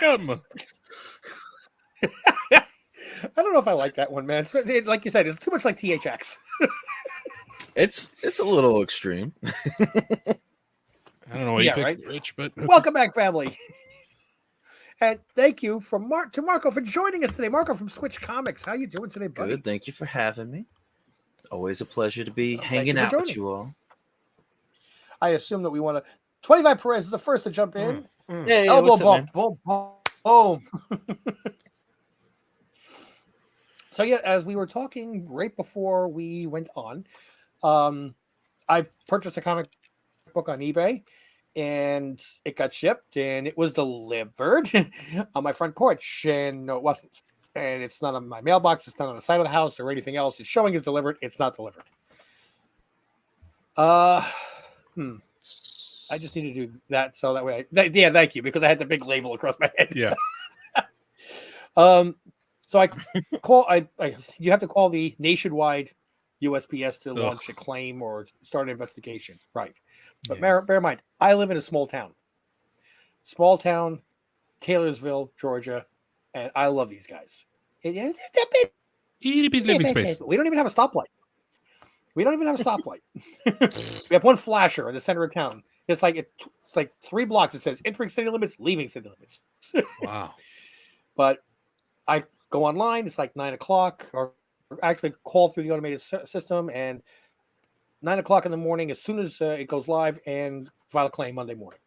welcome. I don't know if I like that one, man. Like you said, it's too much like THX. It's a little extreme. I don't know why you picked right? Rich, but Welcome back, family. And thank you to Marco for joining us today. Marco from Swytch Comics. How you doing today, buddy? Good. Thank you for having me. Always a pleasure to be hanging out with you all. I assume that we want to. 25 Perez is the first to jump in. Yeah, Elbow bump. Boom, boom. So, yeah, as we were talking right before we went on, I purchased a comic book on eBay, and it got shipped, and it was delivered on my front porch, and no, it wasn't. And it's not on my mailbox. It's not on the side of the house or anything else. It's showing it's delivered. It's not delivered. I just need to do that so that way. Thank you, because I had the big label across my head. yeah. So I call. You have to call the nationwide USPS to launch a claim or start an investigation, right? But bear in mind, I live in a small town, Taylorsville, Georgia, and I love these guys. Itty bitty living space. We don't even have a stoplight. We have one flasher in the center of town. It's like 3 blocks. It says entering city limits, leaving city limits. Wow. But I go online. It's like 9 o'clock, or actually call through the automated system, and 9 o'clock in the morning, as soon as it goes live, and file a claim Monday morning.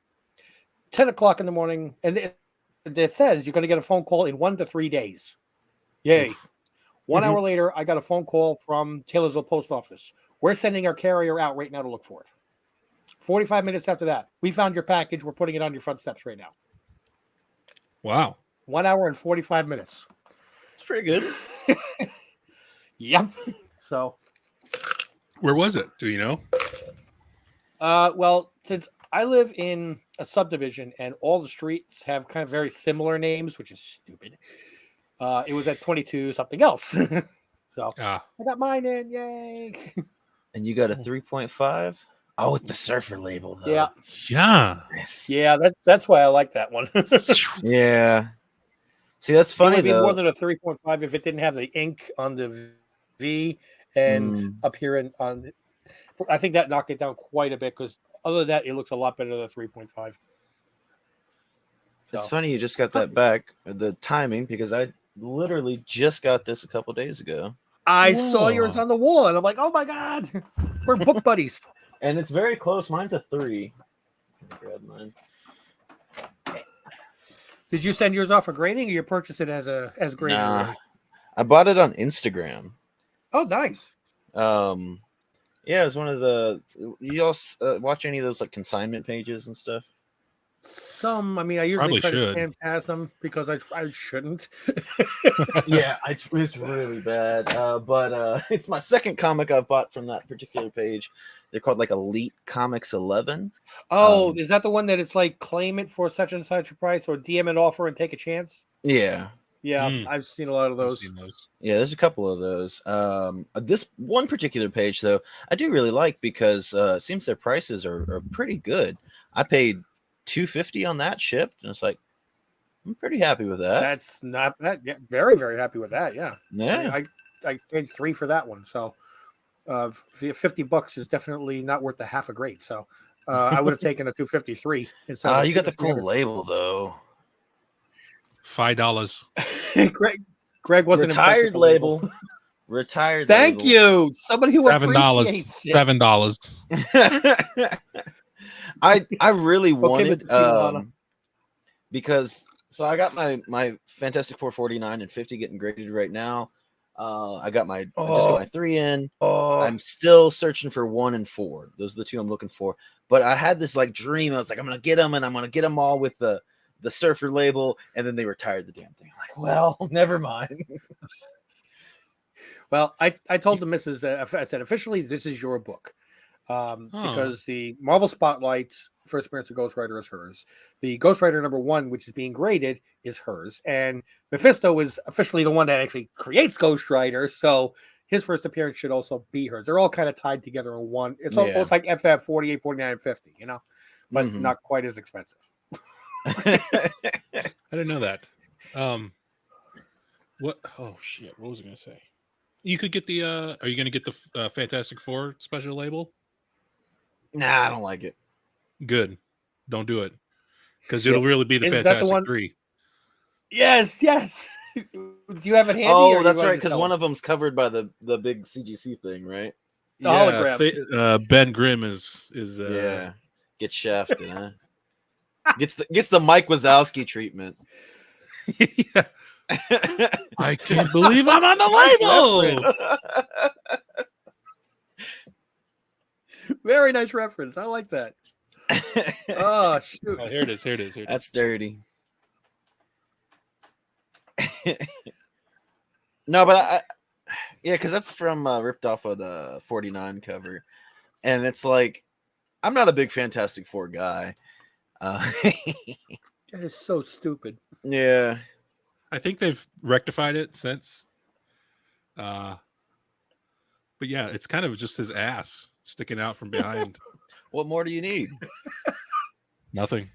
10 o'clock in the morning, and it says you're going to get a phone call in 1 to 3 days. Yay. 1 hour later, I got a phone call from Taylorsville Post Office. We're sending our carrier out right now to look for it. 45 minutes after that, we found your package. We're putting it on your front steps right now. Wow. 1 hour and 45 minutes. It's pretty good. Yep. So, where was it? Do you know? Well, since I live in a subdivision and all the streets have kind of very similar names, which is stupid, it was at 22 something else. So I got mine in. Yay. And you got a 3.5? Oh, with the surfer label, though. Yeah. Yeah. Yes. Yeah, that's why I like that one. Yeah. See, that's funny, it would be though. more than a 3.5 if it didn't have the ink on the V and up here on. I think that knocked it down quite a bit, because other than that, it looks a lot better than 3.5. It's funny you just got that back, the timing, because I literally just got this a couple days ago. I saw yours on the wall, and I'm like, oh my God, we're book buddies. And it's very close. Mine's a 3. Grab mine. Did you send yours off for grading, or you purchase it as grading? Nah, I bought it on Instagram. Oh, nice. Yeah, it was one of the. You all watch any of those like consignment pages and stuff? Some. I mean, I usually try to stand past them because I shouldn't. Yeah, it's really bad. But it's my second comic I've bought from that particular page. They're called like Elite Comics 11. Oh, is that the one that it's like claim it for such and such a price, or DM an offer and take a chance? Yeah. Yeah, I've seen a lot of those. Yeah, there's a couple of those. This one particular page, though, I do really like, because it seems their prices are pretty good. I paid $250 on that shipped, and it's like, I'm pretty happy with that. That's not that. Yeah, very, very happy with that. Yeah. Yeah. I paid $3 for that one, so $50 is definitely not worth the half a grade. So I would have taken a $253 instead. You got the cool label though. $5. Greg wasn't retired label. Retired. Thank label. You. Somebody who $7. appreciates it. $7. I really wanted because I got my Fantastic Four 49 and 50 getting graded right now. I just got my 3 in. I'm still searching for 1 and 4. Those are the 2 I'm looking for. But I had this like dream. I was like, I'm gonna get them, and I'm gonna get them all with the surfer label, and then they retired the damn thing. I'm like, well, never mind. Well, I told the missus that I said, officially, this is your book. Because the Marvel Spotlight's first appearance of Ghost Rider is hers. The Ghost Rider #1, which is being graded, is hers. And Mephisto is officially the one that actually creates Ghost Rider, so his first appearance should also be hers. They're all kind of tied together in one. It's almost like FF 48, 49, and 50, but not quite as expensive. I didn't know that. What? Oh shit! What was I going to say? You could get the. Are you going to get the Fantastic Four special label? Nah, I don't like it. Good. Don't do it because Yep. it'll really be the Is that Fantastic the one? Three. Yes, yes. Do you have it handy? or Oh, you that's ready right, to because tell one them? of them's covered by the big CGC thing, right? The hologram. Ben Grimm is Yeah, gets shafted, huh? Gets the Mike Wazowski treatment. yeah. I can't believe I'm on the Nice label. Very nice reference. I like that. Oh shoot! Oh, here it is. Here it is. Here it is. That's dirty. No, but yeah, because that's from ripped off of the 49 cover, and it's like I'm not a big Fantastic Four guy. That is so stupid. Yeah, I think they've rectified it since. But yeah, it's kind of just his ass sticking out from behind. what more do you need? Nothing.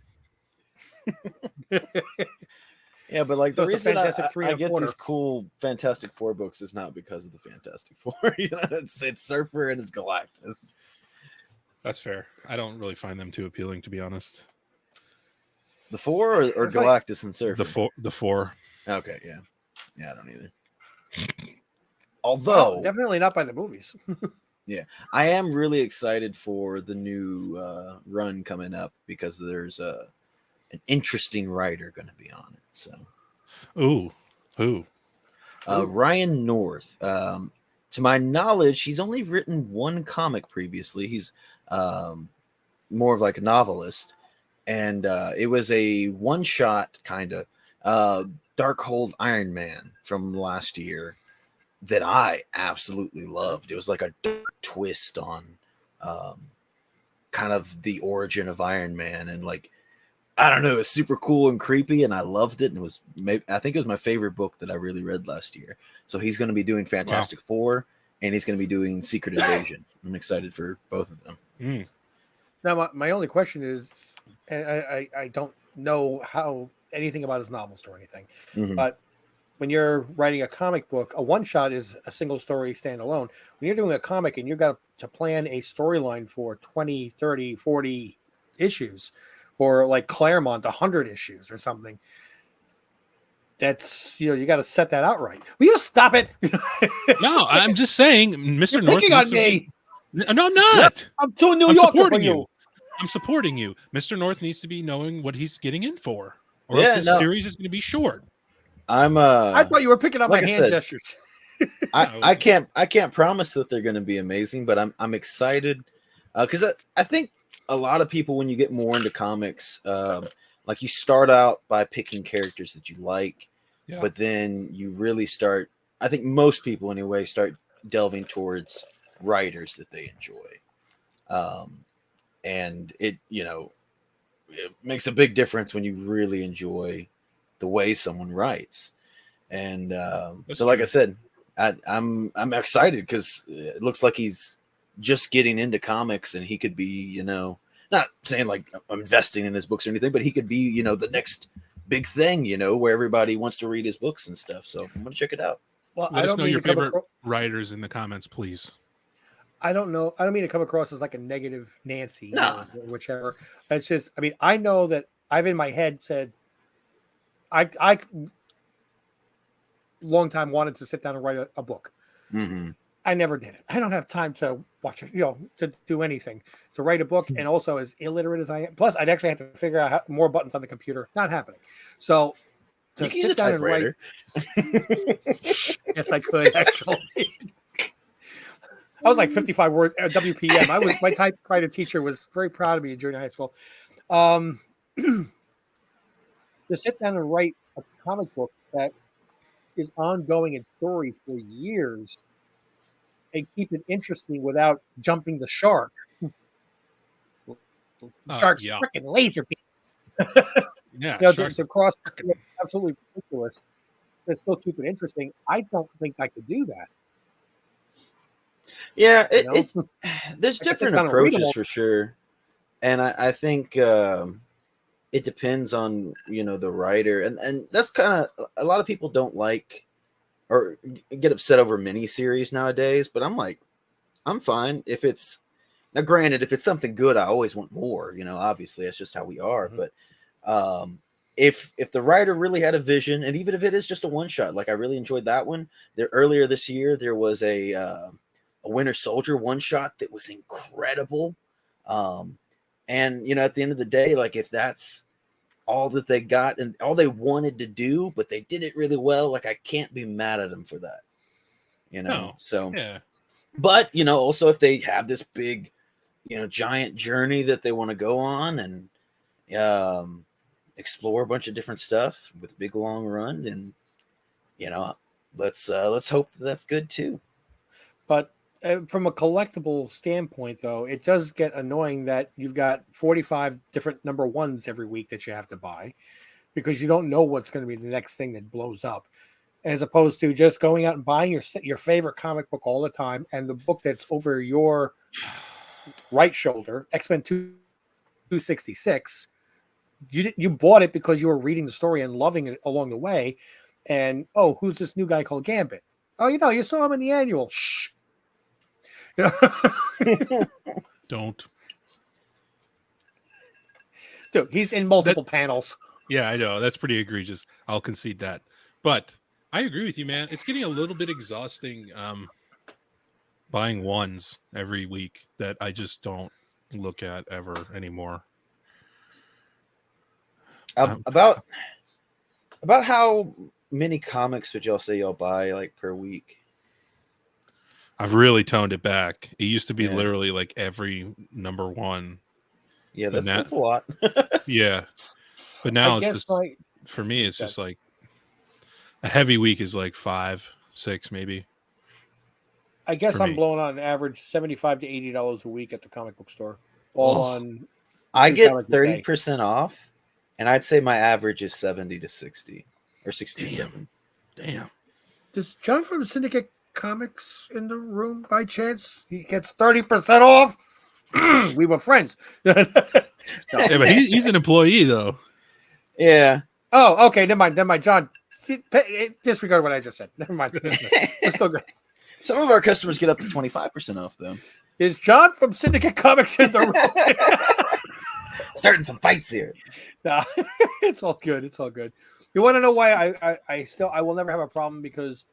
Yeah, but like So the it's a reason Fantastic Three I and a get quarter. these cool Fantastic Four books is not because of the Fantastic Four. You know, it's Surfer and it's Galactus. That's fair. I don't really find them too appealing, to be honest. The Four or It's like- Galactus and Surfer? The four. Okay, yeah, I don't either. Well, Although definitely not by the movies. I am really excited for the new run coming up because there's an interesting writer going to be on it. So, Ooh. Who? Ryan North. To my knowledge, he's only written one comic previously. He's more of like a novelist, and it was a one-shot kind of Darkhold Iron Man from last year that I absolutely loved. It was like a dark twist on kind of the origin of Iron Man, and like I don't know, it was super cool and creepy, and I loved it. And it was I think it was my favorite book that I really read last year. So he's going to be doing Fantastic Four, and he's going to be doing Secret Invasion. I'm excited for both of them. Mm. Now, my only question is, and I don't know how anything about his novels or anything, Mhm. but when you're writing a comic book, a one shot is a single story standalone. When you're doing a comic and you've got to plan a storyline for 20, 30, 40 issues, or like Claremont, 100 issues or something, that's, you got to set that out right. Will you stop it? No, I'm just saying, Mr. You're North. picking on me. No, I'm not. I'm too New I'm Yorker for supporting you. you. I'm supporting you. Mr. North needs to be knowing what he's getting in for, or Yeah, else his no. series is going to be short. I'm I thought you were picking up like my I hand said, gestures. I can't promise that they're going to be amazing, but I'm excited because I think a lot of people, when you get more into comics, like you start out by picking characters that you like, Yeah. but then you really start. I think most people anyway start delving towards writers that they enjoy, and it it makes a big difference when you really enjoy the way someone writes. And That's so, like true. I said, I'm excited because it looks like he's just getting into comics, and he could be, not saying like I'm investing in his books or anything, but he could be, the next big thing, where everybody wants to read his books and stuff. So I'm gonna check it out. Well, Let I us don't know mean your to come favorite across, writers in the comments, please. I don't mean to come across as like a negative Nancy No. or whichever. It's just, I mean, I know that I've in my head said, I long time wanted to sit down and write a book. Mm-hmm. I never did it. I don't have time to watch it, to do anything, to write a book. And also, as illiterate as I am, plus I'd actually have to figure out more buttons on the computer. Not happening. So to You can use a sit down and write, typewriter. yes, I could actually. I was like 55 word WPM. My typewriter teacher was very proud of me in junior high school. To sit down and write a comic book that is ongoing in story for years and keep it interesting without jumping the shark. Shark's Yeah. freaking laser beam. Yeah. To cross absolutely ridiculous. But still keep it interesting. I don't think I could do that. Yeah, You there's I could sit different down and read them approaches all. for sure, and I think it depends on, you know, the writer, and that's kind of, a lot of people don't like or get upset over miniseries nowadays, but I'm like, I'm fine if it's, now granted, if it's something good, I always want more, you know, obviously that's just how we are. Mhm. But if the writer really had a vision, and even if it is just a one shot, like I really enjoyed that one. There earlier this year there was a Winter Soldier one shot that was incredible. And you know, at the end of the day, like if that's all that they got and all they wanted to do, but they did it really well, like I can't be mad at them for that, you know. No. So Yeah. but you know, also if they have this big, you know, giant journey that they want to go on and explore a bunch of different stuff with a big long run, and you know, let's hope that's good too. But from a collectible standpoint, though, it does get annoying that you've got 45 different number ones every week that you have to buy because you don't know what's going to be the next thing that blows up, as opposed to just going out and buying your favorite comic book all the time, and the book that's over your right shoulder, X-Men 266. You bought it because you were reading the story and loving it along the way, and oh, who's this new guy called Gambit? Oh, you know, you saw him in the annual. Shh. You know? Don't. Dude, he's in multiple panels. Yeah, I know. That's pretty egregious. I'll concede that. But I agree with you, man. It's getting a little bit exhausting buying ones every week that I just don't look at ever anymore. About how many comics would y'all say y'all buy like per week? I've really toned it back. It used to be Yeah. literally like every number one. Yeah, But that's a lot. Yeah. But now I it's guess just, my for me, it's Yeah. just like a heavy week is like 5, 6 maybe. I guess for I'm me. blowing on average $75 to $80 a week at the comic book store, all Oh. on. I Free get comic book day. 30% off, and I'd say my average is 70 to 60 or 67. Damn. Does John from Syndicate Comics in the room by chance? He gets 30% off. We were friends. Yeah, but he's an employee though. Yeah. Oh, okay. Never mind. John, disregard what I just said. Never mind. We're still good. Some of our customers get up to 25% off, though. Is John from Syndicate Comics in the room? Starting some fights here. Nah, it's all good. It's all good. You want to know why I will never have a problem, because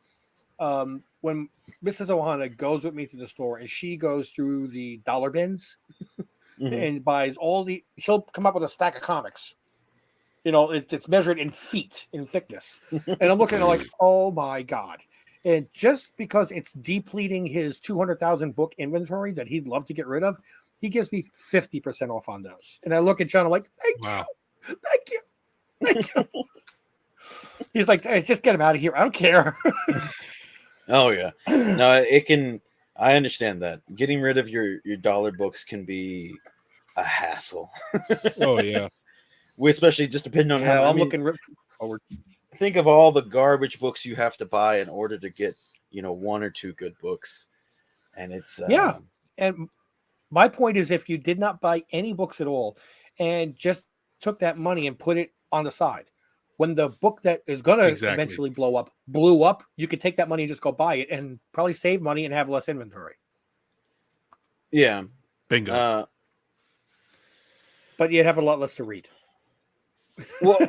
when Mrs. Ohana goes with me to the store and she goes through the dollar bins and buys she'll come up with a stack of comics. You know, it's measured in feet in thickness. And I'm looking at it like, oh my God. And just because it's depleting his 200,000 book inventory that he'd love to get rid of, he gives me 50% off on those. And I look at John, I'm like, thank you. He's like, hey, just get him out of here. I don't care. Oh, yeah. No, I understand that. Getting rid of your dollar books can be a hassle. Oh, yeah. Especially just depending on how I'm looking forward. Think of all the garbage books you have to buy in order to get, one or two good books. And it's yeah. And my point is, if you did not buy any books at all and just took that money and put it on the side, when the book that is going to eventually blew up, you could take that money and just go buy it and probably save money and have less inventory. Yeah. Bingo. But you'd have a lot less to read. Well,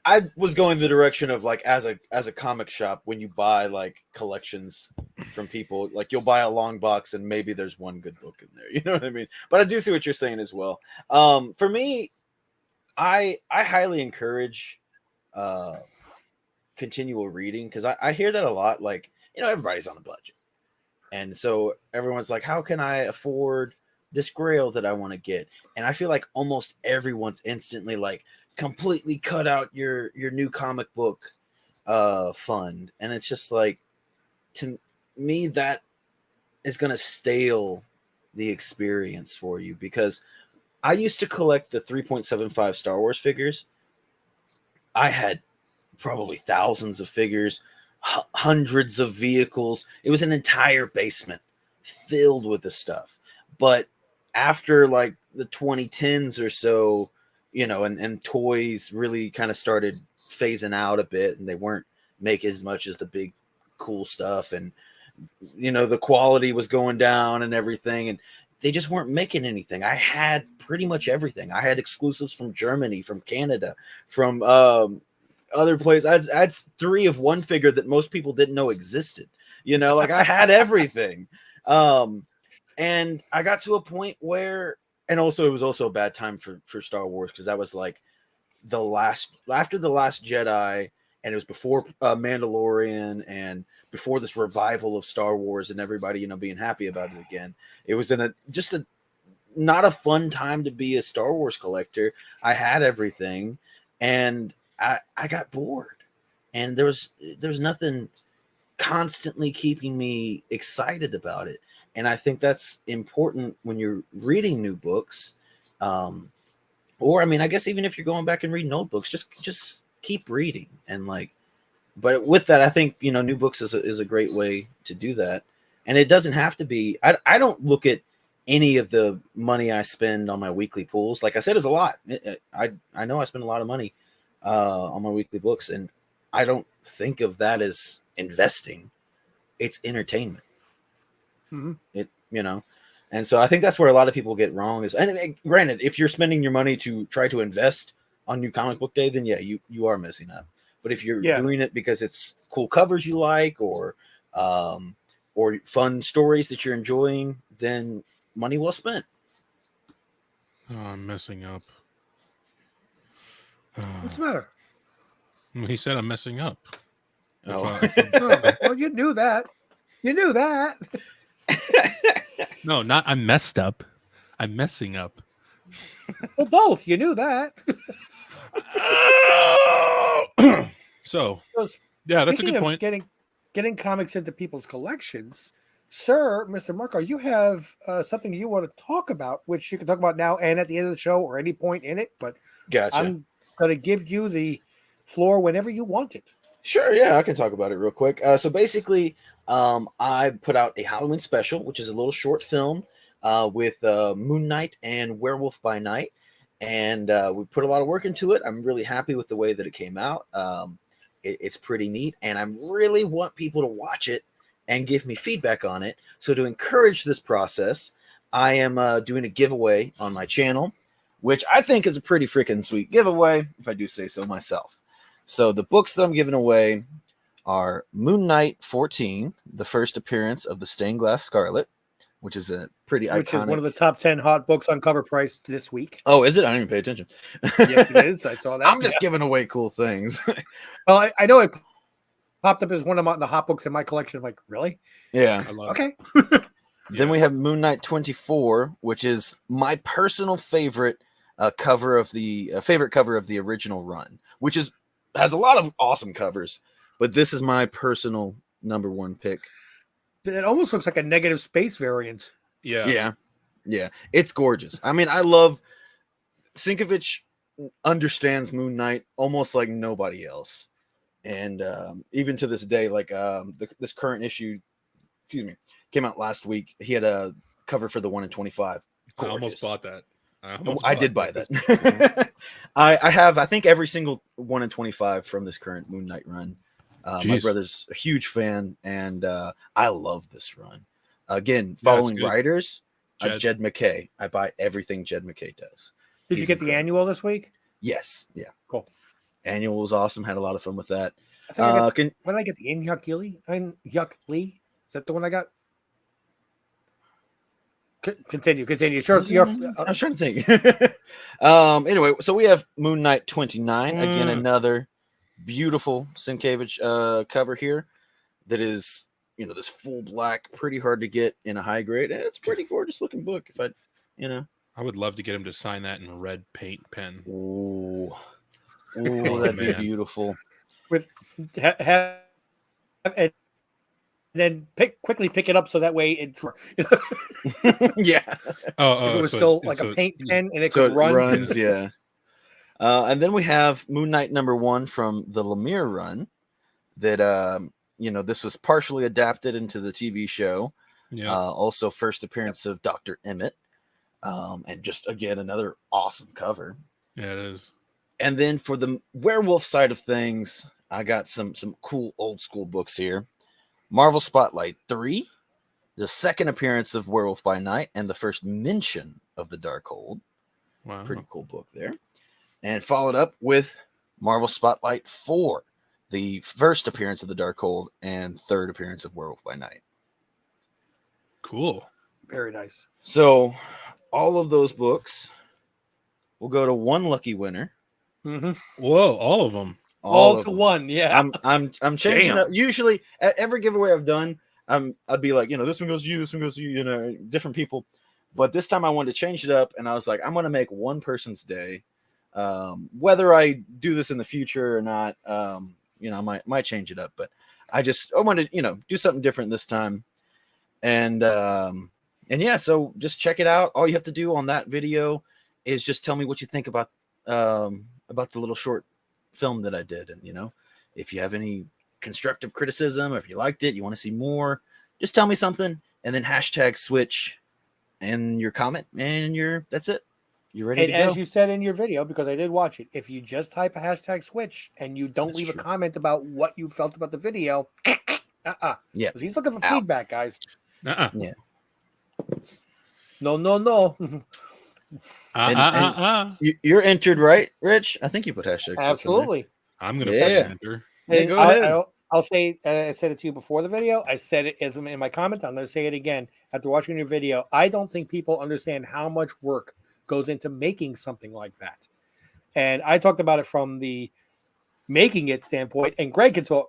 I was going the direction of, like, as a comic shop, when you buy like collections from people, like you'll buy a long box and maybe there's one good book in there. You know what I mean? But I do see what you're saying as well. For me, I highly encourage continual reading, because I hear that a lot. Like, everybody's on a budget, and so everyone's like, how can I afford this grail that I want to get? And I feel like almost everyone's instantly like, completely cut out your new comic book fund. And it's just like, to me, that is going to stale the experience for you, because I used to collect the 3.75 Star Wars figures. I had probably thousands of figures, hundreds of vehicles. It was an entire basement filled with the stuff. But after like the 2010s or so, and toys really kind of started phasing out a bit, and they weren't making as much as the big cool stuff, and the quality was going down and everything, and they just weren't making anything. I had pretty much everything. I had exclusives from Germany, from Canada, from other places. I had 3 of one figure that most people didn't know existed. Like I had everything. And I got to a point where, and also it was also a bad time for Star Wars, because that was like after the Last Jedi, and it was before Mandalorian, and before this revival of Star Wars, and everybody being happy about it again. It was in not a fun time to be a Star Wars collector. I had everything, and I got bored, and there was nothing constantly keeping me excited about it. And I think that's important when you're reading new books. Or, I mean, I guess even if you're going back and reading old books, just keep reading. And but with that, I think, new books is a great way to do that. And it doesn't have to be, I don't look at any of the money I spend on my weekly pools. Like I said, it's a lot. I know I spend a lot of money on my weekly books, and I don't think of that as investing. It's entertainment. Mm-hmm. And so I think that's where a lot of people get wrong is, and granted, if you're spending your money to try to invest on New Comic Book Day, then yeah, you are messing up. But if you're doing it because it's cool covers you like, or fun stories that you're enjoying, then money well spent. Oh, I'm messing up. What's the matter? He said I'm messing up. Oh. Well, you knew that. You knew that. No, not I'm messed up. I'm messing up. Well, both. You knew that. So, yeah, that's a good point. Getting comics into people's collections, sir, Mr. Marco, you have something you want to talk about, which you can talk about now and at the end of the show or any point in it. But gotcha. I'm going to give you the floor whenever you want it. Sure, yeah, I can talk about it real quick. So basically, I put out a Halloween special, which is a little short film with Moon Knight and Werewolf by Night. And we put a lot of work into it. I'm really happy with the way that it came out. It's pretty neat, and I really want people to watch it and give me feedback on it. So to encourage this process, I am doing a giveaway on my channel, which I think is a pretty freaking sweet giveaway, if I do say so myself. So the books that I'm giving away are Moon Knight 14, the first appearance of the Stained Glass Scarlet, which is a pretty iconic. Which is one of the top 10 hot books on cover price this week. Oh, is it? I didn't even pay attention. Yes, it is. I saw that. I'm just giving away cool things. Well, I know it popped up as one of the hot books in my collection. I'm like, really? Yeah. Okay. Then we have Moon Knight 24, which is my personal favorite cover of the original run, which has a lot of awesome covers, but this is my personal number 1 pick. It almost looks like a negative space variant. Yeah. It's gorgeous. I mean, I love Sienkiewicz understands Moon Knight almost like nobody else. And even to this day, like this current issue, came out last week. He had a cover for the 1 in 25. Gorgeous. I almost bought that. I did buy that. I have, I think, every single 1 in 25 from this current Moon Knight run. My brother's a huge fan, and I love this run. Again, following writers, Jed MacKay. I buy everything Jed MacKay does. Did you get the annual this week? Yes. Yeah. Cool. Annual was awesome. Had a lot of fun with that. When did I get the Yuck Lee? Is that the one I got? Continue. Sure. I was trying to think. Anyway, so we have Moon Knight 29. Again, another beautiful Sienkiewicz cover here that is, this full black, pretty hard to get in a high grade. And it's a pretty gorgeous looking book. I would love to get him to sign that in red paint pen. Ooh, that'd be beautiful. With and then quickly pick it up so that way it yeah. If it was still like a paint pen and it could run. Runs, yeah. And then we have Moon Knight number 1 from the Lemire run that this was partially adapted into the TV show. Yeah. Also first appearance of Dr. Emmett. And just again another awesome cover. Yeah, it is. And then for the werewolf side of things, I got some cool old school books here. Marvel Spotlight 3, the second appearance of Werewolf by Night, and the first mention of the Darkhold. Wow. Pretty cool book there. And followed up with Marvel Spotlight 4, the first appearance of the Darkhold and third appearance of Werewolf by Night. Cool. Very nice. So all of those books will go to one lucky winner. Mm-hmm. Whoa, all of them. All of to them. one, yeah. I'm changing Damn. up. Usually, at every giveaway I've done, I'd be like, this one goes to you, this one goes to you, different people. But this time I wanted to change it up, and I was like, I'm going to make one person's day. Whether I do this in the future or not, I might change it up. But I wanted to, do something different this time. And yeah, so just check it out. All you have to do on that video is just tell me what you think about the little short film that I did. And, if you have any constructive criticism, or if you liked it, you want to see more, just tell me something, and then hashtag Swytch in your comment, and that's it. You're ready to go. As you said in your video, because I did watch it, if you just type a hashtag Swytch and you don't leave a comment about what you felt about the video, yeah, he's looking for feedback, guys. Yeah. No. You're entered, right, Rich? I think you put hashtag. Absolutely. I'm gonna enter. Yeah, go ahead. I'll say I said it to you before the video. I said it as in my comment. I'm going to say it again after watching your video. I don't think people understand how much work goes into making something like that. And I talked about it from the making it standpoint, and Greg can talk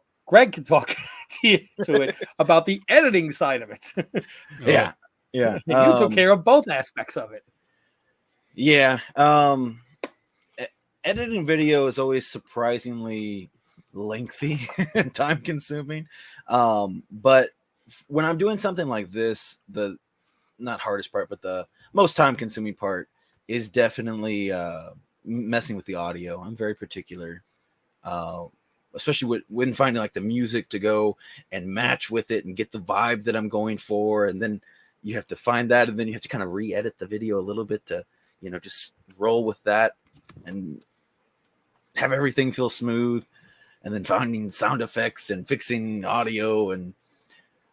to it about the editing side of it. Yeah. And you took care of both aspects of it. Yeah. Editing video is always surprisingly lengthy and time consuming. But when I'm doing something like this, the not hardest part, but the most time consuming part is definitely messing with the audio. I'm very particular, especially when finding like the music to go and match with it and get the vibe that I'm going for. And then you have to find that, and then you have to kind of re-edit the video a little bit to, just roll with that and have everything feel smooth. And then finding sound effects and fixing audio and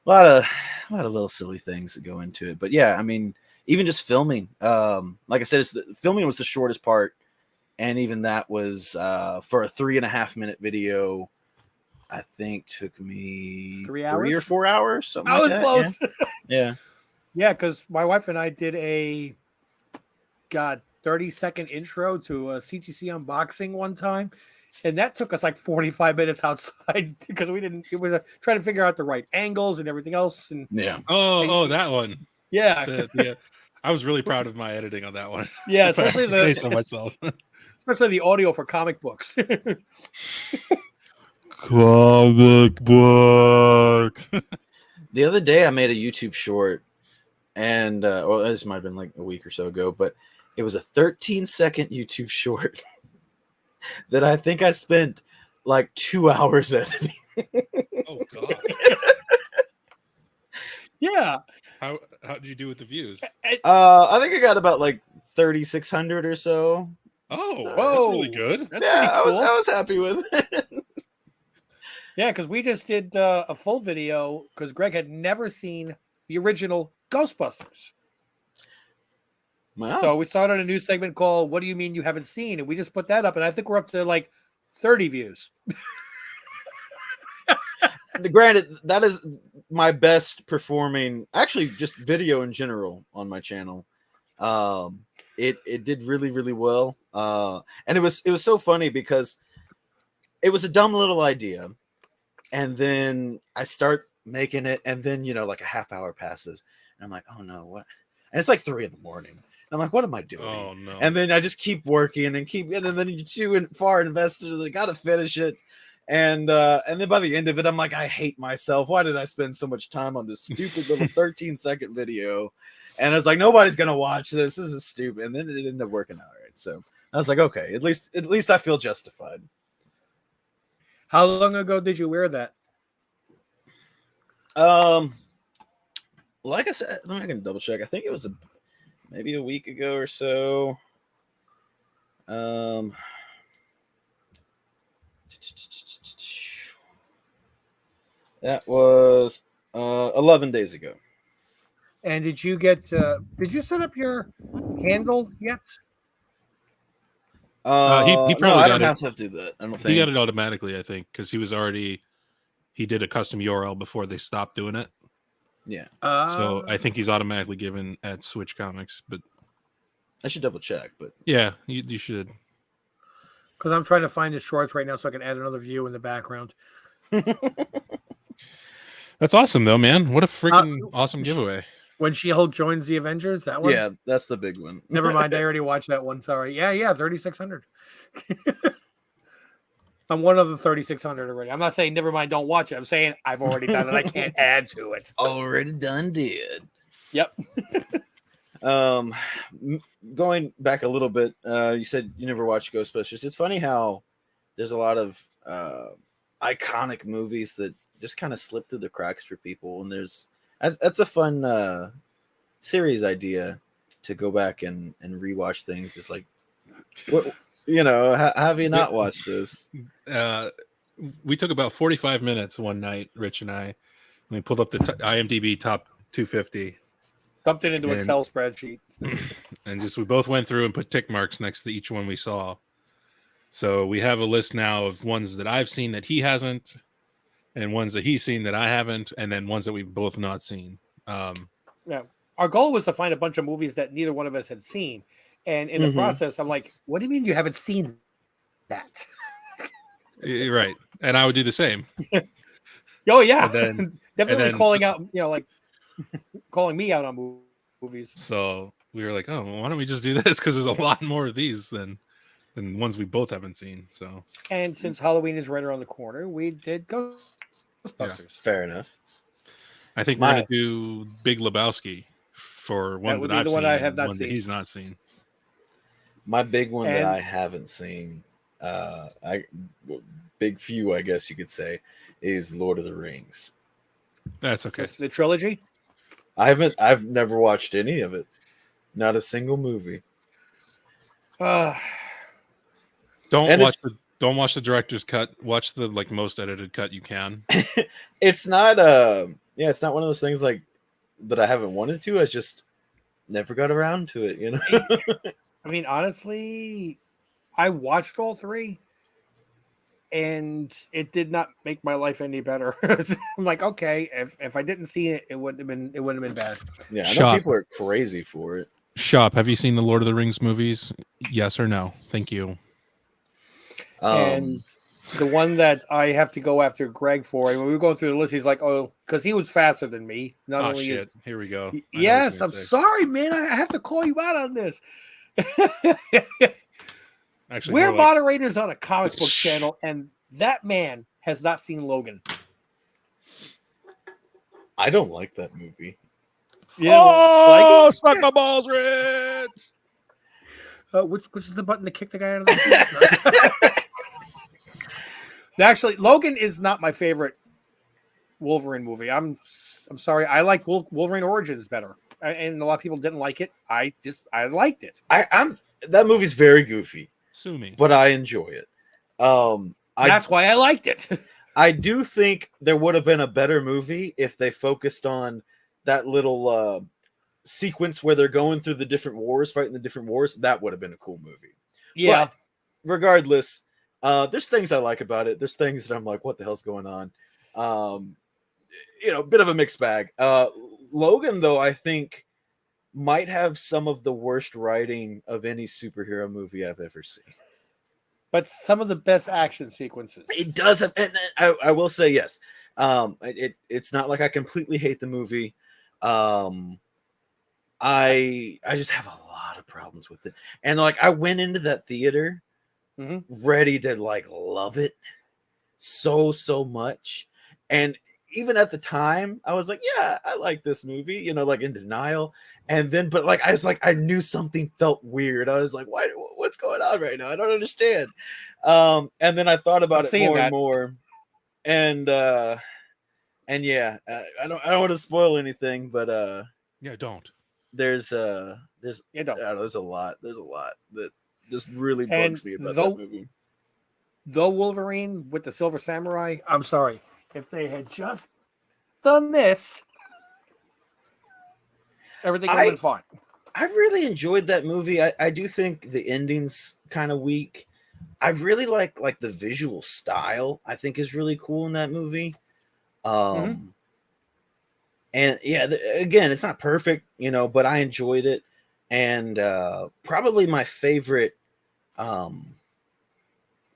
a lot of little silly things that go into it. But yeah, I mean, even just filming, like I said, filming was the shortest part. And even that was for a 3.5 minute video, I think took me 3 hours? 3 or 4 hours. Something I like was that. close. Yeah. Yeah, because my wife and I did a 30-second intro to a CGC unboxing one time. And that took us like 45 minutes outside because it was trying to figure out the right angles and everything else. And yeah. Oh, that one. Yeah. I was really proud of my editing on that one. Yeah, especially say so myself. Especially the audio for comic books. Comic books. The other day I made a YouTube short, and this might have been like a week or so ago, but it was a 13-second YouTube short that I think I spent like 2 hours editing. Oh God. Yeah. How did you do with the views? I think I got about like 3,600 or so. Oh, Whoa. that's really good. That's Yeah, pretty cool. I was happy with it. Yeah, because we just did a full video because Greg had never seen the original Ghostbusters. Wow. So we started a new segment called "What Do You Mean You Haven't Seen?" and we just put that up, and I think we're up to like 30 views. Granted, that is my best performing, actually, just video in general on my channel. It did really, really well, and it was so funny because it was a dumb little idea, and then I start making it, and then like a half hour passes, and I'm like, oh no, what? And it's like 3 a.m. I'm like, what am I doing? Oh no! And then I just keep working and then you're too far invested. I gotta finish it, and then by the end of it, I'm like, I hate myself. Why did I spend so much time on this stupid little 13-second video? And it's like, nobody's gonna watch this. This is stupid. And then it ended up working out right. So I was like, okay, at least I feel justified. How long ago did you wear that? Like I said, I'm gonna double check. I think it was maybe a week ago or so. Um, that was 11 days ago. And did you set up your handle yet? He No, probably I got don't it. have to do that. I don't He got think. it automatically, I think, because he did a custom URL before they stopped doing it. Yeah, So I think he's automatically given at Swytch Comics. But I should double check. But yeah, you should. because I'm trying to find the shorts right now so I can add another view in the background. That's awesome, though, man. What a freaking awesome giveaway. When She-Hulk joins the Avengers, that one? yeah, that's the big one. Never mind. I already watched that one. Sorry. Yeah, 3,600. I'm one of the 3,600 already. I'm not saying never mind, don't watch it. I'm saying I've already done it. I can't add to it. Already done did. Yep. Going back a little bit, you said you never watched Ghostbusters. It's funny how there's a lot of iconic movies that just kind of slip through the cracks for people, and that's a fun series idea to go back and rewatch things. It's like, what, have you not watched this? We took about 45 minutes one night, Rich and I, and we pulled up the IMDb top 250. Dumped it into Excel spreadsheet. And we both went through and put tick marks next to each one we saw. So we have a list now of ones that I've seen that he hasn't, and ones that he's seen that I haven't, and then ones that we've both not seen. Yeah. Our goal was to find a bunch of movies that neither one of us had seen. And in the process, I'm like, what do you mean you haven't seen that? Right. And I would do the same. Oh, yeah. And then, definitely calling out, like calling me out on movies. So we were like, oh, well, why don't we just do this? Because there's a lot more of these than ones we both haven't seen. So, and since Halloween is right around the corner, we did Ghostbusters. Yeah, fair enough. I think we're going to do Big Lebowski for one that I've seen, I have not one seen. that he's not seen. My big one that I haven't seen, big few, I guess you could say, is Lord of the Rings. That's okay. The trilogy? I've never watched any of it. Not a single movie. Don't watch the director's cut. Watch the most edited cut you can. It's not it's not one of those things like that I haven't wanted to. I just never got around to it, I mean, honestly, I watched all three, and it did not make my life any better. I'm like, okay, if I didn't see it, it wouldn't have been bad. Yeah, I know people are crazy for it. Shop, have you seen the Lord of the Rings movies? Yes or no? Thank you. And the one that I have to go after Greg for, when we were going through the list, he's like, oh, because he was faster than me. Not only shit. Here we go. Yes, I'm sorry, man. I have to call you out on this. Actually, we're moderators on a comic book channel, and that man has not seen Logan. I don't like that movie. You don't like it? Suck my balls, Rich. Which is the button to kick the guy out of the Actually, Logan is not my favorite Wolverine movie. I'm sorry. I like Wolverine Origins better, and a lot of people didn't like it. I liked it. That movie's very goofy. Sue me, but I enjoy it. That's why I liked it. I do think there would have been a better movie if they focused on that little sequence where they're going through the different wars, fighting the different wars. That would have been a cool movie. Yeah. But regardless, there's things I like about it. There's things that I'm like, what the hell's going on? Bit of a mixed bag. Logan, though, I think might have some of the worst writing of any superhero movie I've ever seen. But some of the best action sequences. It does have, and I will say yes. It's not like I completely hate the movie. I just have a lot of problems with it. And I went into that theater ready to love it so much. And even at the time, I was like, yeah, I like this movie, in denial. And then, but I was I knew something felt weird. I was like, what's going on right now? I don't understand. And then I thought about it more and more. And yeah, I don't want to spoil anything, but yeah, don't. There's a lot. There's a lot just really And bugs me about though- that movie. Though Wolverine with the Silver Samurai, I'm sorry. If they had just done this, everything would have been fine. I really enjoyed that movie. I do think the ending's kind of weak. I really like the visual style. I think is really cool in that movie. And yeah, again, it's not perfect, but I enjoyed it. And probably my favorite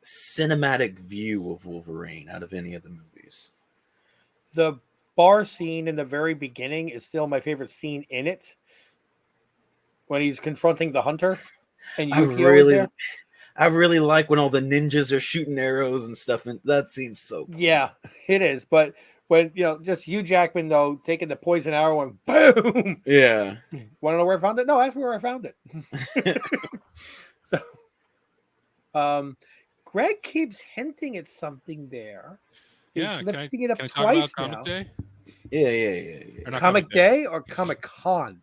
cinematic view of Wolverine out of any of the movies. The bar scene in the very beginning is still my favorite scene in it. When he's confronting the hunter and Yukio is there. I really like when all the ninjas are shooting arrows and stuff, and that scene's so cool. Yeah, it is. But when just Hugh Jackman though taking the poison arrow and boom. Yeah. Want to know where I found it? No, ask me where I found it. So, Greg keeps hinting at something there. He's lifting it up twice now. Comic Day? Yeah. Comic Day or Comic Con?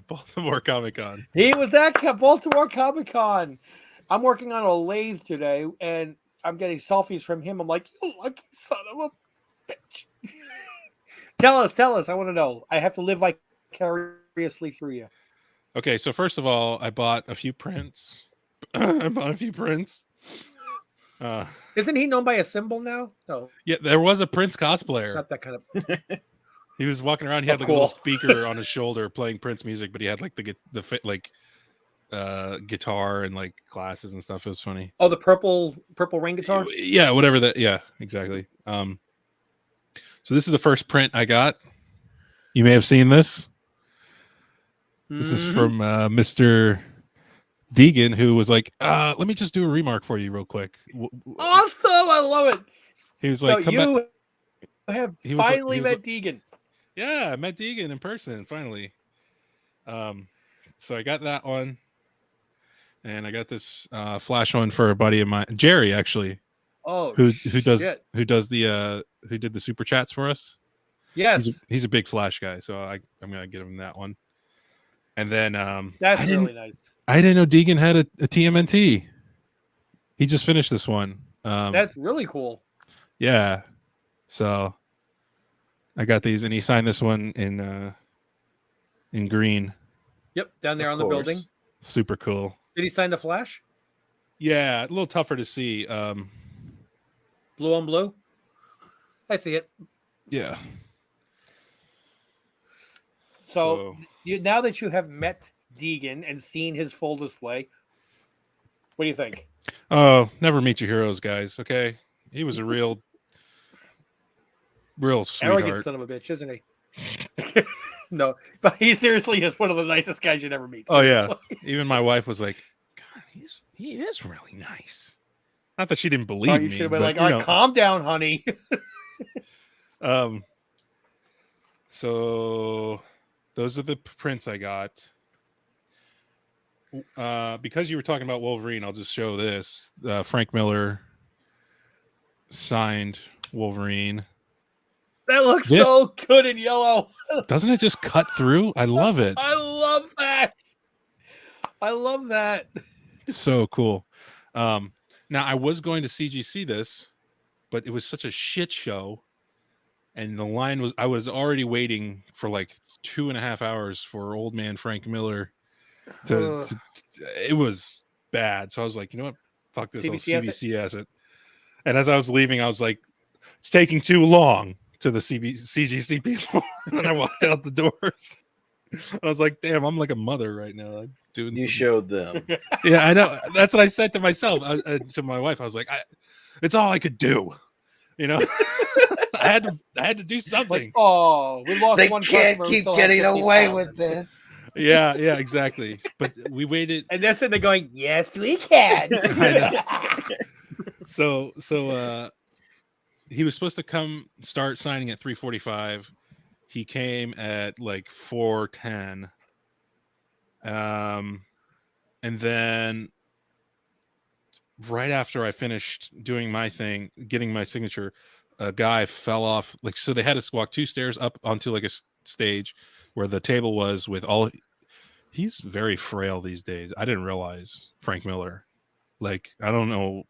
Baltimore Comic Con. He was at Baltimore Comic Con. I'm working on a lathe today, and I'm getting selfies from him. I'm like, you lucky son of a bitch. Tell us. I want to know. I have to live vicariously through you. Okay, so first of all, I bought a few prints. Isn't he known by a symbol now? No. Yeah, there was a Prince cosplayer. Not that kind of. He was walking around. He had a little speaker on his shoulder playing Prince music, but he had guitar and glasses and stuff. It was funny. Oh, the purple ring guitar. Yeah, whatever that. Yeah, exactly. So this is the first print I got. You may have seen this. This is from Mr. Deegan, who was like, "Let me just do a remark for you real quick." Awesome! I love it. He was like, "So you have finally met Deegan." Yeah, I met Deegan in person finally. So I got that one, and I got this flash one for a buddy of mine, Jerry, actually. Oh, who did the super chats for us? Yes, he's a big Flash guy, so I'm gonna get him that one. And then that's really nice. I didn't know Deegan had a TMNT. He just finished this one. That's really cool. Yeah, so I got these, and he signed this one in green. Yep, down there on the building. Super cool. Did he sign the Flash? Yeah, a little tougher to see. Blue on blue. I see it. Yeah. So now that you have met Deegan and seen his full display, what do you think? Oh, never meet your heroes, guys. Okay, he was a real sweetheart. Arrogant son of a bitch, isn't he? No, but he seriously is one of the nicest guys you'd ever meet. Seriously. Oh yeah, even my wife was like, "God, he is really nice." Not that she didn't believe me. You should have been like, "All right, calm down, honey." So those are the prints I got. Because you were talking about Wolverine, I'll just show this. Frank Miller signed Wolverine. That looks so good in yellow. Doesn't it just cut through? I love it. I love that. So cool. Now I was going to CGC this, but it was such a shit show. And the line was, I was already waiting for 2.5 hours for old man Frank Miller it was bad. So I was like, you know what? Fuck this. I'll CBCS it. And as I was leaving, I was like, it's taking too long to the CGC people. And then I walked out the doors. I was like, damn, I'm like a mother right now. Showed them. Yeah, I know. That's what I said to myself, to my wife. I was like, it's all I could do. I had to do something. We lost they one. They can't keep getting away with this. Yeah, exactly. But we waited, and that's it. They're going, yes, we can. So he was supposed to start signing at 3:45. He came at 4:10. And then right after I finished doing my thing, getting my signature, a guy fell off. So they had us walk 2 stairs up onto a stage where the table was with all He's very frail these days. I didn't realize Frank Miller. Like, I don't know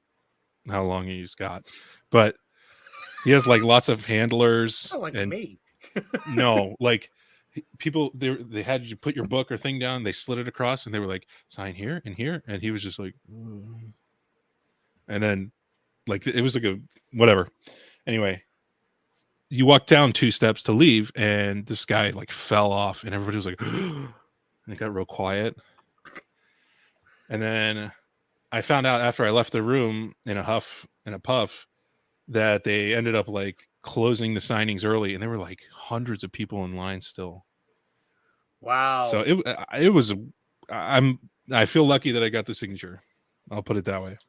how long he's got, but he has like lots of handlers. Not like And me. no, like people, they had you put your book or thing down, they slid it across, and they were like, sign here and here, and he was just like, "Mm." And then like it was like a whatever. Anyway, you walk down 2 steps to leave, and this guy like fell off, and everybody was like, and it got real quiet. And then I found out after I left the room in a huff and a puff that they ended up like closing the signings early, and there were like hundreds of people in line still. Wow. So it was I feel lucky that I got the signature. I'll put it that way.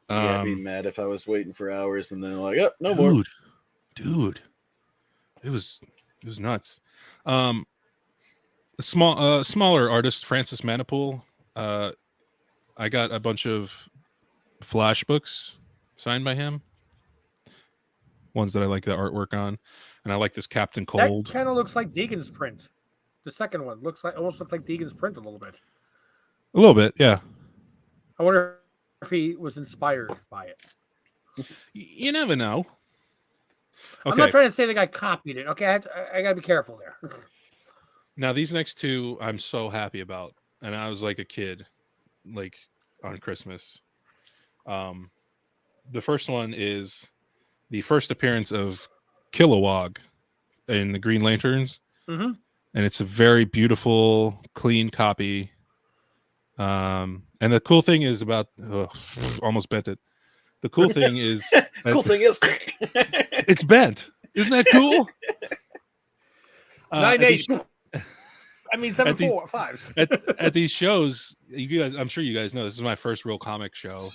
Yeah, I'd be mad if I was waiting for hours and then like, oh, no more. Dude, it was nuts. A smaller artist, Francis Manipool. I got a bunch of Flash books signed by him. Ones that I like the artwork on, and I like this Captain Cold. That kind of looks like Deegan's print. The second one almost looks like Deegan's print a little bit. A little bit, yeah. I wonder if he was inspired by it. You never know. Okay. I'm not trying to say the guy copied it. Okay, I gotta be careful there. Now these next 2, I'm so happy about, and I was like a kid, like on Christmas. The first one is the first appearance of Kilowog in the Green Lanterns, Mm-hmm. and it's a very beautiful, clean copy. And the cool thing is about almost bent it. The cool thing is cool thing is it's bent. Isn't that cool? 9 8. I mean 7 4 5s. At these shows, you guys, I'm sure you guys know this is my first real comic show.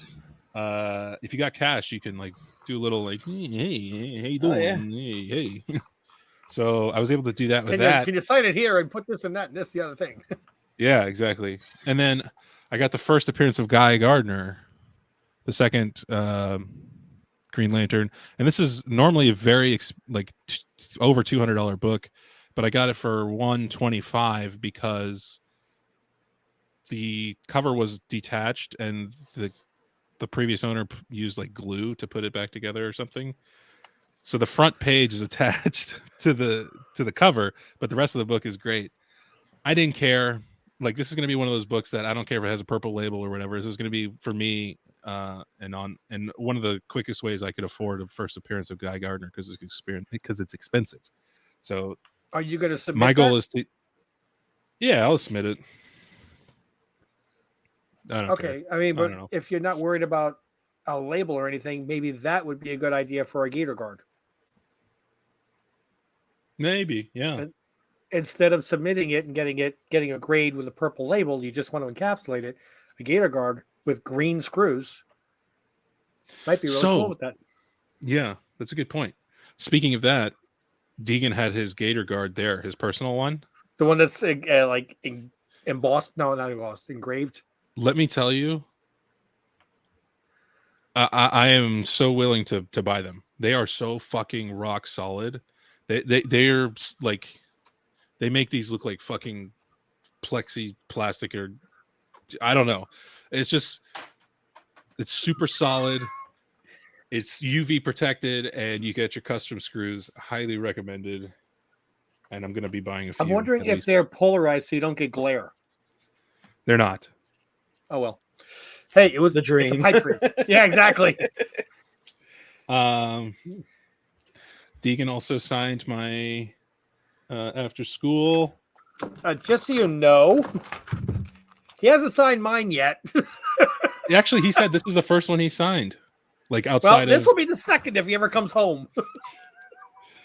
If you got cash, you can like do a little like, hey, how you doing? Hey. So I was able to do that with that. Can you sign it here and put this and that and this the other thing? Yeah, exactly. And then I got the first appearance of Guy Gardner, the second Green Lantern, and this is normally a very over $200 book, but I got it for $125 because the cover was detached and the previous owner used like glue to put it back together or something. So the front page is attached to the cover, but the rest of the book is great. I didn't care. Like, this is going to be one of those books that I don't care if it has a purple label or whatever. This is going to be for me, and one of the quickest ways I could afford a first appearance of Guy Gardner because it's expensive. So, are you going to submit? My goal is to. Yeah, I'll submit it. Okay, I mean, but if you're not worried about a label or anything, maybe that would be a good idea for a Gator Guard. Maybe, yeah. Instead of submitting it and getting a grade with a purple label, you just want to encapsulate it. A Gator Guard with green screws might be really cool with that. Yeah, that's a good point. Speaking of that, Deegan had his Gator Guard there, his personal one. The one that's like embossed? No, not embossed, engraved. Let me tell you, I am so willing to buy them. They are so fucking rock solid. They're like, they make these look like fucking plexi plastic, or I don't know. It's super solid. It's UV protected, and you get your custom screws. Highly recommended. And I'm going to be buying a few. I'm wondering if they're polarized so you don't get glare. They're not. Oh well. Hey, it was the dream. It's a pipe dream. Yeah, exactly. Deegan also signed my after school. Just so you know, he hasn't signed mine yet. Actually, he said this is the first one he signed. Like outside. Well, this will be the second if he ever comes home.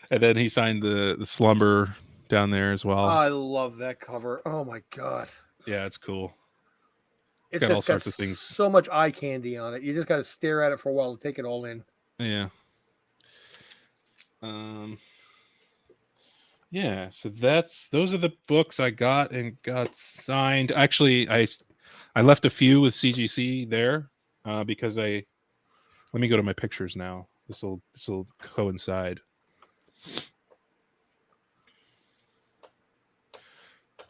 And then he signed the Slumber down there as well. I love that cover. Oh my god. Yeah, it's cool. It's got just all sorts of things. So much eye candy on it. You just got to stare at it for a while to take it all in. Yeah. Yeah. So those are the books I got and got signed. Actually, I left a few with CGC there because let me go to my pictures now. This will coincide.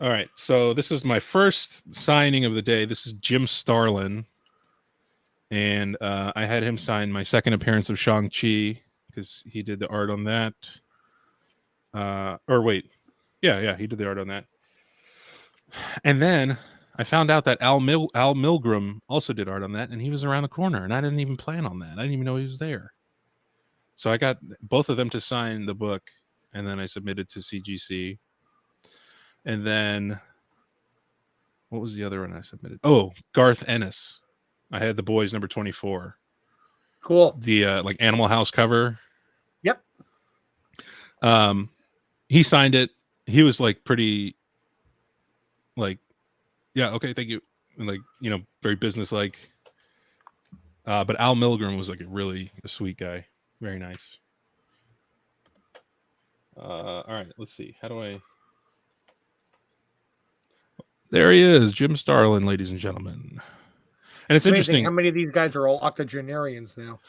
All right. So this is my first signing of the day. This is Jim Starlin. And I had him sign my second appearance of Shang-Chi because he did the art on that. Or wait. Yeah, he did the art on that. And then I found out that Al Milgram also did art on that, and he was around the corner, and I didn't even plan on that. I didn't even know he was there. So I got both of them to sign the book, and then I submitted to CGC. And then what was the other one I submitted? Oh, Garth Ennis. I had the boys number 24. Cool. The like Animal House cover. Yep. He signed it. He was like pretty like, yeah, okay, thank you. And like, very businesslike. But Al Milgram was like a sweet guy. Very nice. All right, let's see. How do I? There he is, Jim Starlin, ladies and gentlemen. And it's interesting how many of these guys are all octogenarians now.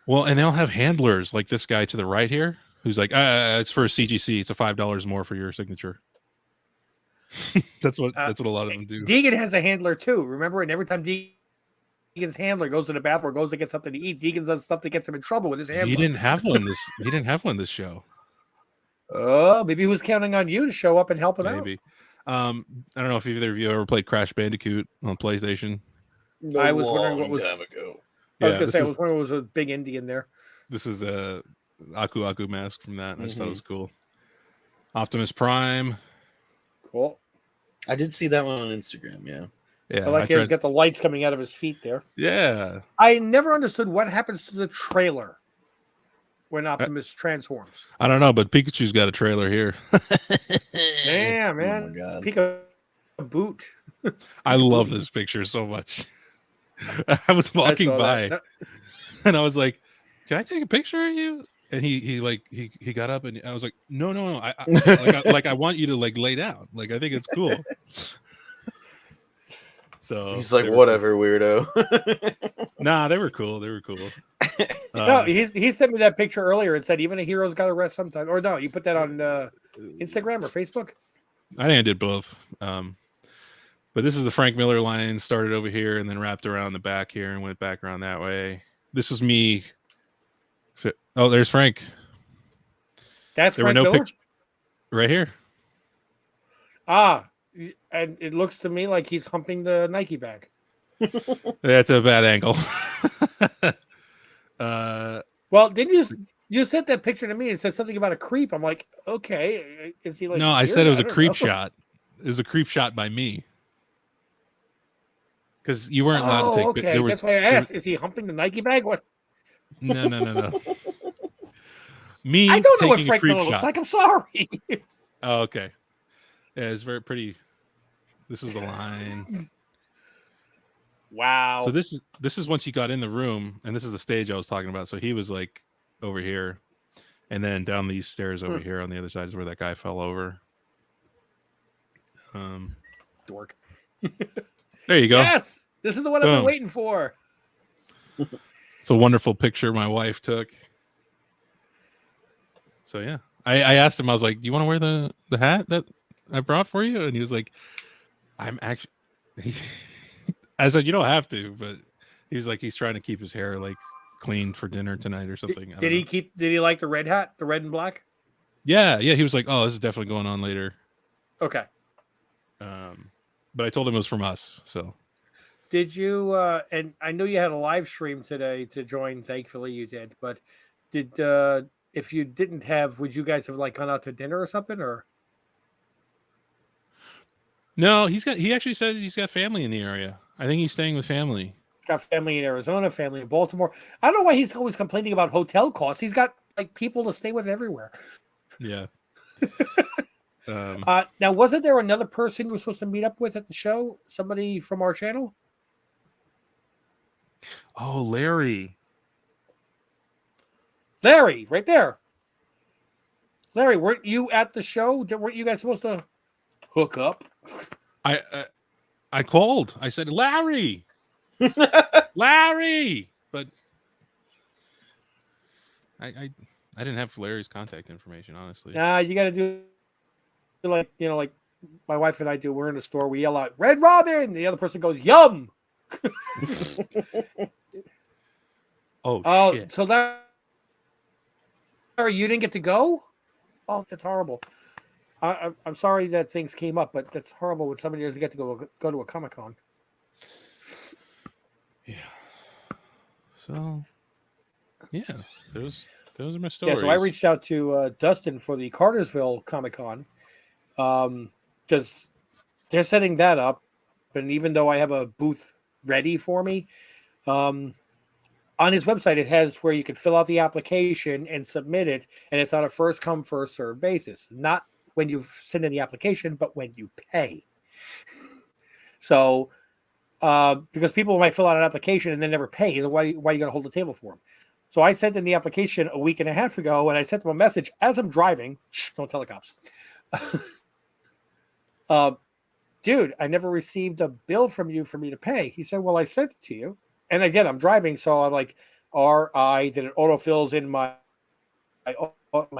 Well, and they'll have handlers like this guy to the right here, who's like, it's for a CGC. It's a $5 more for your signature. That's what a lot of them do. Deegan has a handler too. Remember, and every time Deegan's handler goes to the bathroom, goes to get something to eat, Deegan does stuff that gets him in trouble with his handler. He didn't have one this show. Oh, maybe he was counting on you to show up and help him out. Maybe. I don't know if either of you ever played Crash Bandicoot on PlayStation. I was wondering what was time ago. I was wondering what was a big Indian there. This is a Aku Aku mask from that. I just thought it was cool. Optimus Prime. Cool. I did see that one on Instagram. Yeah. Yeah. I like he's got the lights coming out of his feet there. Yeah. I never understood what happens to the trailer when Optimus transforms. I don't know, but Pikachu's got a trailer here. Damn, man. Oh my God. Pika boot. I love this picture so much. I was walking by and I was like, "Can I take a picture of you?" And he got up and I was like, "No. I want you to like lay down. Like I think it's cool." So he's like, "Whatever, weirdo." Nah, they were cool. No, he sent me that picture earlier and said even a hero's got to rest sometime. Or no, you put that on Instagram or Facebook? I think I did both. But this is the Frank Miller line, started over here and then wrapped around the back here and went back around that way. This is me. Oh, there's Frank. That's Frank Miller? Right here. Ah, and it looks to me like he's humping the Nike bag. That's a bad angle. Well, didn't you sent that picture to me and said something about a creep? I'm like, okay, is he like? No, I said it was a creep shot. It was a creep shot by me. Because you weren't allowed to take. Okay, that's why I asked. Is he humping the Nike bag? What? No. Me. I don't know what Frank Miller looks like. I'm sorry. Oh, okay. Yeah, it's very pretty. This is the line. Wow. So this is once he got in the room, and this is the stage I was talking about. So he was like over here, and then down these stairs over here on the other side is where that guy fell over. Dork. There you go. Yes, this is the one I've been waiting for. It's a wonderful picture my wife took. So yeah, I asked him. I was like, "Do you want to wear the hat that I brought for you?" And he was like, "I'm actually." I said, "You don't have to," but he was like, he's trying to keep his hair like clean for dinner tonight or something. Did he like the red hat, the red and black? Yeah. He was like, "Oh, this is definitely going on later." Okay. But I told him it was from us. So. Did you? And I know you had a live stream today to join. Thankfully, you did. But did if you didn't have, would you guys have like gone out to dinner or something? Or No, he actually said he's got family in the area. I think he's staying with family. Got family in Arizona, family in Baltimore. I don't know why he's always complaining about hotel costs. He's got like people to stay with everywhere. Yeah. Now, wasn't there another person you were supposed to meet up with at the show? Somebody from our channel? Oh, Larry, right there. Larry, weren't you at the show? Weren't you guys supposed to hook up? I called. I said, Larry, Larry, but I didn't have Larry's contact information, honestly. You got to do like my wife and I do. We're in the store. We yell out, "Red Robin!" The other person goes, "Yum!" Oh shit! So that you didn't get to go? Oh, that's horrible. I'm sorry that things came up, but that's horrible when somebody doesn't get to go to a Comic-Con. Yeah. So, yeah, those are my stories. Yeah, so I reached out to Dustin for the Cartersville Comic-Con because they're setting that up, and even though I have a booth ready for me, on his website it has where you can fill out the application and submit it, and it's on a first come first served basis, not when you send in the application, but when you pay. So, because people might fill out an application and then never pay, why are you going to hold the table for them? So I sent in the application a week and a half ago, and I sent them a message as I'm driving. Shh, don't tell the cops. Dude, I never received a bill from you for me to pay. He said, well, I sent it to you. And again, I'm driving, so I'm like, RI, then it autofills in my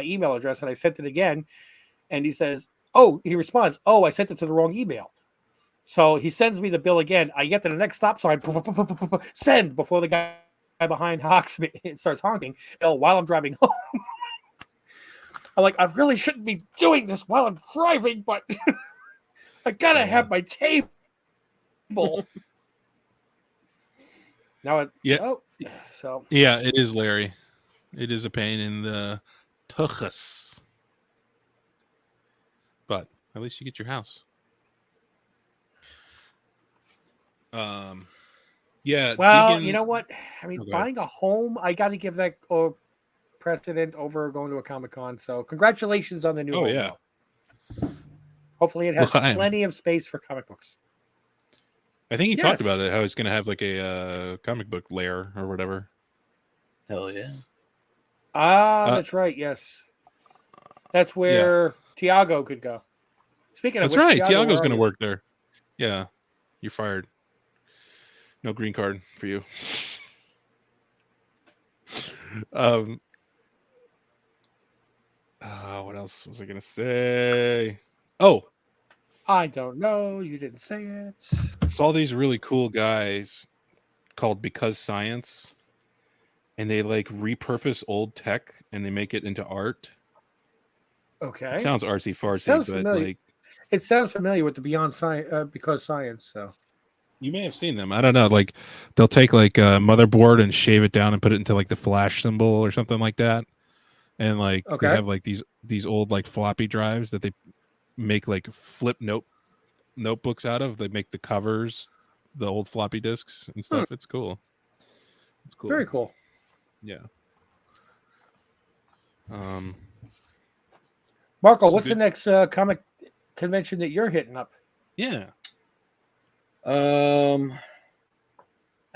email address, and I sent it again. And he says, he responds, I sent it to the wrong email. So he sends me the bill again. I get to the next stop sign, send, before the guy behind honks me, starts honking while I'm driving home. I'm like, I really shouldn't be doing this while I'm driving, but I gotta have my table. Now it, so yeah, it is, Larry. It is a pain in the tuchus, but at least you get your house. Yeah. Well, Deegan, you know what? I mean, buying a home, I got to give that precedent over going to a Comic-Con. So, congratulations on the new home. Yeah. Though. Hopefully, it has plenty of space for comic books. I think he talked about it, how he's going to have like a comic book lair or whatever. Hell yeah. That's right. Yes. That's where Tiago could go. Speaking of which, right. Tiago's going to work there. Yeah. You're fired. No green card for you. What else was I going to say? I don't know. You didn't say it. Saw these really cool guys called Because Science, and they like repurpose old tech and they make it into art. Okay. It sounds artsy fartsy, but familiar. like it sounds familiar with the Beyond Science, Because Science. So you may have seen them. I don't know. Like they'll take like a motherboard and shave it down and put it into like the flash symbol or something like that. And like they have like these old like floppy drives that they make like flip notebooks out of. They make the covers, the old floppy disks and stuff. It's cool. It's cool. Very cool. Yeah. Marco, what's the next comic convention that you're hitting up? Yeah. I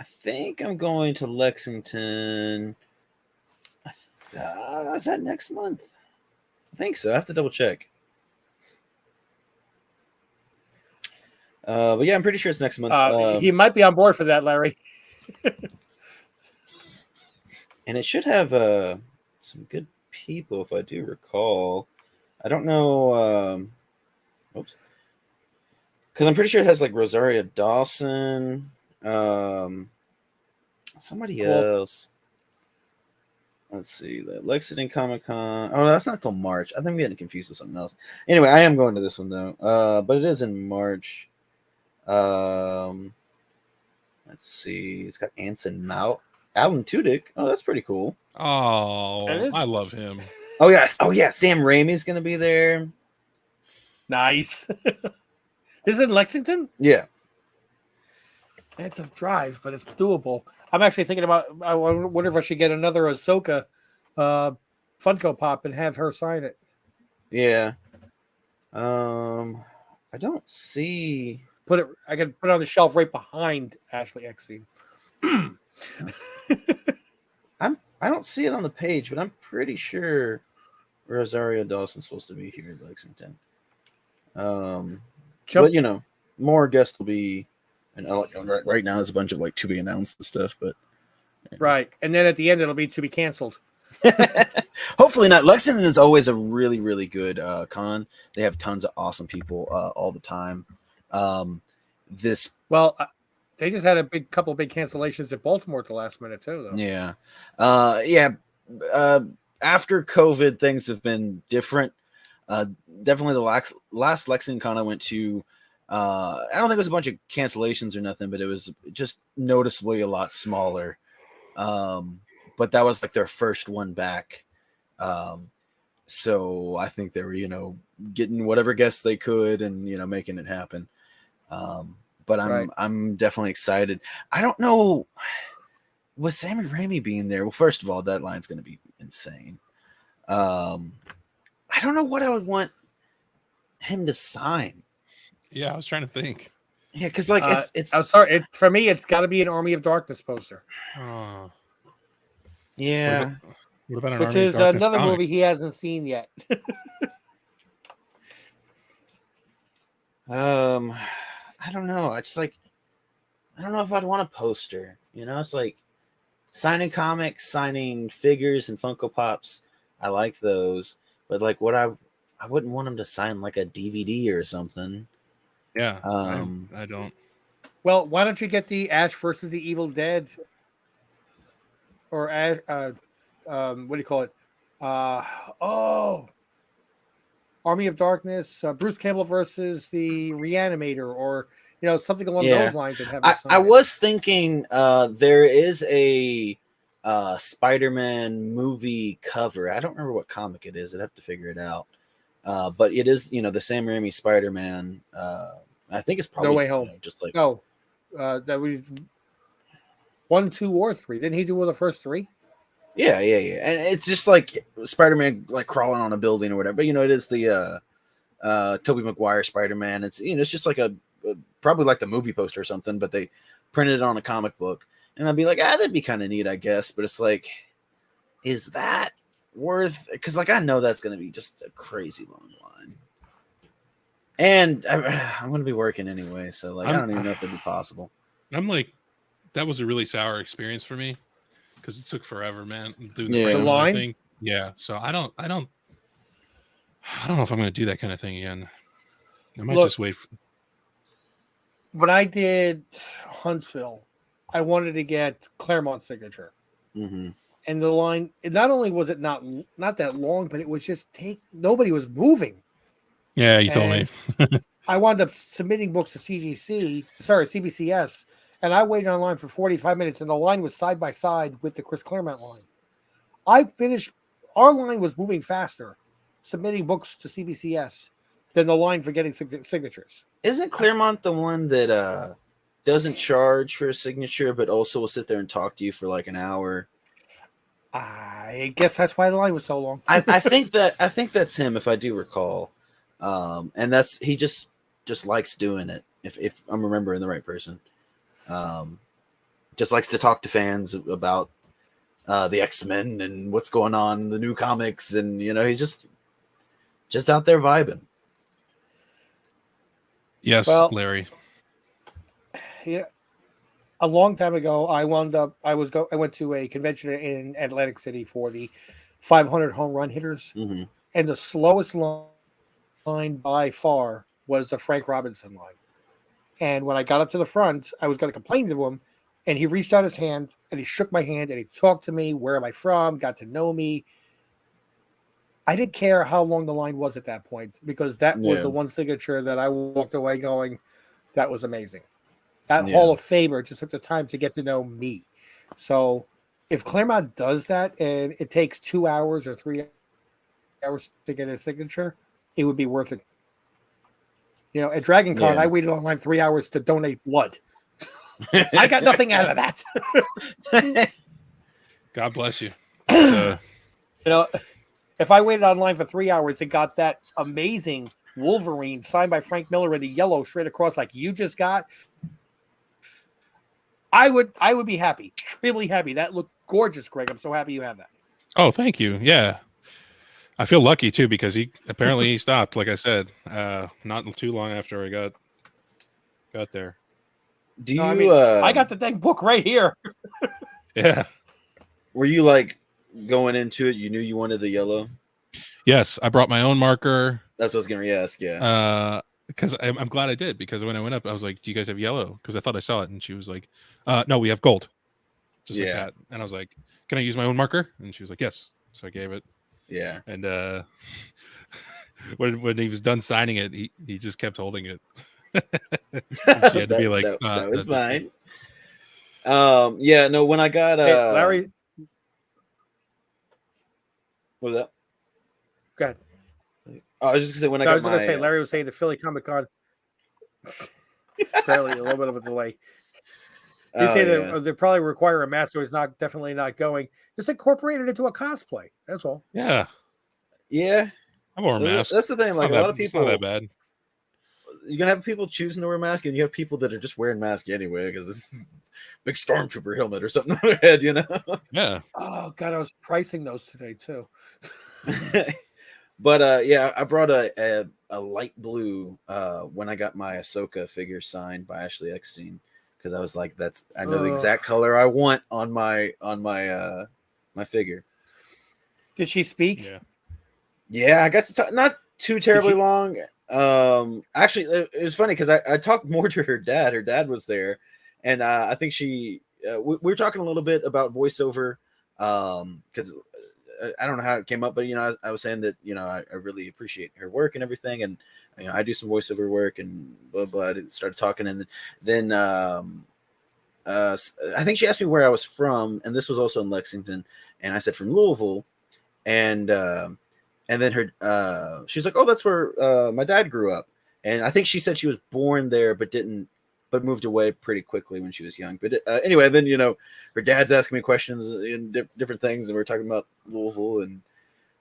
think I'm going to Lexington. Is that next month? I think so. I have to double check. But yeah, I'm pretty sure it's next month. He might be on board for that, Larry. And it should have some good people, if I do recall. I don't know. Oops. Because I'm pretty sure it has like Rosario Dawson, somebody else. Let's see, the Lexington Comic Con. Oh, that's not till March. I think I'm getting confused with something else. Anyway, I am going to this one though. But it is in March. Let's see. It's got Anson Mount, Alan Tudyk. Oh, that's pretty cool. Oh, I love him. Oh yes. Oh yeah. Sam Raimi's gonna be there. Nice. Is it in Lexington? Yeah. It's a drive, but it's doable. I'm actually thinking about. I wonder if I should get another Ahsoka Funko Pop and have her sign it. Yeah. I don't see. I can put it on the shelf right behind Ashley Eckstein. I don't see it on the page, but I'm pretty sure Rosario Dawson's supposed to be here in Lexington. But you know, more guests will be. And right now, there's a bunch of like to be announced and stuff, but right. And then at the end, it'll be to be canceled. Hopefully not. Lexington is always a really, really good con. They have tons of awesome people all the time. This Well, they just had a couple of big cancellations at Baltimore at the last minute too, though. Yeah. After COVID, things have been different. Definitely the last Lexington Con I went to, I don't think it was a bunch of cancellations or nothing, but it was just noticeably a lot smaller. But that was like their first one back. So I think they were, getting whatever guests they could and, making it happen. But I'm definitely excited. I don't know, with Sammy Raimi being there. Well, first of all, that line's going to be insane. I don't know what I would want him to sign. Yeah, I was trying to think. Yeah, because like it's. I'm sorry. For me, it's got to be an Army of Darkness poster. Yeah. What about an which Army is of Darkness another comic? movie he hasn't seen yet. I don't know. It's like, I don't know if I'd want a poster. It's like signing comics, signing figures and Funko Pops. I like those, but like what I wouldn't want him to sign like a DVD or something. Yeah, I don't. Well, why don't you get the Ash versus the Evil Dead, or Ash? What do you call it? Army of Darkness, Bruce Campbell versus the Reanimator, or something along those lines. And have I was thinking there is a Spider-Man movie cover. I don't remember what comic it is. I'd have to figure it out. But it is, the Sam Raimi Spider-Man. I think it's probably No Way Home. Just like that we 1, 2, or 3. Didn't he do one of the first 3? Yeah. And it's just like Spider-Man like crawling on a building or whatever. But it is the Tobey Maguire Spider-Man. It's it's just like a probably like the movie poster or something, but they printed it on a comic book. And I'd be like, that'd be kind of neat, I guess. But it's like, is that worth? Because like I know that's going to be just a crazy long line, and I'm going to be working anyway, so like I don't even know if it'd be possible. I'm like, that was a really sour experience for me because it took forever, man. Doing the line thing. Yeah, so I don't know if I'm going to do that kind of thing again. I might just wait. When I did Huntsville, I wanted to get Claremont's signature. Mm-hmm. And the line, not only was it not that long, but it was just nobody was moving. Yeah, you told me. I wound up submitting books to CBCS, and I waited online for 45 minutes, and the line was side by side with the Chris Claremont line. Our line was moving faster, submitting books to CBCS, than the line for getting signatures. Isn't Claremont the one that doesn't charge for a signature, but also will sit there and talk to you for like an hour? I guess that's why the line was so long. I think that's him, if I do recall. And he just likes doing it. If I'm remembering the right person, just likes to talk to fans about the X-Men and what's going on in the new comics, and he's just out there vibing. Yes, Larry. Yeah, a long time ago, I went to a convention in Atlantic City for the 500 home run hitters, mm-hmm. and the slowest line by far was the Frank Robinson line. And when I got up to the front, I was going to complain to him, and he reached out his hand and he shook my hand and he talked to me. Where am I from? Got to know me. I didn't care how long the line was at that point, because that was the one signature that I walked away going, that was amazing. That Hall of Famer just took the time to get to know me. So if Claremont does that and it takes 2 hours or 3 hours to get his signature, it would be worth it. At Dragon Con, I waited online 3 hours to donate blood. I got nothing out of that. God bless you. If I waited online for 3 hours and got that amazing Wolverine signed by Frank Miller in the yellow straight across like you just got, I would be happy, extremely happy. That looked gorgeous, Greg. I'm so happy you have that. Oh, thank you. Yeah. I feel lucky too, because he stopped, like I said, not too long after I got there. I got the dang book right here. Yeah. Were you like going into it, you knew you wanted the yellow? Yes, I brought my own marker. That's what I was going to ask. Yeah. Because I'm glad I did, because when I went up, I was like, "Do you guys have yellow?" Because I thought I saw it, and she was like, "No, we have gold," just like that. And I was like, "Can I use my own marker?" And she was like, "Yes." So I gave it. Yeah. And when he was done signing it, he just kept holding it. She had to be like, that was just mine. Yeah, no, when I got Hey, Larry, what was that? go ahead. Oh, I was just gonna say when I I got was going to say my Larry was saying the Philly Comic Con. Apparently, a little bit of a delay. They say that they probably require a mask, so he's definitely not going. Just incorporate it into a cosplay. That's all. Yeah. Yeah. I wore a mask. That's the thing. It's like a lot of it's not people, that bad. you're gonna have people choosing to wear masks, and you have people that are just wearing masks anyway because it's big stormtrooper helmet or something on their head, you know. Yeah. Oh God, I was pricing those today too. But yeah, I brought a light blue when I got my Ahsoka figure signed by Ashley Eckstein, because I was like, I know the exact color I want on my my figure. Did she speak? Yeah, I got to talk, not too terribly long. Actually, it was funny because I talked more to her dad. Her dad was there, and I think we were talking a little bit about voiceover, because I don't know how it came up, but I was saying that I really appreciate her work and everything, and I do some voiceover work and blah blah. I started talking, and then I think she asked me where I was from, and this was also in Lexington, and I said from Louisville, and then she was like, "Oh, that's where my dad grew up," and I think she said she was born there, but moved away pretty quickly when she was young. But anyway, then her dad's asking me questions in different things, and we are talking about Louisville, and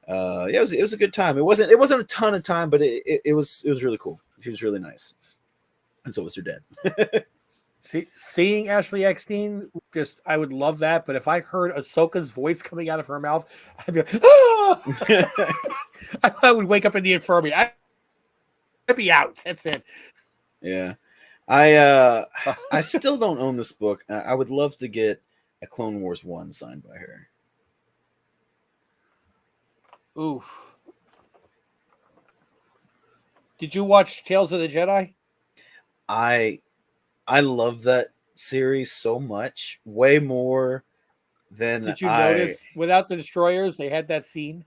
yeah, it was a good time. It wasn't a ton of time, but it was really cool. She was really nice, and so was her dad. Seeing Ashley Eckstein, I would love that. But if I heard Ahsoka's voice coming out of her mouth, I'd be like, ah! I would wake up in the infirmary. I'd be out. That's it. Yeah. I still don't own this book. I would love to get a Clone Wars 1 signed by her. Ooh. Did you watch Tales of the Jedi? I love that series so much, way more than Did you notice without the destroyers they had that scene?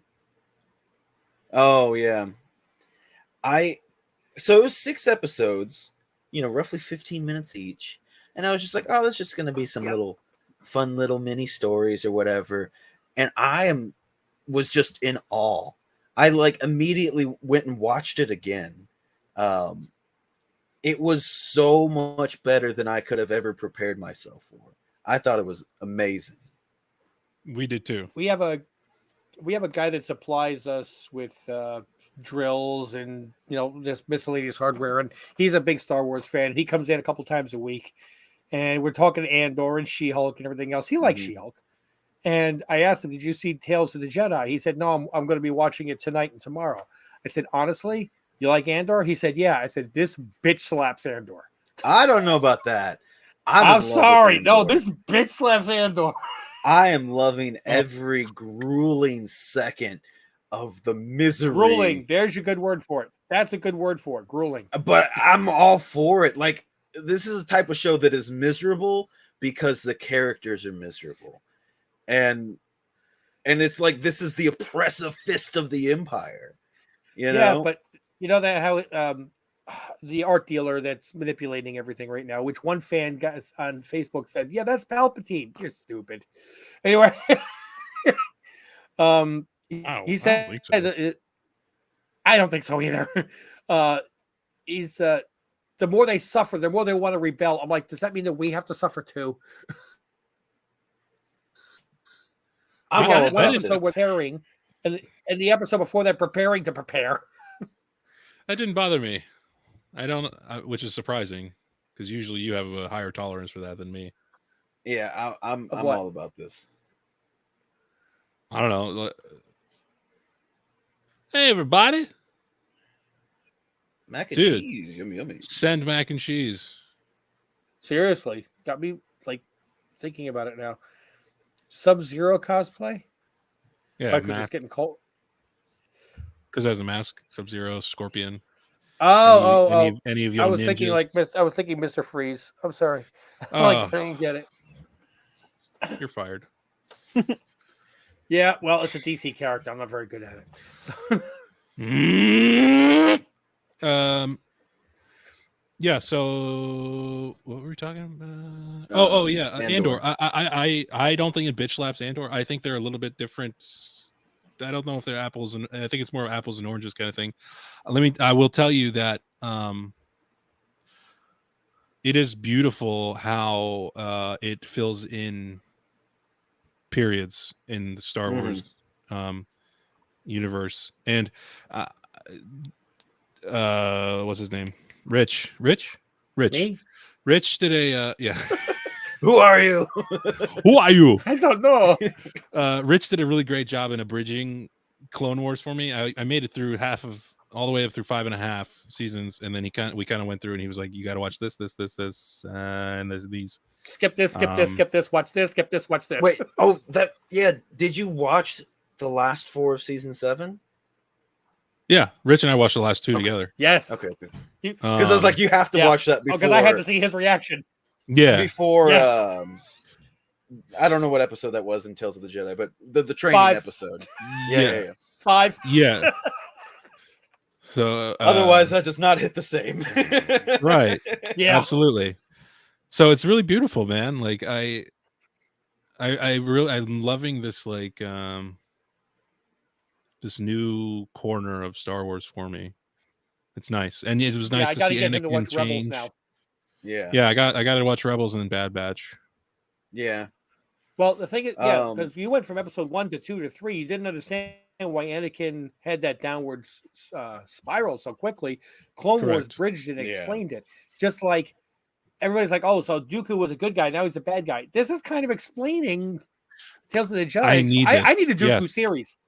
Oh yeah. So it was 6 episodes, roughly 15 minutes each. And I was just like, oh, that's just going to be some little fun little mini stories or whatever. And was just in awe. I immediately went and watched it again. It was so much better than I could have ever prepared myself for. I thought it was amazing. We did too. We have a guy that supplies us with drills and just miscellaneous hardware, and he's a big Star Wars fan. He comes in a couple times a week, and we're talking Andor and She-Hulk and everything else. He likes She-Hulk, and I asked him, "Did you see Tales of the Jedi?" He said, "No, I'm going to be watching it tonight and tomorrow." I said, "Honestly, you like Andor?" He said, "Yeah." I said, "This bitch slaps Andor." I don't know about that. I'm sorry. No, this bitch slaps Andor. I am loving every grueling second of the misery. Grueling. There's your good word for it. That's a good word for it. Grueling. But I'm all for it. This is a type of show that is miserable because the characters are miserable. And it's like, this is the oppressive fist of the Empire. Yeah, but you know that how the art dealer that's manipulating everything right now, which one fan got on Facebook said, "Yeah, that's Palpatine." You're stupid. Anyway, he said, "I don't think so either." He's the more they suffer, the more they want to rebel. I'm like, does that mean that we have to suffer too? I'm all about episode we're preparing, and the episode before that, preparing to prepare. That didn't bother me. I don't, which is surprising because usually you have a higher tolerance for that than me. Yeah, I'm all about this. I don't know. Hey, everybody. Mac and cheese. Yummy, yummy. Send mac and cheese. Seriously. Got me thinking about it now. Sub-Zero cosplay? Yeah, because it's getting cold. because it has a mask. Sub-Zero, Scorpion. Oh. Any of I your was thinking ninjas. I was thinking Mr. Freeze. I'm sorry. I Oh, didn't get it. you're fired. Yeah, well, it's a DC character. I'm not very good at it. So, Yeah. So what were we talking about? Yeah, Andor. Andor. I don't think it bitch slaps Andor. I think they're a little bit different. I don't know if they're apples and I think it's more apples and oranges kind of thing. I will tell you that it is beautiful how it fills in periods in the Star Wars universe. And what's his name? Rich. me? Rich did a yeah. Who are you? Who are you? I don't know. Rich did a really great job in abridging Clone Wars for me. I made it through all the way up through 5.5 seasons, and then we kind of went through, and he was like, "You got to watch this, and there's these." Skip this, skip this, watch this, skip this, watch this. Wait, did you watch the last 4 of season 7? Yeah, Rich and I watched the last 2 together. Yes. Okay. Because I was like, you have to watch that before. Because I had to see his reaction. Yeah. Before, Yes. I don't know what episode that was in Tales of the Jedi, but the training 5. episode. Yeah. Yeah. 5. Yeah. So otherwise, that does not hit the same. Right. Yeah. Absolutely. So it's really beautiful, man. Like I'm loving this this new corner of Star Wars for me. It's nice, and it was nice I to gotta see get him to Anakin watch Rebels change. now. Yeah. I got to watch Rebels and then Bad Batch. Yeah. Well, the thing is, because you went from episode 1 to 2 to 3, you didn't understand why Anakin had that downward spiral so quickly. Clone Wars bridged it and explained it. Just like everybody's like, oh, so Dooku was a good guy, now he's a bad guy. This is kind of explaining Tales of the Jedi. I need a Dooku series.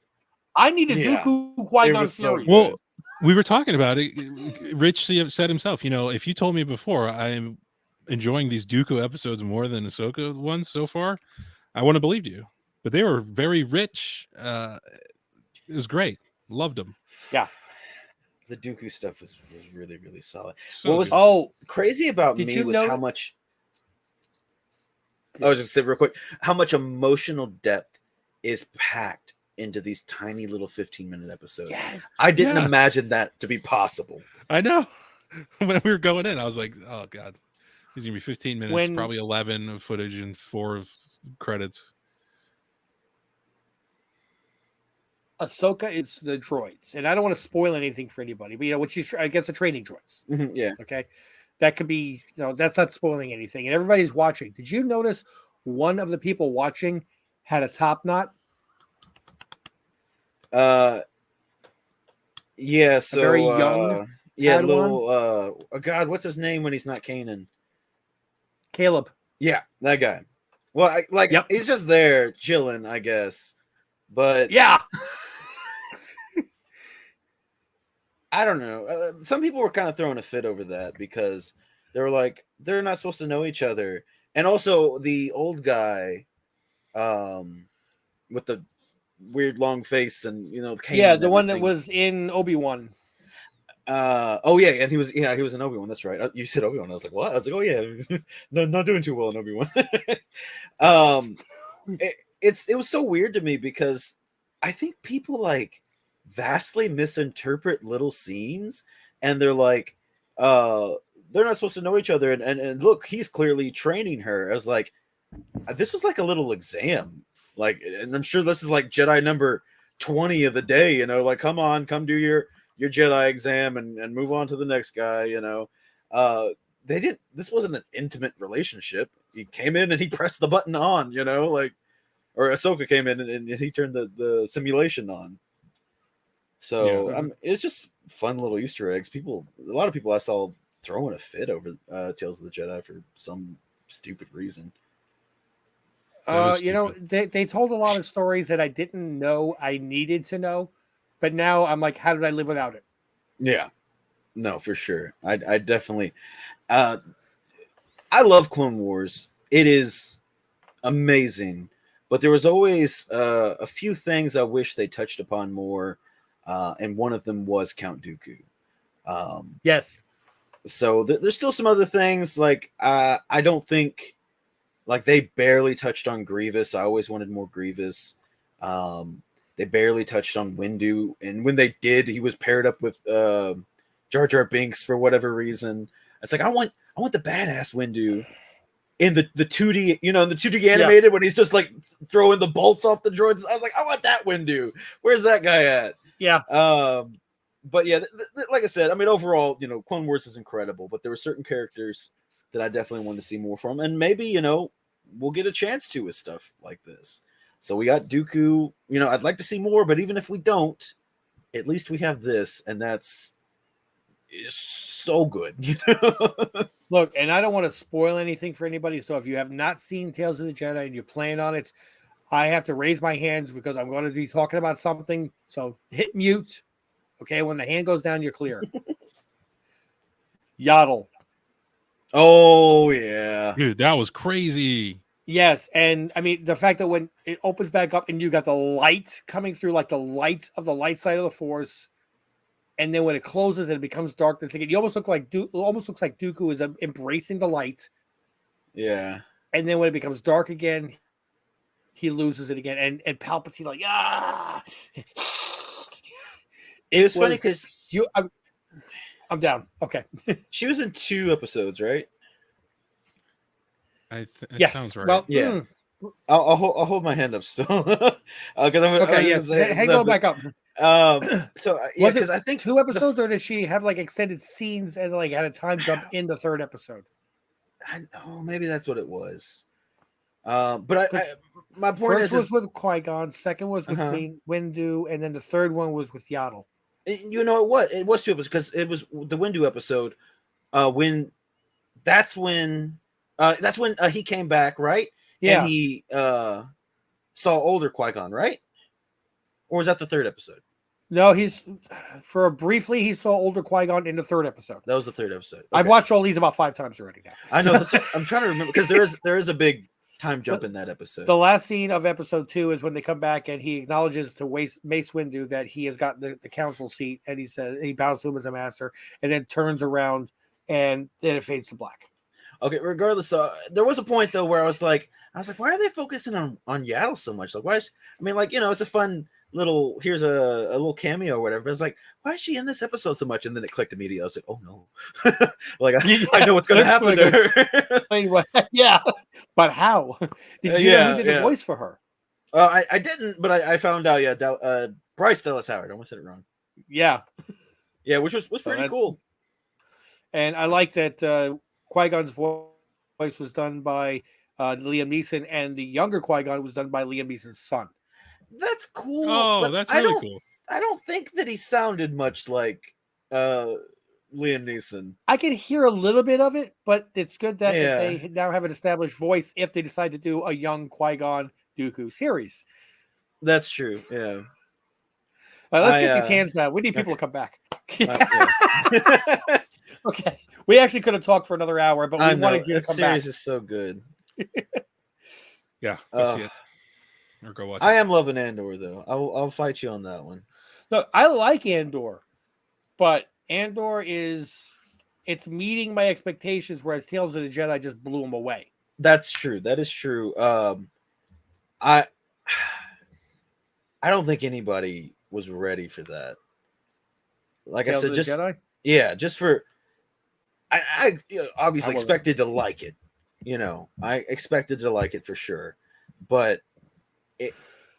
I need a Dooku Qui-Gon series. Well, we were talking about it. Rich said himself, if you told me before I'm enjoying these Dooku episodes more than Ahsoka ones so far, I wouldn't have believed you. But they were very rich. It was great. Loved them. Yeah. The Dooku stuff was really, really solid. So what was crazy about me was how much... I was just say real quick, how much emotional depth is packed into these tiny little 15-minute episodes. Yes. I didn't imagine that to be possible. I know. When we were going in, I was like, oh, God. These are going to be 15 minutes, probably 11 of footage and 4 of credits. Ahsoka is the droids. And I don't want to spoil anything for anybody, but, when she's, I guess, the training droids. Yeah. Okay. That could be, that's not spoiling anything. And everybody's watching. Did you notice one of the people watching had a top knot? Yeah, so very young little God, what's his name when he's not Kanan? Caleb. Yeah, that guy. Well, he's just there chilling, I guess. But yeah. I don't know. Some people were kind of throwing a fit over that because they were like, they're not supposed to know each other. And also the old guy with the weird long face and the one that was in Obi-Wan. And he was in Obi-Wan. That's right. You said Obi-Wan. I was like, what? I was like, oh yeah, no, not doing too well in Obi-Wan. It was so weird to me because I think people vastly misinterpret little scenes, and they're like, they're not supposed to know each other. And look, he's clearly training her. I was like, this was like a little exam. And I'm sure this is Jedi number 20 of the day, come on, come do your Jedi exam and move on to the next guy, this wasn't an intimate relationship. He came in and he pressed the button on, or Ahsoka came in and he turned the simulation on. So it's just fun little Easter eggs. A lot of people I saw throwing a fit over Tales of the Jedi for some stupid reason. They told a lot of stories that I didn't know I needed to know, but now I'm like, how did I live without it? Yeah, no, for sure. I definitely, I love Clone Wars. It is amazing. but there was always a few things I wish they touched upon more, and one of them was Count Dooku. Yes. So there's still some other things like I don't think like they barely touched on Grievous. I always wanted more Grievous. They barely touched on Windu, and when they did, he was paired up with Jar Jar Binks for whatever reason. It's like I want the badass Windu in the 2D, you know, in the 2D animated when he's just like throwing the bolts off the droids. I was like, I want that Windu. Where's that guy at? Yeah. But yeah, like I said, I mean, overall, you know, Clone Wars is incredible, but there were certain characters that I definitely wanted to see more from, and maybe, you know, we'll get a chance to with stuff like this. So we got Dooku. You know, I'd like to see more, but even if we don't, at least we have this, and that's so good. You know? Look, and I don't want to spoil anything for anybody. So if you have not seen Tales of the Jedi and you're playing on it, I have to raise my hands because I'm going to be talking about something. So hit mute. Okay, when the hand goes down, you're clear. Yaddle. Oh yeah, Dude, that was crazy. Yes, and I mean the fact that when it opens back up and you got the light coming through, like the light of the light side of the Force, and then when it closes and it becomes darkness again, you almost look like almost looks like Dooku is embracing the light. yeah. And then when it becomes dark again, he loses it again, and Palpatine like It was funny because I'm down. Okay, she was in 2 episodes, right? It sounds right. Well, Yeah. I'll hold my hand up still. Because okay, yes. Hey, go back up. So yeah, because I think 2 episodes, or did she have like extended scenes and like had a time jump in the 3rd episode? Maybe that's what it was. But my point first is was with Qui-Gon, second was with Windu, and then the 3rd one was with Yaddle. You know it was 2 episodes because it was the Windu episode. When he came back, right? Yeah, and he saw older Qui-Gon, right? Or was that the 3rd episode? No, briefly he saw older Qui-Gon in the 3rd episode. That was the 3rd episode. Okay. I've watched all these about 5 times already now. I know. I'm trying to remember because there is a big time jump in that episode. The last scene of episode 2 is when they come back and he acknowledges to Mace Windu that he has got the council seat, and he says he bows to him as a master, and then turns around and then it fades to black. Okay, regardless, there was a point though where I was like, why are they focusing on Yaddle so much? Like, why? It's a fun little here's a little cameo or whatever. But it's like, why is she in this episode so much? And then it clicked immediately. I was like, oh no, like I know what's going to happen to her. Anyway, yeah, but how? Did you know who did the voice for her? I didn't, but I found out. Yeah, Bryce Dallas Howard. I almost said it wrong. Yeah, which was pretty cool. And I like that Qui-Gon's voice was done by Liam Neeson, and the younger Qui-Gon was done by Liam Neeson's son. That's cool. Oh, that's really cool. I don't think that he sounded much like Liam Neeson. I could hear a little bit of it, but it's good that if they now have an established voice if they decide to do a young Qui-Gon Dooku series. That's true. Yeah. Let's get these hands now. We need people to come back. Okay. We actually could have talked for another hour, but we wanted you to come back. That series is so good. Yeah, go see it. Or go watch it. I am loving Andor, though. I'll fight you on that one. Look, I like Andor, but Andor it's meeting my expectations, whereas Tales of the Jedi just blew them away. That's true. That is true. I don't think anybody was ready for that. Like Tales I said, just Jedi? Yeah, just for I obviously expected to like it. You know, I expected to like it for sure, but it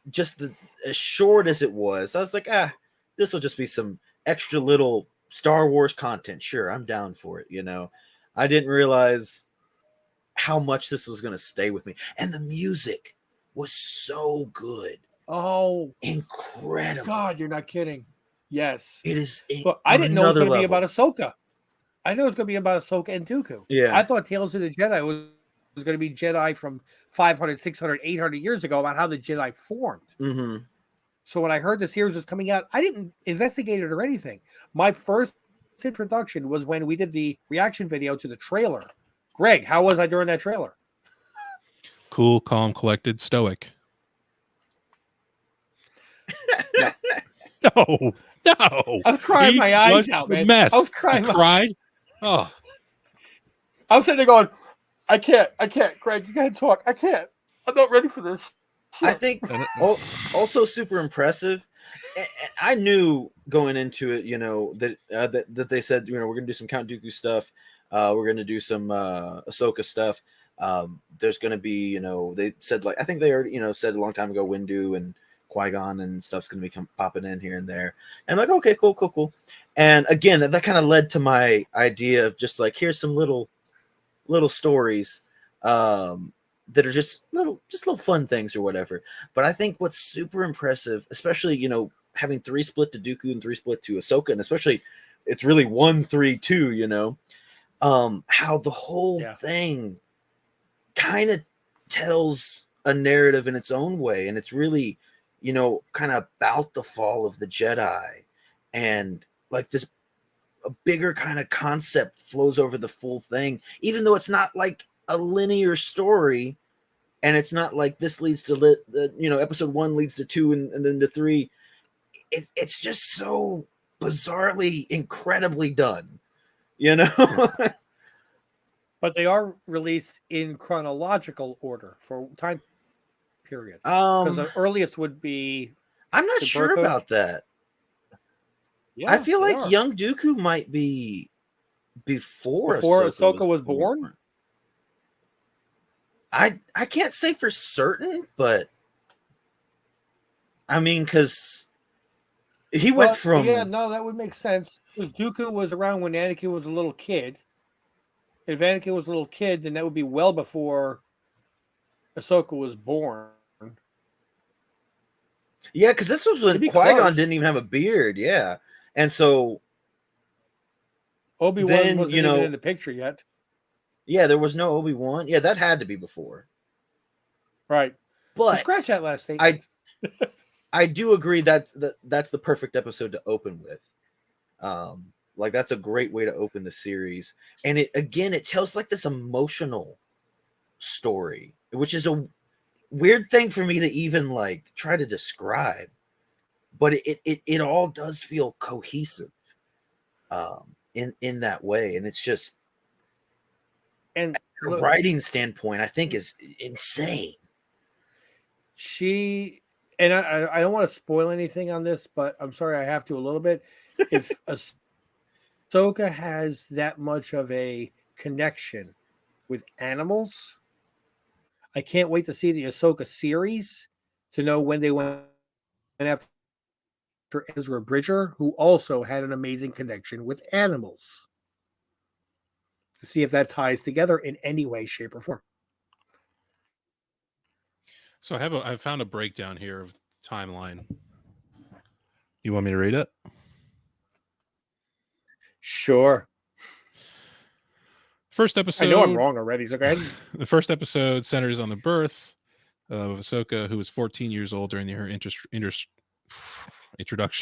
just as short as it was, I was like, this will just be some extra little Star Wars content. Sure, I'm down for it. You know, I didn't realize how much this was going to stay with me, and the music was so good. Oh, incredible! God, you're not kidding. Yes, it is. But I didn't know it was going to be about Ahsoka. I know it's going to be about Ahsoka and Dooku. Yeah, I thought Tales of the Jedi was going to be Jedi from 500, 600, 800 years ago about how the Jedi formed. Mm-hmm. So when I heard the series was coming out, I didn't investigate it or anything. My first introduction was when we did the reaction video to the trailer. Greg, how was I during that trailer? Cool, calm, collected, stoic. No. I was crying He my eyes was out, a man. mess. I was crying. You cried. Oh, I was sitting there going, I can't, Greg, you gotta talk. I can't. I'm not ready for this. I think also super impressive. I knew going into it, that they said, we're gonna do some Count Dooku stuff. We're gonna do some Ahsoka stuff. There's gonna be, they said, like, I think they already, said a long time ago, Windu and Qui-Gon and stuff's gonna be popping in here and there. And I'm like, okay, cool. And again, that kind of led to my idea of just like, here's some little stories that are just little fun things or whatever. But I think what's super impressive, especially having 3 split to Dooku and 3 split to Ahsoka, and especially it's really 1-3-2, how the whole thing kind of tells a narrative in its own way, and it's really kind of about the fall of the Jedi, and like this a bigger kind of concept flows over the full thing, even though it's not like a linear story, and it's not like this leads to episode 1 leads to 2 and then to 3. It's just so bizarrely incredibly done, But they are released in chronological order for time period. Because the earliest would be. I'm not sure about that. Yeah, I feel like young Dooku might be before Ahsoka was born. I can't say for certain, but I mean, because he went from that would make sense. Because Dooku was around when Anakin was a little kid. If Anakin was a little kid, then that would be well before Ahsoka was born. Yeah, because this was when Qui-Gon didn't even have a beard. Yeah, and so Obi-Wan wasn't even in the picture yet. Yeah, there was no Obi-Wan. Yeah, that had to be before. Right. But so scratch that last statement. I do agree that's the perfect episode to open with. Like that's a great way to open the series. And it tells like this emotional story, which is a weird thing for me to even like try to describe. But it all does feel cohesive in that way. And it's just, and from a writing standpoint, I think is insane. And I don't want to spoil anything on this, but I'm sorry I have to a little bit. If Ahsoka has that much of a connection with animals, I can't wait to see the Ahsoka series to know when they went after Ezra Bridger, who also had an amazing connection with animals. To see if that ties together in any way, shape, or form. So I found a breakdown here of timeline. You want me to read it? Sure. First episode. I know I'm wrong already. So go ahead. The first episode centers on the birth of Ahsoka, who was 14 years old during her introduction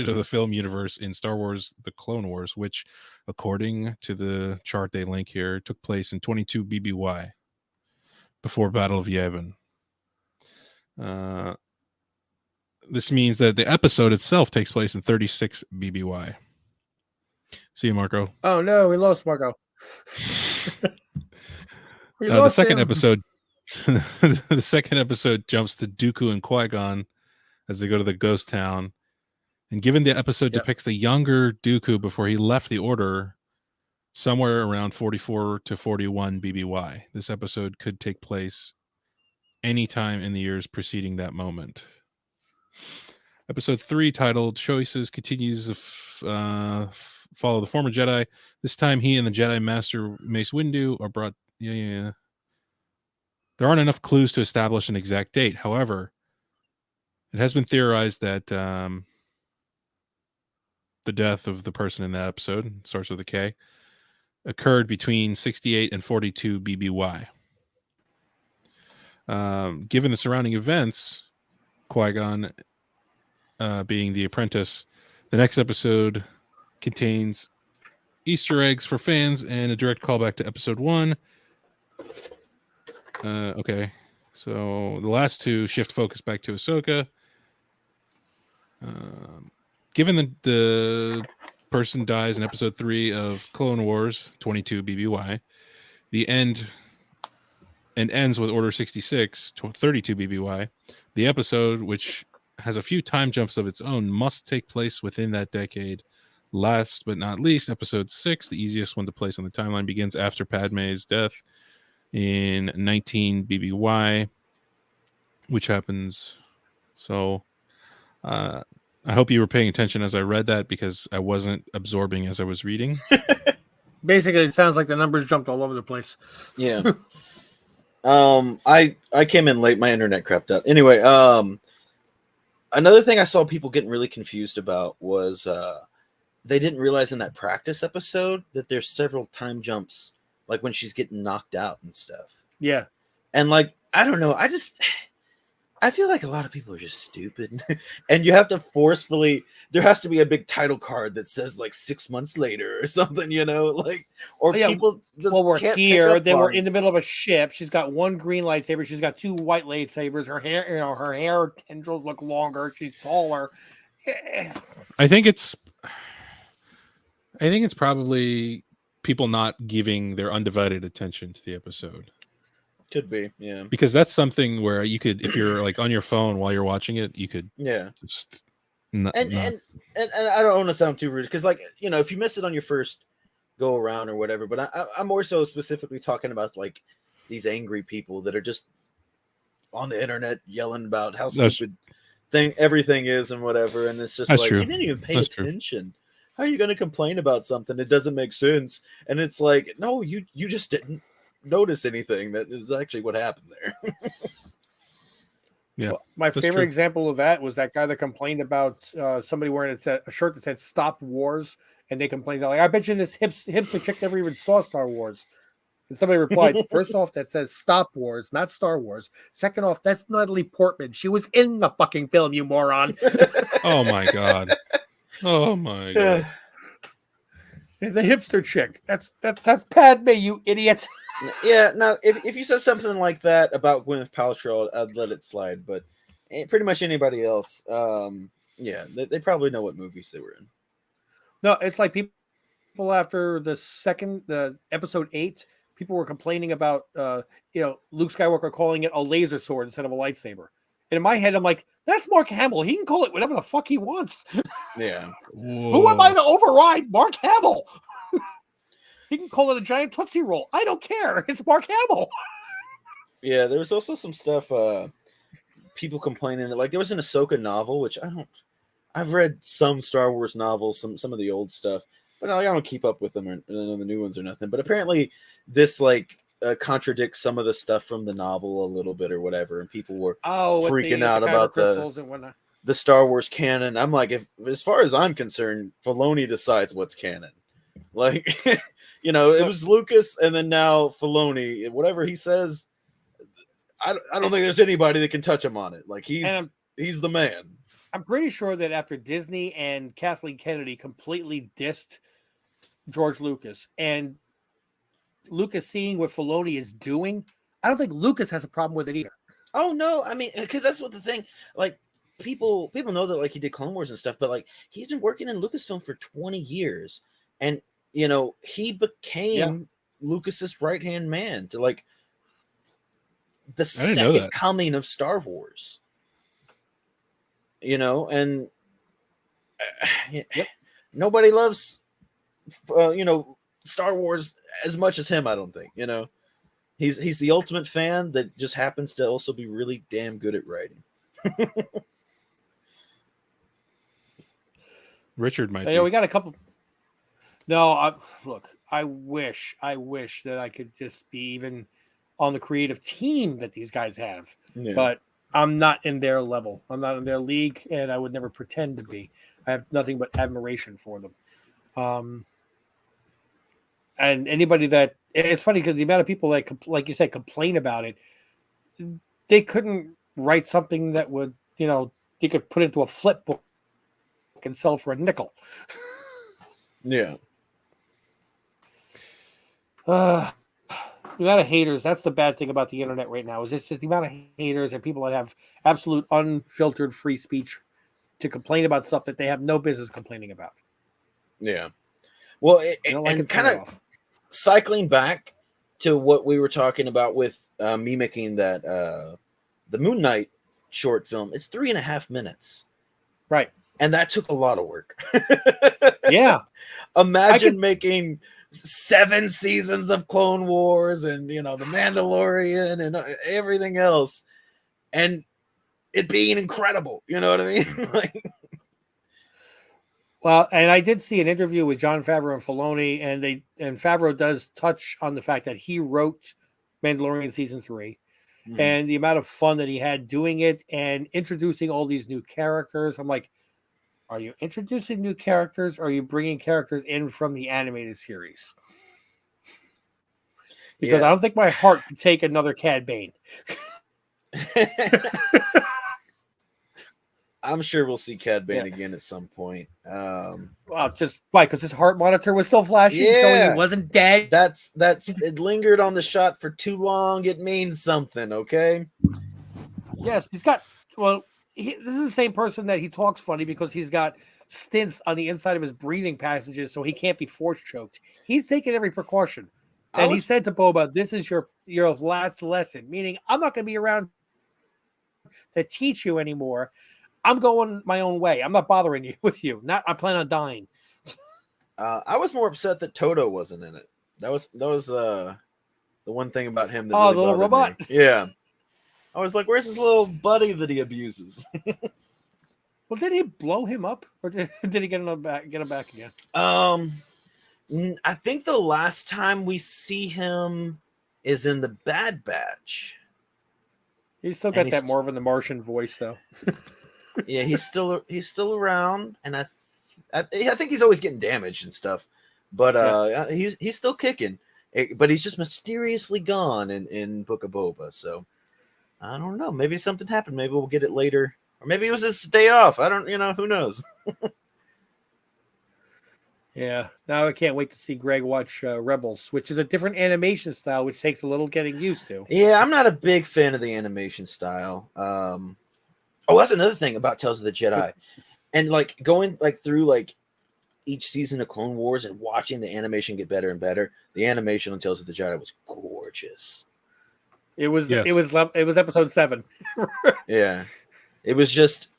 to the film universe in Star Wars: The Clone Wars, which, according to the chart they link here, took place in 22 BBY before Battle of Yavin. This means that the episode itself takes place in 36 BBY. See you, Marco. Oh no, we lost Marco. The second episode, the second episode jumps to Dooku and Qui-Gon as they go to the ghost town. And given the episode depicts a younger Dooku before he left the Order, somewhere around 44 to 41 BBY, this episode could take place anytime in the years preceding that moment. Episode 3, titled Choices, continues to follow the former Jedi. This time he and the Jedi Master Mace Windu are brought... There aren't enough clues to establish an exact date. However, it has been theorized that the death of the person in that episode, starts with a K, occurred between 68 and 42 BBY. Given the surrounding events, Qui-Gon being the apprentice, the next episode contains Easter eggs for fans and a direct callback to episode 1. Okay, so the last two shift focus back to Ahsoka. given the person dies in episode 3 of Clone Wars 22 BBY, the end and ends with Order 66 32 BBY. The episode, which has a few time jumps of its own, must take place within that decade. Last but not least, episode 6, the easiest one to place on the timeline, begins after Padme's death in 19 BBY, which happens. So I hope you were paying attention as I read that, because I wasn't absorbing as I was reading. Basically, it sounds like the numbers jumped all over the place. Yeah. I came in late. My internet crapped out. Anyway, another thing I saw people getting really confused about was they didn't realize in that practice episode that there's several time jumps, like when she's getting knocked out and stuff. Yeah. And like, I don't know. I feel like a lot of people are just stupid, and you have to forcefully. There has to be a big title card that says like 6 months later or something, like, or people just. Well, we're can't here. Then we're in the middle of a ship. She's got one green lightsaber. She's got 2 white lightsabers. Her hair, her hair tendrils look longer. She's taller. I think it's probably people not giving their undivided attention to the episode. Could be, yeah. Because that's something where you could, if you're like on your phone while you're watching it, you could, just. And I don't want to sound too rude, because like, if you miss it on your first go around or whatever, but I'm more so specifically talking about like these angry people that are just on the internet yelling about how stupid everything is and whatever, and it's just like, you didn't even pay attention. How are you going to complain about something that doesn't make sense? And it's like, no, you just didn't notice anything. That is actually what happened there. Yeah, well, my favorite example of that was that guy that complained about somebody wearing a shirt that said "Stop Wars," and they complained like, "I bet you this hipster chick never even saw Star Wars." And somebody replied, first off, that says "Stop Wars," not Star Wars. Second off, that's Natalie Portman. She was in the fucking film, you moron. Oh my god. Oh my god. The hipster chick. That's Padme, you idiot. Yeah, now if you said something like that about Gwyneth Paltrow, I'd let it slide. But pretty much anybody else, they probably know what movies they were in. No, it's like people after the episode 8, people were complaining about Luke Skywalker calling it a laser sword instead of a lightsaber. And in my head, I'm like, that's Mark Hamill. He can call it whatever the fuck he wants. Yeah. Who am I to override Mark Hamill? He can call it a giant Tootsie Roll. I don't care. It's Mark Hamill. Yeah, there was also some stuff, people complaining. Like, there was an Ahsoka novel, which I've read some Star Wars novels, some of the old stuff, but I don't keep up with them or the new ones or nothing. But apparently this, like, contradicts some of the stuff from the novel a little bit or whatever, and people were freaking out about the Star Wars canon. I'm like, as far as I'm concerned, Filoni decides what's canon. Like, it was Lucas, and then now Filoni. Whatever he says, I don't think there's anybody that can touch him on it. Like, he's the man. I'm pretty sure that after Disney and Kathleen Kennedy completely dissed George Lucas, and Lucas seeing what Filoni is doing, I don't think Lucas has a problem with it either. Oh no, I mean, because that's what the thing. Like, people know that, like, he did Clone Wars and stuff, but like, he's been working in Lucasfilm for 20 years, and he became Lucas's right hand man to, like, the second coming of Star Wars. And nobody loves Star Wars as much as him, I don't think. He's the ultimate fan that just happens to also be really damn good at writing. Richard might be. We got a couple. No, look, I wish that I could just be even on the creative team that these guys have, but I'm not in their level. I'm not in their league, and I would never pretend to be. I have nothing but admiration for them. And anybody that, it's funny because the amount of people that, like you said, complain about it, they couldn't write something that would, they could put into a flip book and sell for a nickel. Yeah. The amount of haters, that's the bad thing about the internet right now, is it's just the amount of haters and people that have absolute unfiltered free speech to complain about stuff that they have no business complaining about. Yeah. Well, and kind of cycling back to what we were talking about with me making that the Moon Knight short film. It's 3.5 minutes, right? And that took a lot of work. Yeah. Imagine making 7 seasons of Clone Wars and, you know, The Mandalorian and everything else, and it being incredible. You know what I mean? Like, well, and I did see an interview with Jon Favreau and Filoni, and Favreau does touch on the fact that he wrote Mandalorian season 3, and the amount of fun that he had doing it and introducing all these new characters. I'm like, are you introducing new characters, or are you bringing characters in from the animated series? Because I don't think my heart could take another Cad Bane. I'm sure we'll see Cad Bane again at some point. Well, just why? Because his heart monitor was still flashing, showing he wasn't dead. That's it lingered on the shot for too long. It means something, okay? Yes, he's got. Well, this is the same person that he talks funny because he's got stints on the inside of his breathing passages, so he can't be force choked. He's taking every precaution, and he said to Boba, "This is your last lesson," meaning I'm not going to be around to teach you anymore. I'm going my own way. I'm not bothering you with you. I plan on dying. I was more upset that Toto wasn't in it. That was the one thing about him that really the little robot. Me. Yeah. I was like, where's his little buddy that he abuses? Well, did he blow him up, or did he get him back again? I think the last time we see him is in the Bad Batch. He's still got that Marvin the Martian voice, though. Yeah, he's still around, and I think he's always getting damaged and stuff, but he's still kicking. But he's just mysteriously gone in Book of Boba. So I don't know. Maybe something happened. Maybe we'll get it later, or maybe it was his day off. I don't. Who knows? Yeah. Now I can't wait to see Greg watch Rebels, which is a different animation style, which takes a little getting used to. Yeah, I'm not a big fan of the animation style. Oh, that's another thing about Tales of the Jedi, and like going like through like each season of Clone Wars and watching the animation get better and better. The animation on Tales of the Jedi was gorgeous. It was episode 7. Yeah, it was just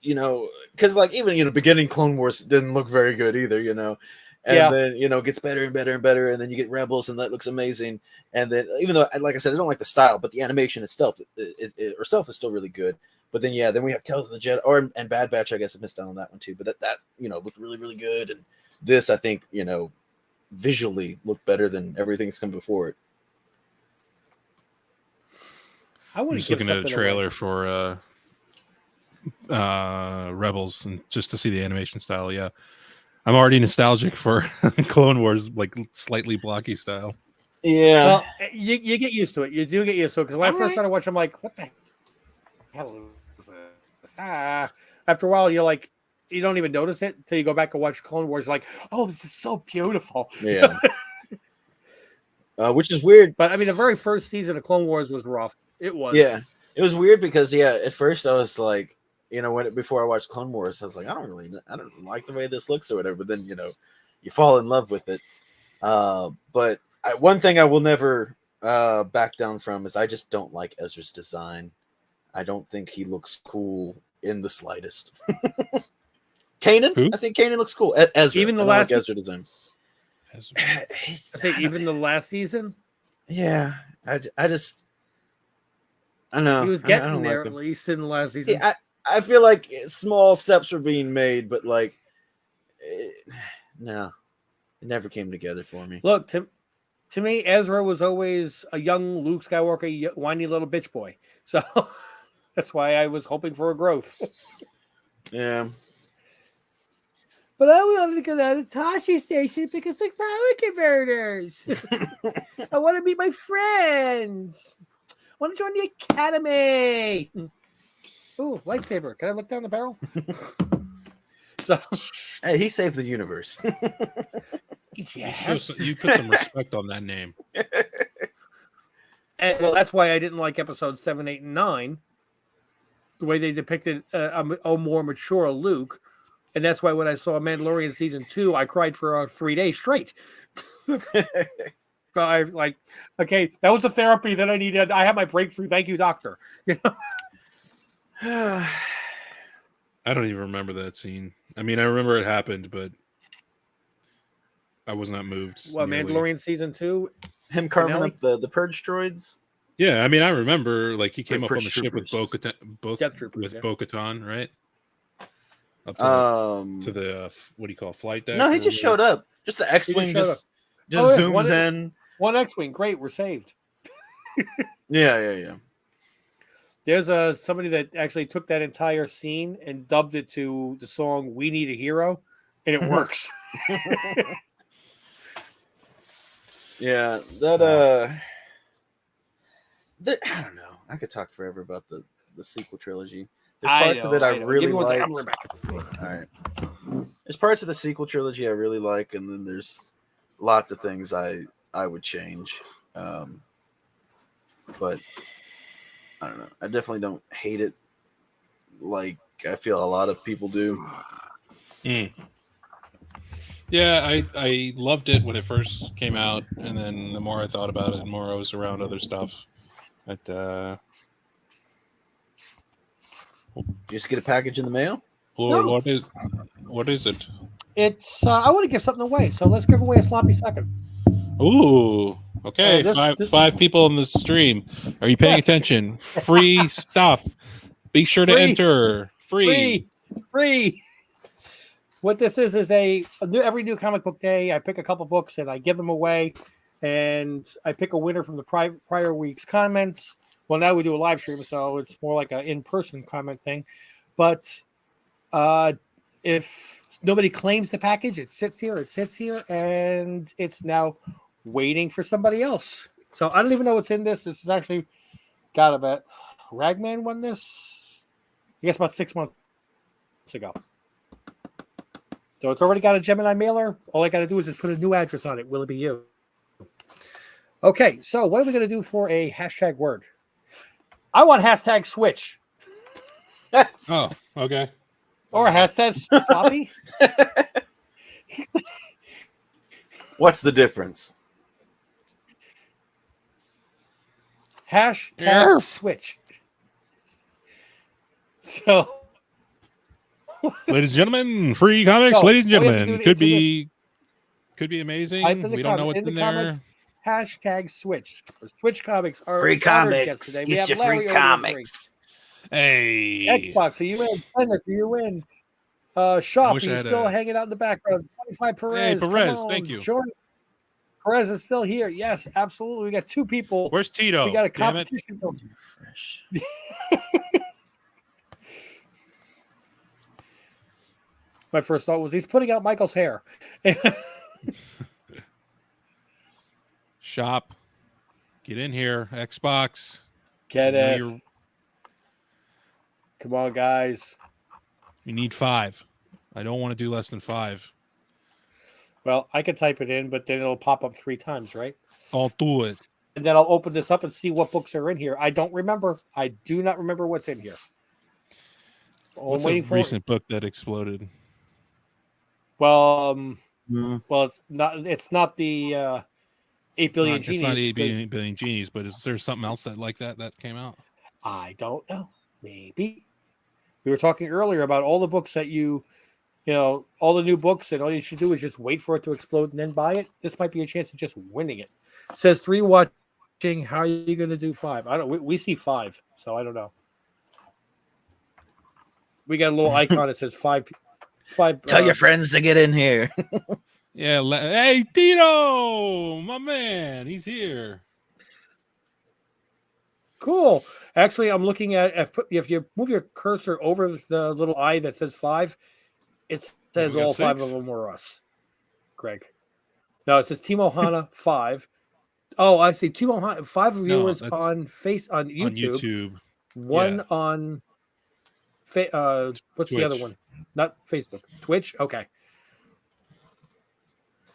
because like even beginning Clone Wars didn't look very good either, and then it gets better and better and better, and then you get Rebels and that looks amazing, and then even though like I said I don't like the style, but the animation itself is still really good. But then then we have Tales of the Jedi and Bad Batch. I guess I missed out on that one too, but that looked really really good, and this I think visually looked better than everything that's come before it. I'm just looking at a trailer for Rebels and just to see the animation style. Yeah, I'm already nostalgic for Clone Wars, like slightly blocky style. Yeah, well, you get used to it. You do get used to it because when I first started watching, I'm like, what the hell is this? After a while, you're like, you don't even notice it until you go back and watch Clone Wars. You're like, oh, this is so beautiful. Yeah. Which is weird. But I mean, the very first season of Clone Wars was rough. It was. Yeah. It was weird because, at first I was like, before I watched Clone Wars, I was like, I don't like the way this looks or whatever. But then, you fall in love with it. But one thing I will never back down from is I just don't like Ezra's design. I don't think he looks cool in the slightest. Kanan? Who? I think Kanan looks cool. Ezra. Even the last Ezra design. I think even the last season. Yeah, I know he was getting there at least in the last season. Yeah, I feel like small steps were being made, but no, it never came together for me. Look, to me, Ezra was always a young Luke Skywalker, whiny little bitch boy. So that's why I was hoping for a growth. Yeah. But I wanted to go down to Tashi Station because of power converters. I want to meet my friends. I want to join the academy. Ooh, lightsaber. Can I look down the barrel? So, hey, he saved the universe. Yes. You put some respect on that name. And, well, that's why I didn't like episodes 7, 8, and 9. the way they depicted a more mature Luke, and that's why when I saw Mandalorian season 2, I cried for 3 days straight. But I like, okay, that was the therapy that I needed. I had my breakthrough. Thank you, doctor. You know? I don't even remember that scene. I mean, I remember it happened, but I was not moved. Well, nearly. Mandalorian season 2, Him carving finale? up the purge droids. Yeah, I mean, I remember like he came Like up on the Purge ship with Troopers. Death Troopers, yeah. Bo-Katan, right? Up to the what do you call it, flight deck? No, he or just whatever? showed up. Just the X-wing showed just Oh, yeah, zooms in. One X-wing, great, we're saved. Yeah. There's somebody that actually took that entire scene and dubbed it to the song "We Need a Hero," and it works. Yeah, that I don't know. I could talk forever about the sequel trilogy. There's parts of it I really like. All right. There's parts of the sequel trilogy I really like, and then there's lots of things I would change. But I don't know. I definitely don't hate it like I feel a lot of people do. Yeah, I loved it when it first came out, and then the more I thought about it, the more I was around other stuff. But Just get a package in the mail. Lord, No. what is it? It's I want to give something away, so let's give away a sloppy second. Ooh, okay. This- five people in the stream. Are you paying Yes. attention? Free stuff. Be sure to Free. enter. Free. What this is every new comic book day. I pick a couple books and I give them away, and I pick a winner from the prior week's comments. Well, now we do a live stream, so it's more like an in-person comment thing. But if nobody claims the package, it sits here, and it's now waiting for somebody else. So I don't even know what's in this. This is actually got about Ragman won this, I guess, about 6 months ago. So it's already got a Gemini mailer. All I got to do is just put a new address on it. Will it be you? Okay, so what are we going to do for a hashtag word? I want hashtag Swytch. Oh, okay. Or hashtag sloppy. What's the difference? Hashtag Swytch. So, ladies and gentlemen, free comics. So, ladies and all we have to gentlemen, do could is be amazing. type in the We don't know what's in the in comments, there. hashtag Swytch. Swytch Comics are Free honored guests comics. today. We Get have your Larry free over there. comics. Hey, Xbox, are you in? Tennis, are you in? Shop, wish I he's had still a- hanging out in the background. 25 Perez. Hey, come Perez, on, thank you. Join. Perez is still here. Yes, absolutely. We got 2 people. Where's Tito? We got a Damn it. competition going. Fresh. My first thought was he's putting out Michael's hair. Shop. Get in here. Xbox. Get I know it. you're- Come on, guys. You need 5. I don't want to do less than 5. Well, I could type it in, but then it'll pop up 3 times, right? I'll do it. And then I'll open this up and see what books are in here. I don't remember. I do not remember what's in here. All What's I'm a waiting for. recent book that exploded? Well, Mm. well, it's not the 8 billion It's genies. not 8 'cause billion genies, but is there something else that came out? I don't know. Maybe. We were talking earlier about all the books that you know, all the new books, and all you should do is just wait for it to explode and then buy it. This might be a chance of just winning it. It says 3 watching. How are you going to do 5? I don't. We see 5, so I don't know. We got a little icon that says 5. Tell your friends to get in here. Yeah. Hey, Tito, my man, he's here. Cool. Actually, I'm looking at if you move your cursor over the little eye that says 5, it says We got all 5 6? of them were us. Greg. No, it says Timo Hana 5. Oh, I see. Timo Hana 5 viewers that's on YouTube. On YouTube. 1 yeah. on what's the other Twitch. one? Not Facebook. Twitch. Okay.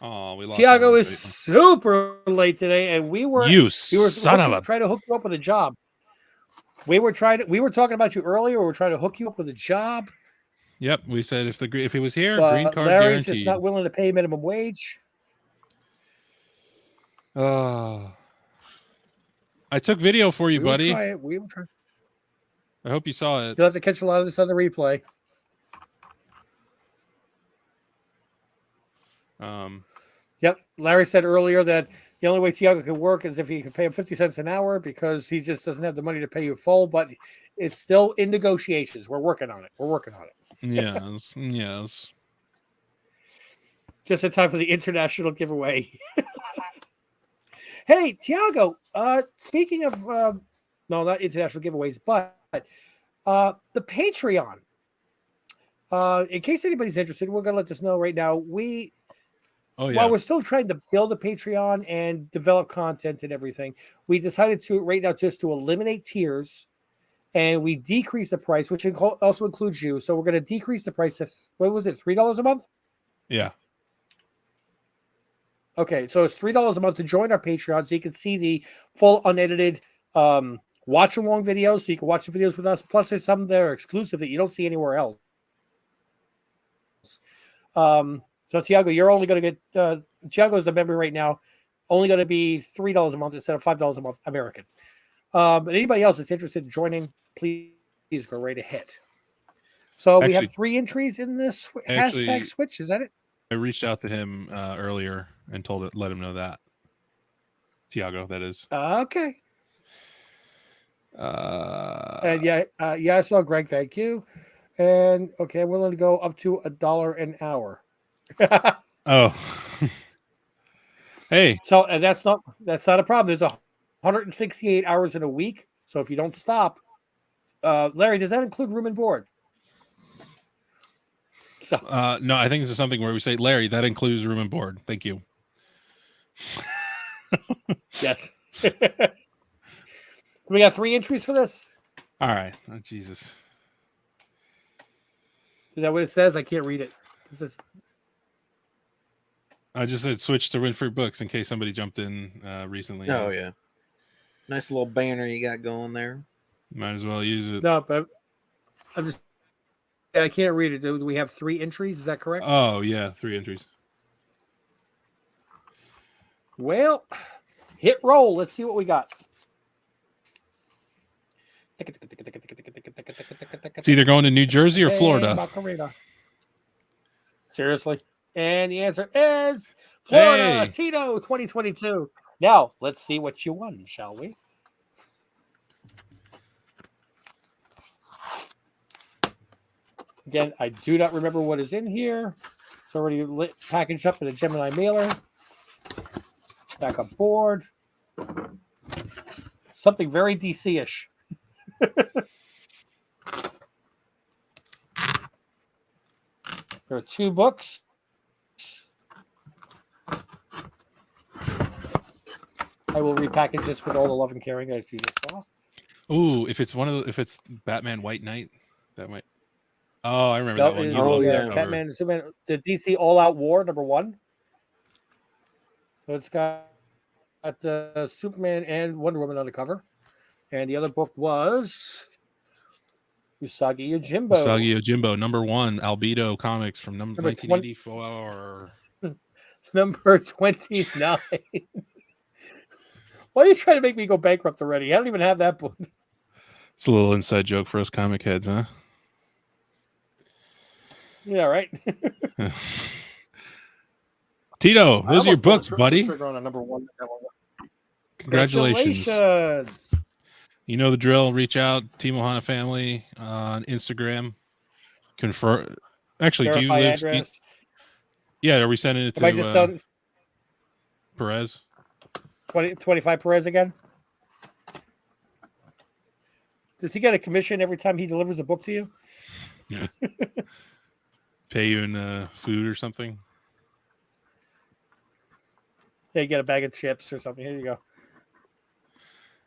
Oh, we lost. Tiago him. is super late today, and we were You son of a. trying to hook you up with a job. We were talking about you earlier. We were trying to hook you up with a job. Yep, we said if it was here, But green card Larry's guaranteed. just not willing to pay minimum wage. I took video for you, buddy. We will try. I hope you saw it. You'll have to catch a lot of this on the replay. Yep. Larry said earlier that the only way Tiago can work is if he can pay him 50 cents an hour because he just doesn't have the money to pay you full. But it's still in negotiations. We're working on it. Yes, yes. Just in time for the international giveaway. Hey, Tiago, speaking of, no, not international giveaways, but the Patreon. In case anybody's interested, we're going to let this know right now. While we're still trying to build a Patreon and develop content and everything, we decided to right now just to eliminate tiers, and we decrease the price, which also includes you. So we're going to decrease the price to, what was it, $3 a month? Yeah. Okay, so it's $3 a month to join our Patreon, so you can see the full unedited watch-along videos, so you can watch the videos with us. Plus, there's some that are exclusive that you don't see anywhere else. So, Tiago, you're only going to get Tiago's a member right now, only going to be $3 a month instead of $5 a month American. But anybody else that's interested in joining, please go right ahead. So we have 3 entries in this hashtag Swytch. Is that it? I reached out to him earlier and let him know that. Tiago, that is. Okay. And I saw Greg. Thank you. And okay, I'm willing to go up to $1 an hour. Oh. Hey. So that's not a problem. There's 168 hours in a week. So if you don't stop, Larry, does that include room and board? So, no, I think this is something where we say, Larry, that includes room and board. Thank you. Yes. So we got 3 entries for this. All right. Oh, Jesus. Is that what it says? I can't read it. I just said switch to win free books in case somebody jumped in recently. Oh, yeah. Nice little banner you got going there. Might as well use it. No, but I can't read it. Do we have 3 entries? Is that correct? Oh, yeah. 3 entries. Well, hit roll. Let's see what we got. It's either going to New Jersey or Florida. Macarena. Seriously? And the answer is Florida. Hey. Tito 2022. Now, let's see what you won, shall we? Again, I do not remember what is in here. It's already packaged up in a Gemini mailer. Back on board. Something very DC-ish. There are 2 books. I will repackage this with all the love and caring I do this off. Ooh, if it's Batman White Knight, that might. Oh, I remember that one. Yeah, Batman and Superman, the DC All Out War #1. So it's got Superman and Wonder Woman on the cover, and the other book was Usagi Yojimbo. Usagi Yojimbo, #1, Albedo Comics from 1984. Number 29. Why are you trying to make me go bankrupt already? I don't even have that book. It's a little inside joke for us comic heads, huh? Yeah, right. Tito, those are your books, buddy. #1. Congratulations. You know the drill. Reach out, Team Ohana family on Instagram. Confirm. Actually, do you live? Yeah, are we sending it to Perez? 25 Perez again? Does he get a commission every time he delivers a book to you? Yeah. Pay you in food or something? Yeah, you get a bag of chips or something. Here you go.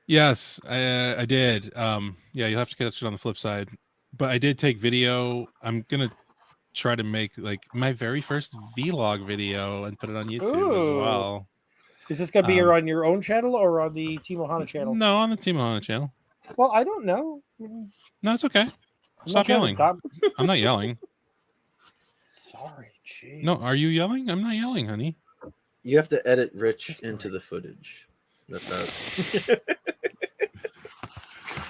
Yes, I did. Yeah, you'll have to catch it on the flip side. But I did take video. I'm going to try to make like my very first vlog video and put it on YouTube as well. Is this going to be on your own channel or on the Team Ohana channel? No, on the Team Ohana channel. Well, I don't know. No, it's okay. I'm Stop not trying to yelling. I'm not yelling. Sorry, gee. No, are you yelling? I'm not yelling, honey. You have to edit Rich Just into break. the footage. That's how.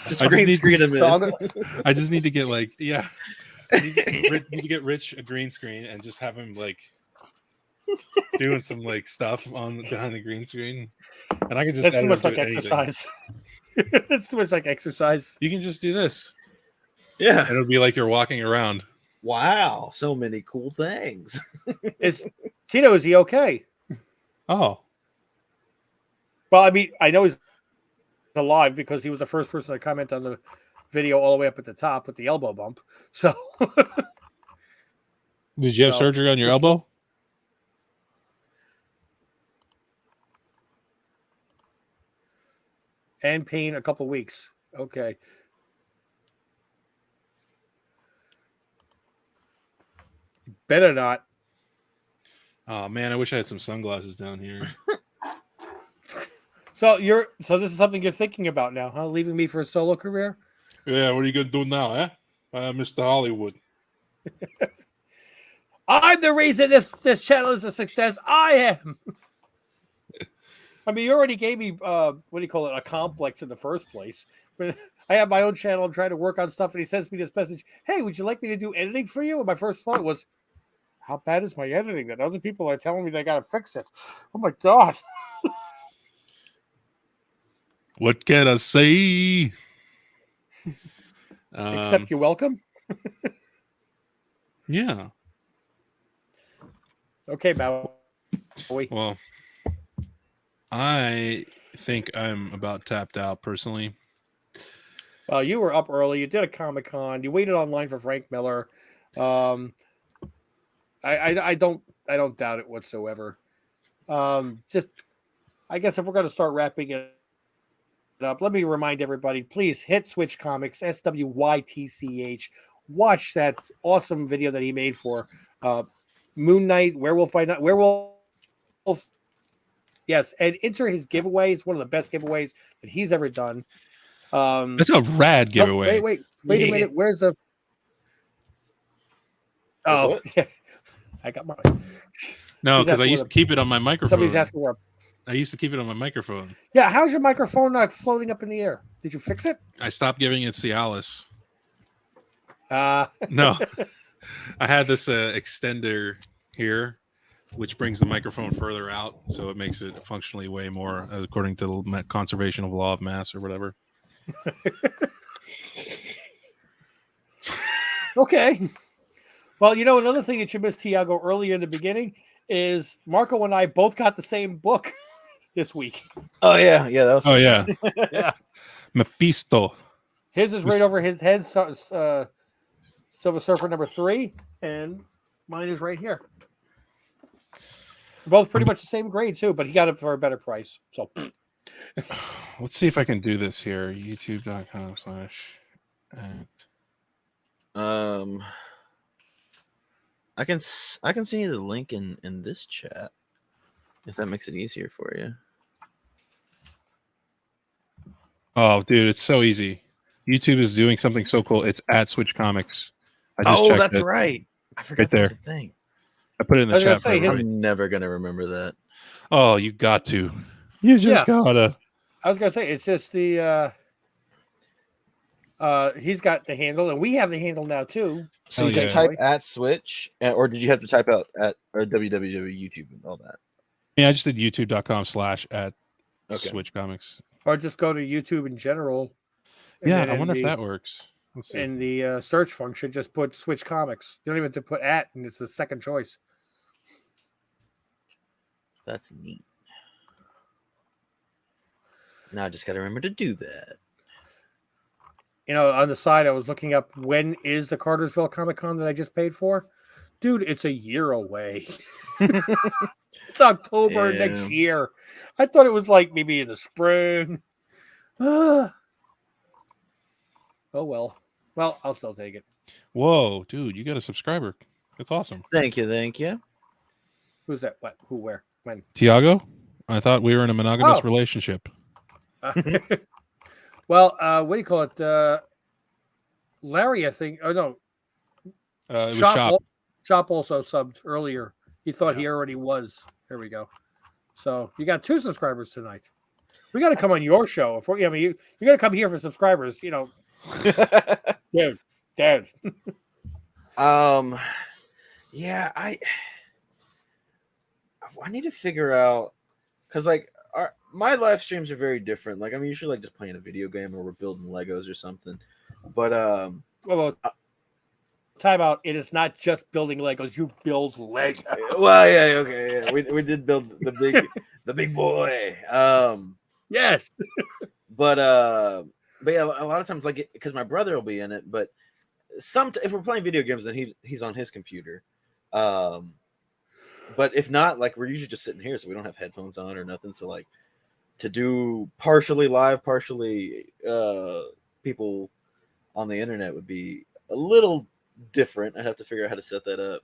Just I just green need- screen him So I'm in. gonna- I just need to get like, yeah. Need to get Rich a green screen and just have him like doing some like stuff on behind the green screen, and I can just That's too edit much him like doing anything. exercise. It's too much like exercise. You can just do this, Yeah. and it'll be like you're walking around. Wow. So many cool things. Is Tito? Is he okay? Oh, Well, I mean, I know he's alive because he was the first person to comment on the video all the way up at the top with the elbow bump. So did you have So, surgery on your just- elbow? and pain a couple weeks. Okay. Better not. Oh man, I wish I had some sunglasses down here. So this is something you're thinking about now, huh? Leaving me for a solo career? Yeah, what are you gonna do now, eh? Mr. Hollywood. I'm the reason this channel is a success. I am. I mean, you already gave me what do you call it, a complex in the first place. But I have my own channel. I'm trying to work on stuff, and he sends me this message. Hey, would you like me to do editing for you? And my first thought was, how bad is my editing that other people are telling me they got to fix it? Oh my god! What can I say? Except you're welcome. Yeah. Okay, Maui. Well, I think I'm about tapped out personally. Well, you were up early. You did a Comic-Con. You waited online for Frank Miller. I don't doubt it whatsoever. Just I guess if we're going to start wrapping it up, let me remind everybody: please hit Swytch Comics, SWYTCH. Watch that awesome video that he made for Moon Knight, Werewolf by Night, Werewolf. Yes, and enter his giveaway. It's one of the best giveaways that he's ever done. That's a rad no, giveaway. wait Yeah. a minute. Where's the? Oh, what? yeah. I got mine. No, He's because I asking used where to keep it on my microphone. Somebody's asking where. I used to keep it on my microphone. Yeah, how's your microphone not floating up in the air? Did you fix it? I stopped giving it Cialis. Uh No, I had this extender here, which brings the microphone further out, so it makes it functionally way more, according to the conservation of law of mass or whatever. okay. Well, you know, another thing that you missed, Tiago, earlier in the beginning is Marco and I both got the same book this week. Oh yeah, yeah. That was. Oh yeah, Yeah. Mephisto. His is right over his head, Silver Surfer #3, and mine is right here. Both pretty much the same grade too, but he got it for a better price. So Let's see if I can do this here. YouTube.com/. I can send you the link in this chat if that makes it easier for you. Oh, dude, it's so easy. YouTube is doing something so cool. It's at Swytch Comics. I just Oh, checked that's it. right. I forgot Right that was there. a thing. I put it in the I was gonna chat for say, his- everybody. I'm never gonna remember that. Oh, you got to. You just gotta. I was gonna say it's just the he's got the handle, and we have the handle now too. So Hell you just yeah. type at Swytch, or did you have to type out at or www YouTube and all that? Yeah, I just did youtube.com/ at Okay. Swytch Comics. Or just go to YouTube in general. and Yeah, then I in wonder if the- that works. Let's see. in the search function, just put Swytch Comics. You don't even have to put at, and it's the second choice. That's neat. Now I just got to remember to do that. You know, on the side, I was looking up when is the Cartersville Comic Con that I just paid for. Dude, it's a year away. It's October Yeah. next year. I thought it was like maybe in the spring. Oh well. Well, I'll still take it. Whoa, dude, you got a subscriber. That's awesome. Thank you, thank you. Who's that? What? Who? Where? When? Tiago, I thought we were in a monogamous Oh. relationship. Well, what do you call it? Larry, I think. Oh no, It was Shop. Shop also subbed earlier. He thought he Yeah. already was. There we go. So you got 2 subscribers tonight. We got to come on your show. If I mean, you got to come here for subscribers. Dude. Yeah, I need to figure out because like my live streams are very different. Like I'm usually like just playing a video game or we're building Legos or something. But Well, time out. It is not just building Legos. You build Legos. well, yeah, okay, yeah. We did build the big boy. Yes. But yeah, a lot of times like because my brother will be in it, but if we're playing video games, then he's on his computer. But if not, like we're usually just sitting here, so we don't have headphones on or nothing. So like to do partially live, partially people on the internet would be a little different. I'd have to figure out how to set that up.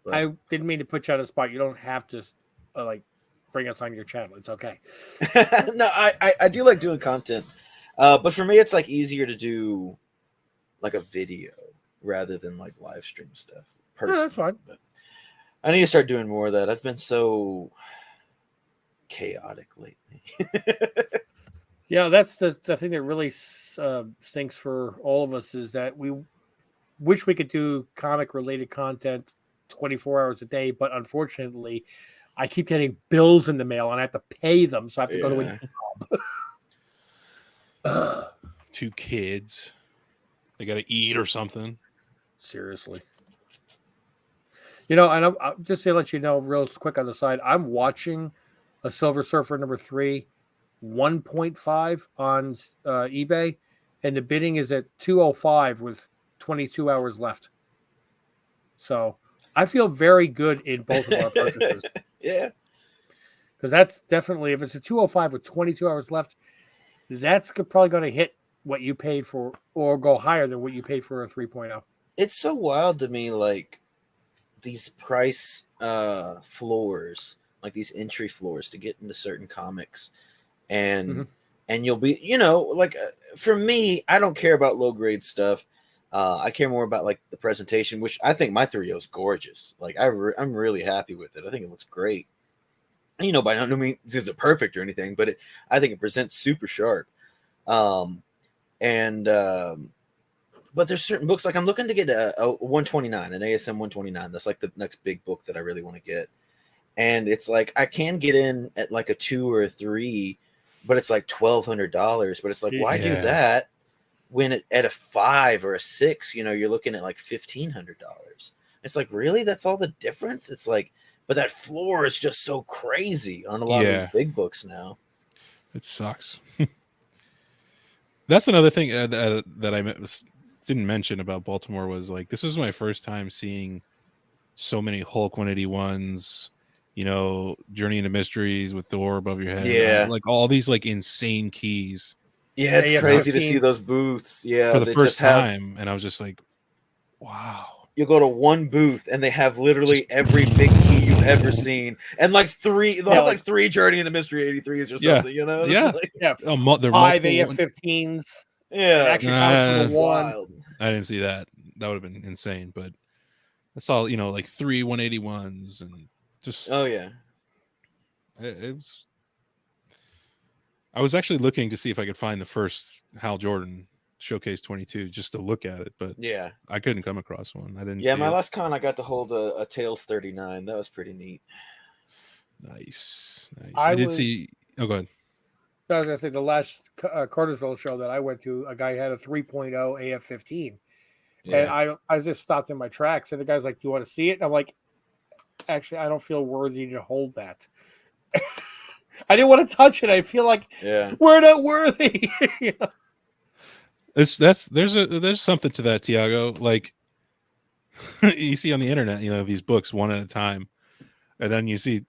But I didn't mean to put you on the spot. You don't have to like bring us on your channel. It's okay. No, I do like doing content, but for me, it's like easier to do like a video rather than like live stream stuff. Yeah, that's fine. But I need to start doing more of that. I've been so chaotic lately. Yeah, that's the thing that really stinks for all of us is that we wish we could do comic related content 24 hours a day, but unfortunately, I keep getting bills in the mail and I have to pay them, so I have to go to a job. 2 kids, they got to eat or something. Seriously. And I'm just to let you know, real quick on the side, I'm watching a Silver Surfer number 3, 1.5 on eBay, and the bidding is at 205 with 22 hours left. So I feel very good in both of our purchases. Yeah, because that's definitely, if it's a 205 with 22 hours left, that's probably going to hit what you paid for, or go higher than what you paid for a 3.0. It's so wild to me, like these price floors, like these entry floors to get into certain comics, and you'll be, like for me, I don't care about low grade stuff. I care more about like the presentation, which I think my 3.0 is gorgeous. Like I'm really happy with it. I think it looks great. And, by no means is it perfect or anything, but I think it presents super sharp. But there's certain books, like I'm looking to get a 129, an ASM 129. That's like the next big book that I really want to get. And it's like I can get in at like a 2 or a 3, but it's like $1,200. But it's like, why do that when at a 5 or a 6, you're looking at like $1,500? It's like, really? That's all the difference? It's like, but that floor is just so crazy on a lot of these big books now. It sucks. That's another thing that I didn't mention about Baltimore was like, this was my first time seeing so many Hulk 181s, Journey into Mysteries with Thor above your head. Yeah. Like all these like insane keys. Yeah, it's crazy to see those booths. Yeah. For the first time. And I was just like, wow. You'll go to one booth and they have literally every big key you've ever seen, and like 3, they'll have like 3 Journey into Mystery 83s or something. Yeah, they're 5 AF-15s. Yeah, actually, wild. I didn't see that. That would have been insane. But I saw, like 3 181s and just. Oh yeah, it was. I was actually looking to see if I could find the first Hal Jordan Showcase 22 just to look at it, but yeah, I couldn't come across one. I didn't. Yeah, my last con I got to hold a Tales 39. That was pretty neat. Nice. I did see. Oh, go ahead. I was gonna say the last Cartersville show that I went to, a guy had a 3.0 AF-15, and I just stopped in my tracks, and the guy's like, "Do you want to see it?" And I'm like, "Actually, I don't feel worthy to hold that." I didn't want to touch it. I feel like we're not worthy. There's something to that, Tiago. Like you see on the internet, these books one at a time, and then you see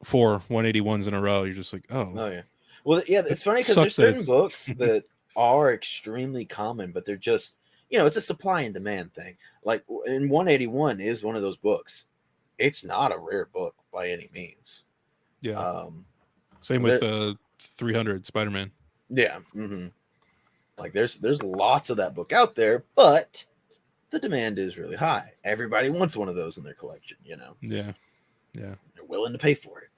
4 181s in a row. You're just like, oh yeah. Well, yeah, it's funny because there's certain books that are extremely common, but they're just, it's a supply and demand thing. Like, and 181 is one of those books. It's not a rare book by any means. Yeah. Same with 300 Spider-Man. Yeah. Like there's lots of that book out there, but the demand is really high. Everybody wants one of those in their collection, you know. Yeah. They're willing to pay for it.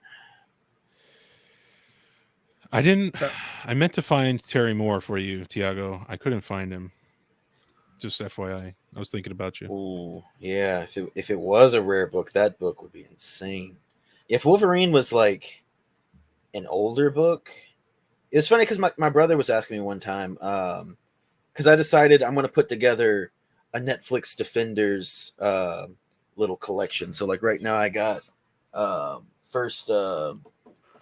I meant to find Terry Moore for you, Tiago. I couldn't find him. Just FYI. I was thinking about you. Oh, yeah. If it was a rare book, that book would be insane. If Wolverine was like an older book, it's funny because my brother was asking me one time, because I decided I'm going to put together a Netflix Defenders little collection. So like right now I got first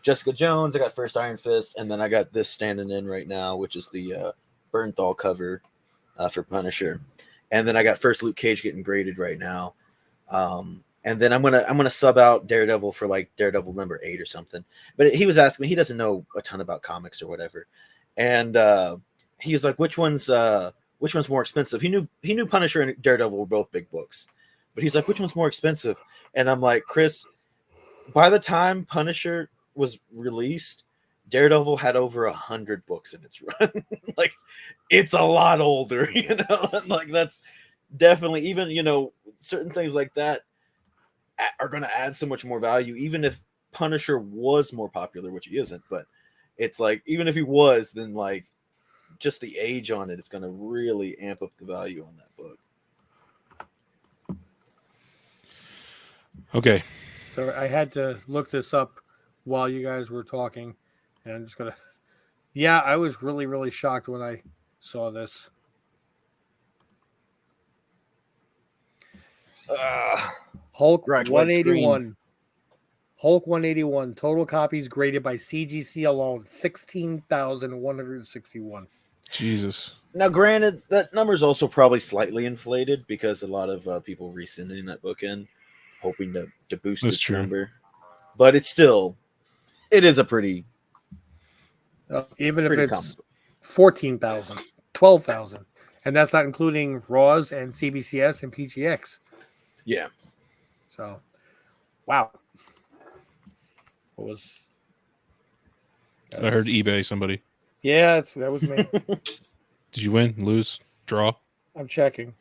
Jessica Jones, I got first Iron Fist, and then I got this standing in right now, which is the Bernthal cover for Punisher, and then I got first Luke Cage getting graded right now, and then I'm gonna sub out Daredevil for like Daredevil number 8 or something. But he was asking me, he doesn't know a ton about comics or whatever, and he was like, which one's more expensive? He knew Punisher and Daredevil were both big books, but he's like, which one's more expensive? And I'm like, Chris, by the time Punisher was released, Daredevil had over 100 books in its run. Like, it's a lot older, you know. Like that's definitely, even, you know, certain things like that are going to add so much more value, even if Punisher was more popular, which he isn't. But it's like, even if he was, then like just the age on it is going to really amp up the value on that book. Okay. So I had to look this up while you guys were talking, and I'm just gonna. Yeah, I was really, really shocked when I saw this. Hulk Right, 181. Hulk 181. Total copies graded by CGC alone 16,161. Jesus. Now, granted, that number is also probably slightly inflated because a lot of people resending that book in, hoping to boost That's its true. number. But it is a pretty Even if pretty it's common book. 14,000, 12,000, and that's not including Raws and CBCS and PGX. Yeah. So, wow. What was? So I heard eBay somebody. Yeah, that was me. Did you win, lose, draw? I'm checking.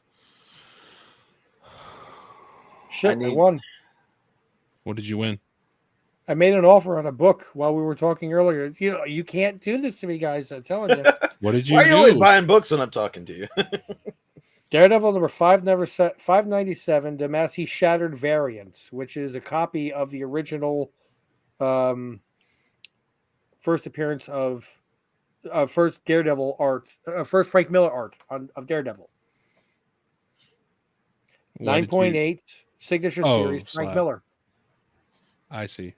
Shit, I won. What did you win? I made an offer on a book while we were talking earlier. You know, you can't do this to me, guys. I'm telling you. What did you Why are you always do? buying books when I'm talking to you? Daredevil number 597, Damacy Shattered Variants, which is a copy of the original first appearance of first Daredevil art, first Frank Miller art of Daredevil. 9.8 signature series, Frank Miller. I see.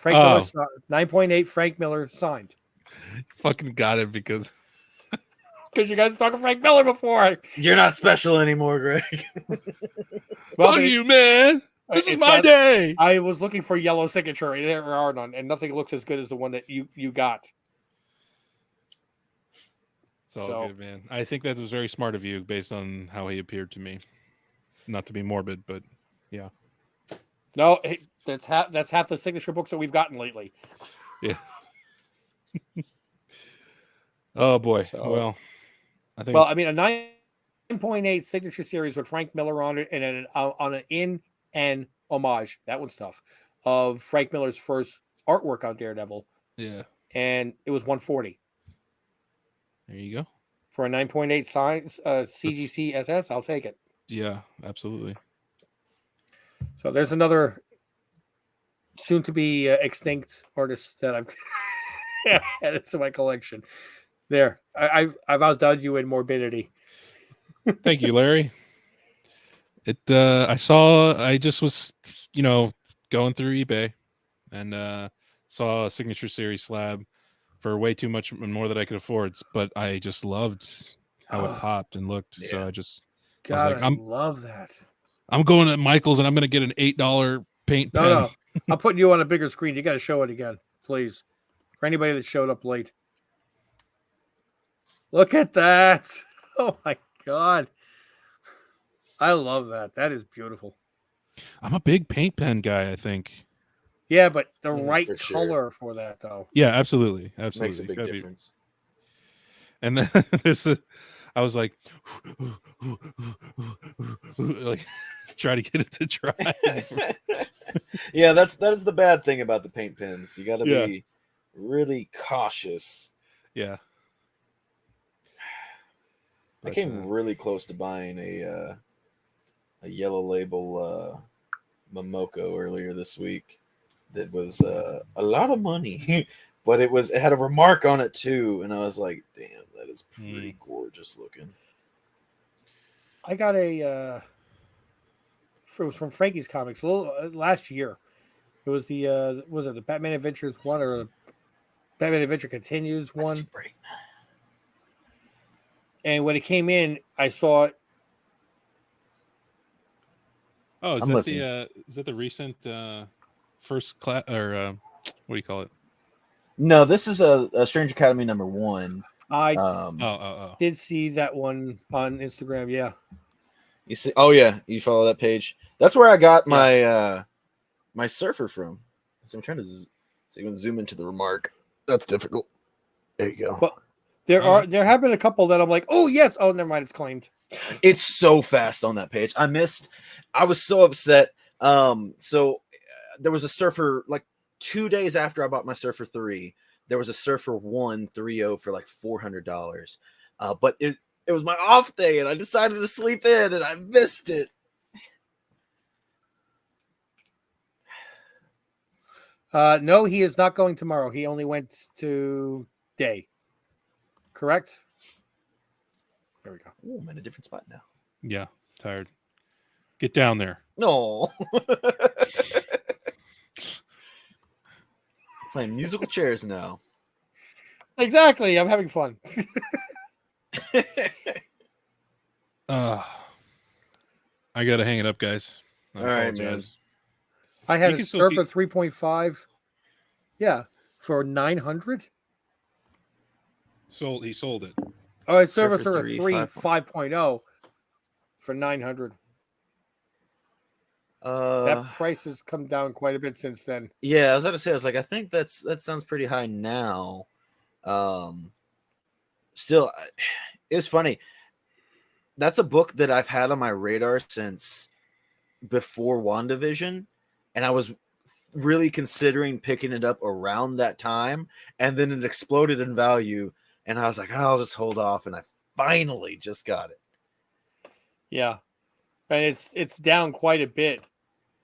Frank Miller 9.8 Frank Miller signed. Fucking got it because you guys talked Frank Miller before. You're not special anymore, Greg. Well, fuck you, man. This is my day. I was looking for yellow signature, and there are none, and nothing looks as good as the one that you got. So good, man. I think that was very smart of you based on how he appeared to me. Not to be morbid, but yeah. No, that's half the signature books that we've gotten lately. Yeah. Oh boy. So, well, I think. Well, I mean, a 9.8 signature series with Frank Miller on it, and on an in and homage. That one's tough. Of Frank Miller's first artwork on Daredevil. Yeah. And it was $140. There you go. For a 9.8 size CGC SS, I'll take it. Yeah, absolutely. So there's another soon-to-be extinct artist that I've added to my collection. There, I've outdone you in morbidity. Thank you, Larry. I just was, going through eBay and saw a signature series slab for way too much more than I could afford, but I just loved how it popped and looked. Yeah. So I love that. I'm going to Michael's and I'm going to get an $8 paint pen. No, I'm putting you on a bigger screen. You got to show it again, please. For anybody that showed up late. Look at that. Oh my God. I love that. That is beautiful. I'm a big paint pen guy, I think. Yeah, but the right color for that, though. Yeah, absolutely. Absolutely. Makes a big difference. And then I was like, like try to get it to dry. Yeah, that is the bad thing about the paint pens. You got to Yeah. be really cautious. Yeah. I came really close to buying a yellow label Momoko earlier this week. That was a lot of money, but it had a remark on it too, and I was like, "Damn, that is pretty gorgeous looking." I got it was from Frankie's Comics last year. It was was it the Batman Adventures one or Batman Adventure Continues one? And when it came in, I saw it. Oh, I'm listening. Is that the recent first class or what do you call it? No, this is a Strange Academy #1. I did see that one on Instagram. Yeah, You see? Oh yeah, you follow that page. That's where I got my my surfer from. So I'm trying to so you can zoom into the remark. That's difficult. There you go. But there have been a couple that I'm like, oh yes, oh never mind, it's claimed. It's so fast on that page. I was so upset. So there was a surfer like 2 days after I bought my Surfer 3. There was a Surfer 130 for like $400. But it was my off day and I decided to sleep in and I missed it. No, he is not going tomorrow. He only went today. Correct? There we go. Ooh, I'm in a different spot now. Yeah, tired. Get down there. No. Playing musical chairs now. Exactly. I'm having fun. I gotta hang it up, guys. All right, man. I had a Surfer 3.5. Yeah, for 900. He sold it. Oh, it's Surfer 3 5.0 for 900. That price has come down quite a bit since then. Yeah, I was about to say, I think that sounds pretty high now. Still, it's funny. That's a book that I've had on my radar since before WandaVision, and I was really considering picking it up around that time, and then it exploded in value, and I was like, I'll just hold off, and I finally just got it. Yeah, and it's down quite a bit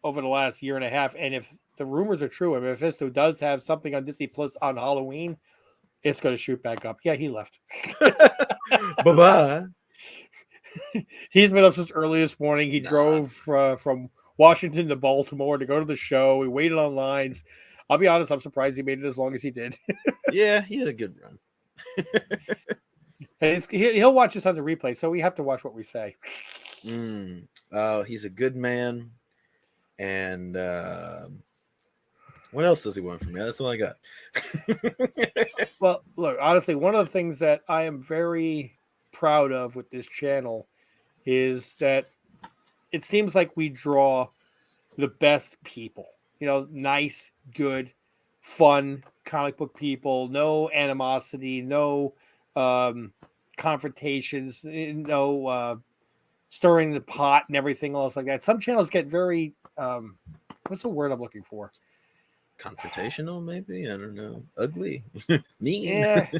over the last year and a half, and if the rumors are true, and Mephisto does have something on Disney Plus on Halloween, it's going to shoot back up. Yeah, he left. Bye-bye. He's been up since early this morning. He drove from Washington to Baltimore to go to the show. He waited on lines. I'll be honest, I'm surprised he made it as long as he did. Yeah, he had a good run. And he'll watch us on the replay, so we have to watch what we say. He's a good man. And what else does he want from me? That's all I got. Well, look, honestly, one of the things that I am very proud of with this channel is that it seems like we draw the best people. You know, nice, good, fun comic book people. No animosity, no confrontations, no stirring the pot and everything else like that. Some channels get very what's the word I'm looking for? Confrontational, maybe? I don't know. Ugly. Mean. Yeah.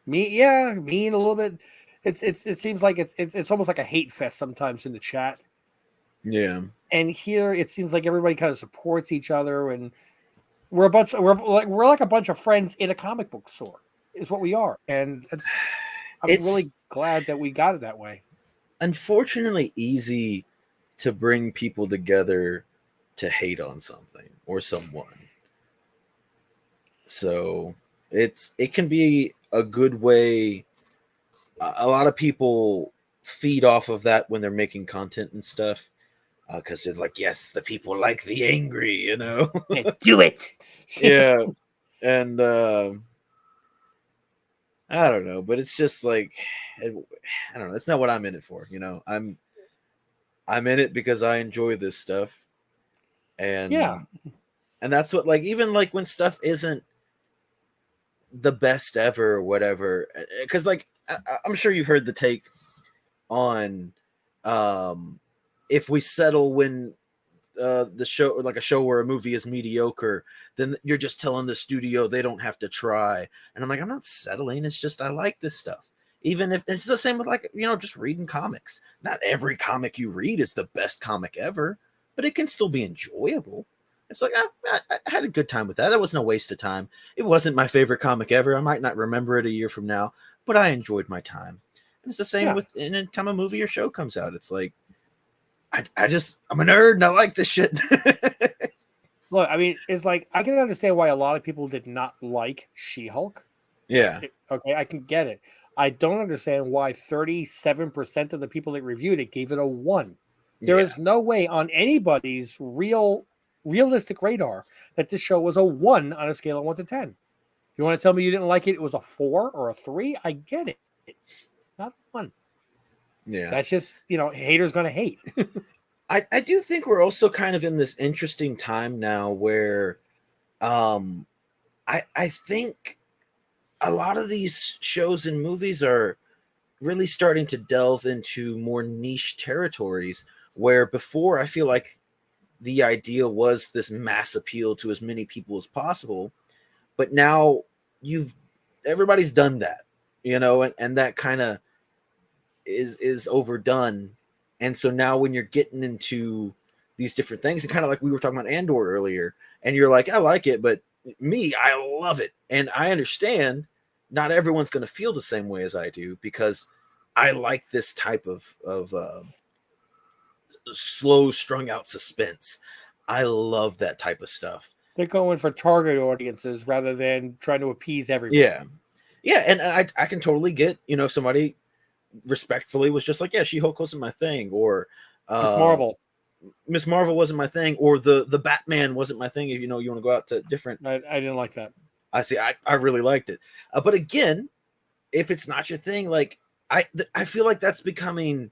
Mean a little bit. It seems like it's almost like a hate fest sometimes in the chat. Yeah. And here it seems like everybody kind of supports each other, and we're like a bunch of friends in a comic book store is what we are. And I'm really glad that we got it that way. Unfortunately easy to bring people together to hate on something or someone. So it can be a good way. A lot of people feed off of that when they're making content and stuff. Because they're like, yes, the people like the angry, you know. Do it. Yeah. And I don't know, but it's just like, I don't know. That's not what I'm in it for. You know, I'm in it because I enjoy this stuff. And and that's what, like, even like when stuff isn't the best ever or whatever, because like I'm sure you've heard the take on if we settle when the show, like a show where a movie is mediocre, then you're just telling the studio they don't have to try. And I'm like, I'm not settling. It's just I like this stuff. Even if it's the same with, like, just reading comics. Not every comic you read is the best comic ever, but it can still be enjoyable. It's like I had a good time with that. That wasn't a waste of time. It wasn't my favorite comic ever. I might not remember it a year from now, but I enjoyed my time. And it's the same with any time a movie or show comes out. It's like I'm a nerd and I like this shit. Look, I mean, it's like I can understand why a lot of people did not like She-Hulk. Yeah. Okay, I can get it. I don't understand why 37% of the people that reviewed it gave it a 1. There is no way on anybody's realistic radar that this show was a 1 on a scale of 1 to 10. You want to tell me you didn't like it? It was a 4 or a 3? I get it. Not 1. Yeah. That's just, haters going to hate. I do think we're also kind of in this interesting time now where I think a lot of these shows and movies are really starting to delve into more niche territories, where before I feel like the idea was this mass appeal to as many people as possible, but now everybody's done that, and that kind of is overdone. And so now when you're getting into these different things, and kind of like we were talking about Andor earlier, and you're like, I like it, but I love it. And I understand not everyone's going to feel the same way as I do, because I like this type of slow strung out suspense. I love that type of stuff. They're going for target audiences rather than trying to appease everyone. Yeah. And I can totally get, if somebody respectfully was just like, yeah, She-Hulk wasn't my thing, or Miss Marvel wasn't my thing, or the Batman wasn't my thing. If you want to go out to different. I didn't like that. I see. I really liked it, but again, if it's not your thing, like I feel like that's becoming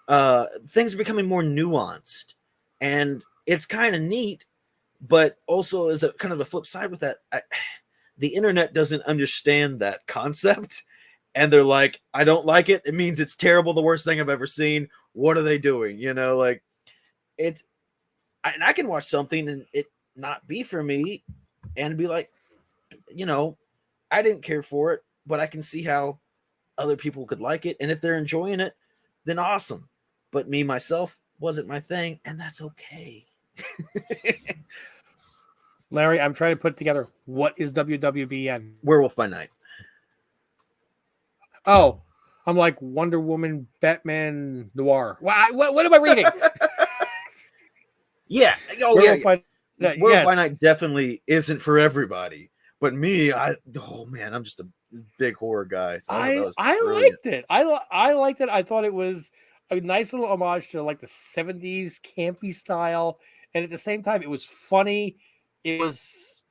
things are becoming more nuanced, and it's kind of neat, but also as a kind of a flip side with that, the internet doesn't understand that concept. And they're like, I don't like it. It means it's terrible. The worst thing I've ever seen. What are they doing? Like and I can watch something and it not be for me and be like, I didn't care for it, but I can see how other people could like it. And if they're enjoying it, then awesome. But me, myself, wasn't my thing. And that's okay. Larry, I'm trying to put together, what is WWBN? Werewolf by Night. Oh, I'm like Wonder Woman, Batman, Noir. What am I reading? Yeah. Werewolf by Night definitely isn't for everybody. But me, I'm just a big horror guy. So I liked it. I liked it. I thought it was a nice little homage to like the 70s campy style. And at the same time, it was funny. It was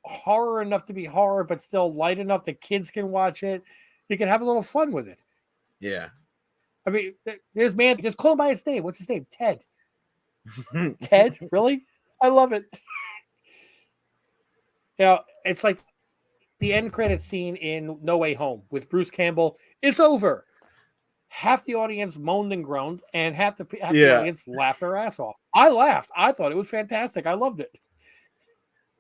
horror enough to be horror, but still light enough that kids can watch it. You can have a little fun with it. Yeah. I mean, there's man, just call him by his name. What's his name? Ted. Ted? Really? I love it. It's like the end credit scene in No Way Home with Bruce Campbell. It's over. Half the audience moaned and groaned, and half the audience laughed their ass off. I laughed. I thought it was fantastic. I loved it.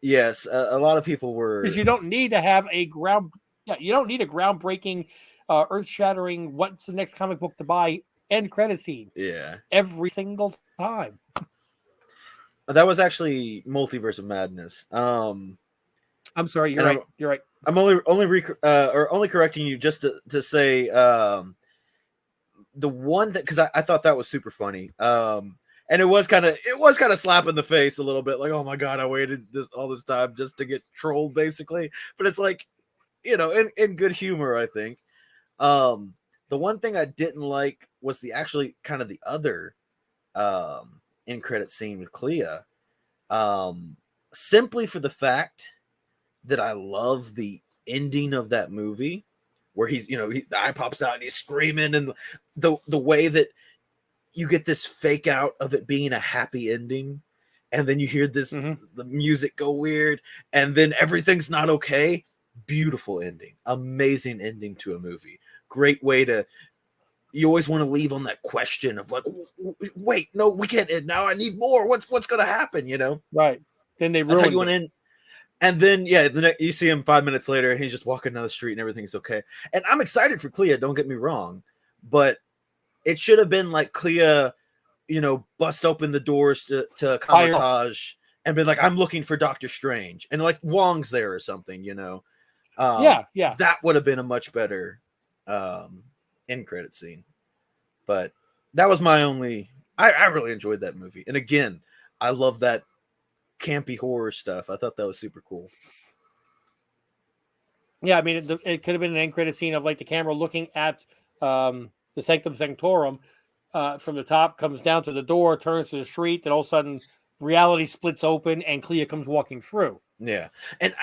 Yes, a lot of people were. Because you don't need to have you don't need a groundbreaking, earth-shattering, what's the next comic book to buy end credit scene. Yeah. Every single time. That was actually Multiverse of Madness. I'm sorry, you're right. You're right. I'm only correcting you just to say the one that, because I thought that was super funny. And it was kind of slap in the face a little bit, like, oh my god, I waited all this time just to get trolled, basically. But it's like, in good humor, I think. The one thing I didn't like was the other end credit scene with Clea. Simply for the fact that I love the ending of that movie, where he's, the eye pops out and he's screaming, and the way that you get this fake out of it being a happy ending, and then you hear this, the music go weird, and then everything's not okay. Beautiful ending, amazing ending to a movie. great way to. You always want to leave on that question of like, wait, no, we can't. Now I need more. What's going to happen? You know, right? Then they that's how you ruined went it. in. And then, you see him 5 minutes later, and he's just walking down the street, and everything's okay. And I'm excited for Clea. Don't get me wrong, but it should have been like Clea, bust open the doors to Kamar-Taj and been like, "I'm looking for Doctor Strange," and like Wong's there or something. Yeah. That would have been a much better end credit scene. But that was my only. I really enjoyed that movie, and again, I love that campy horror stuff. I thought that was super cool. Yeah, I mean, it could have been an end credit scene of like the camera looking at the Sanctum Sanctorum from the top, comes down to the door, turns to the street, then all of a sudden reality splits open and Clea comes walking through. Yeah, and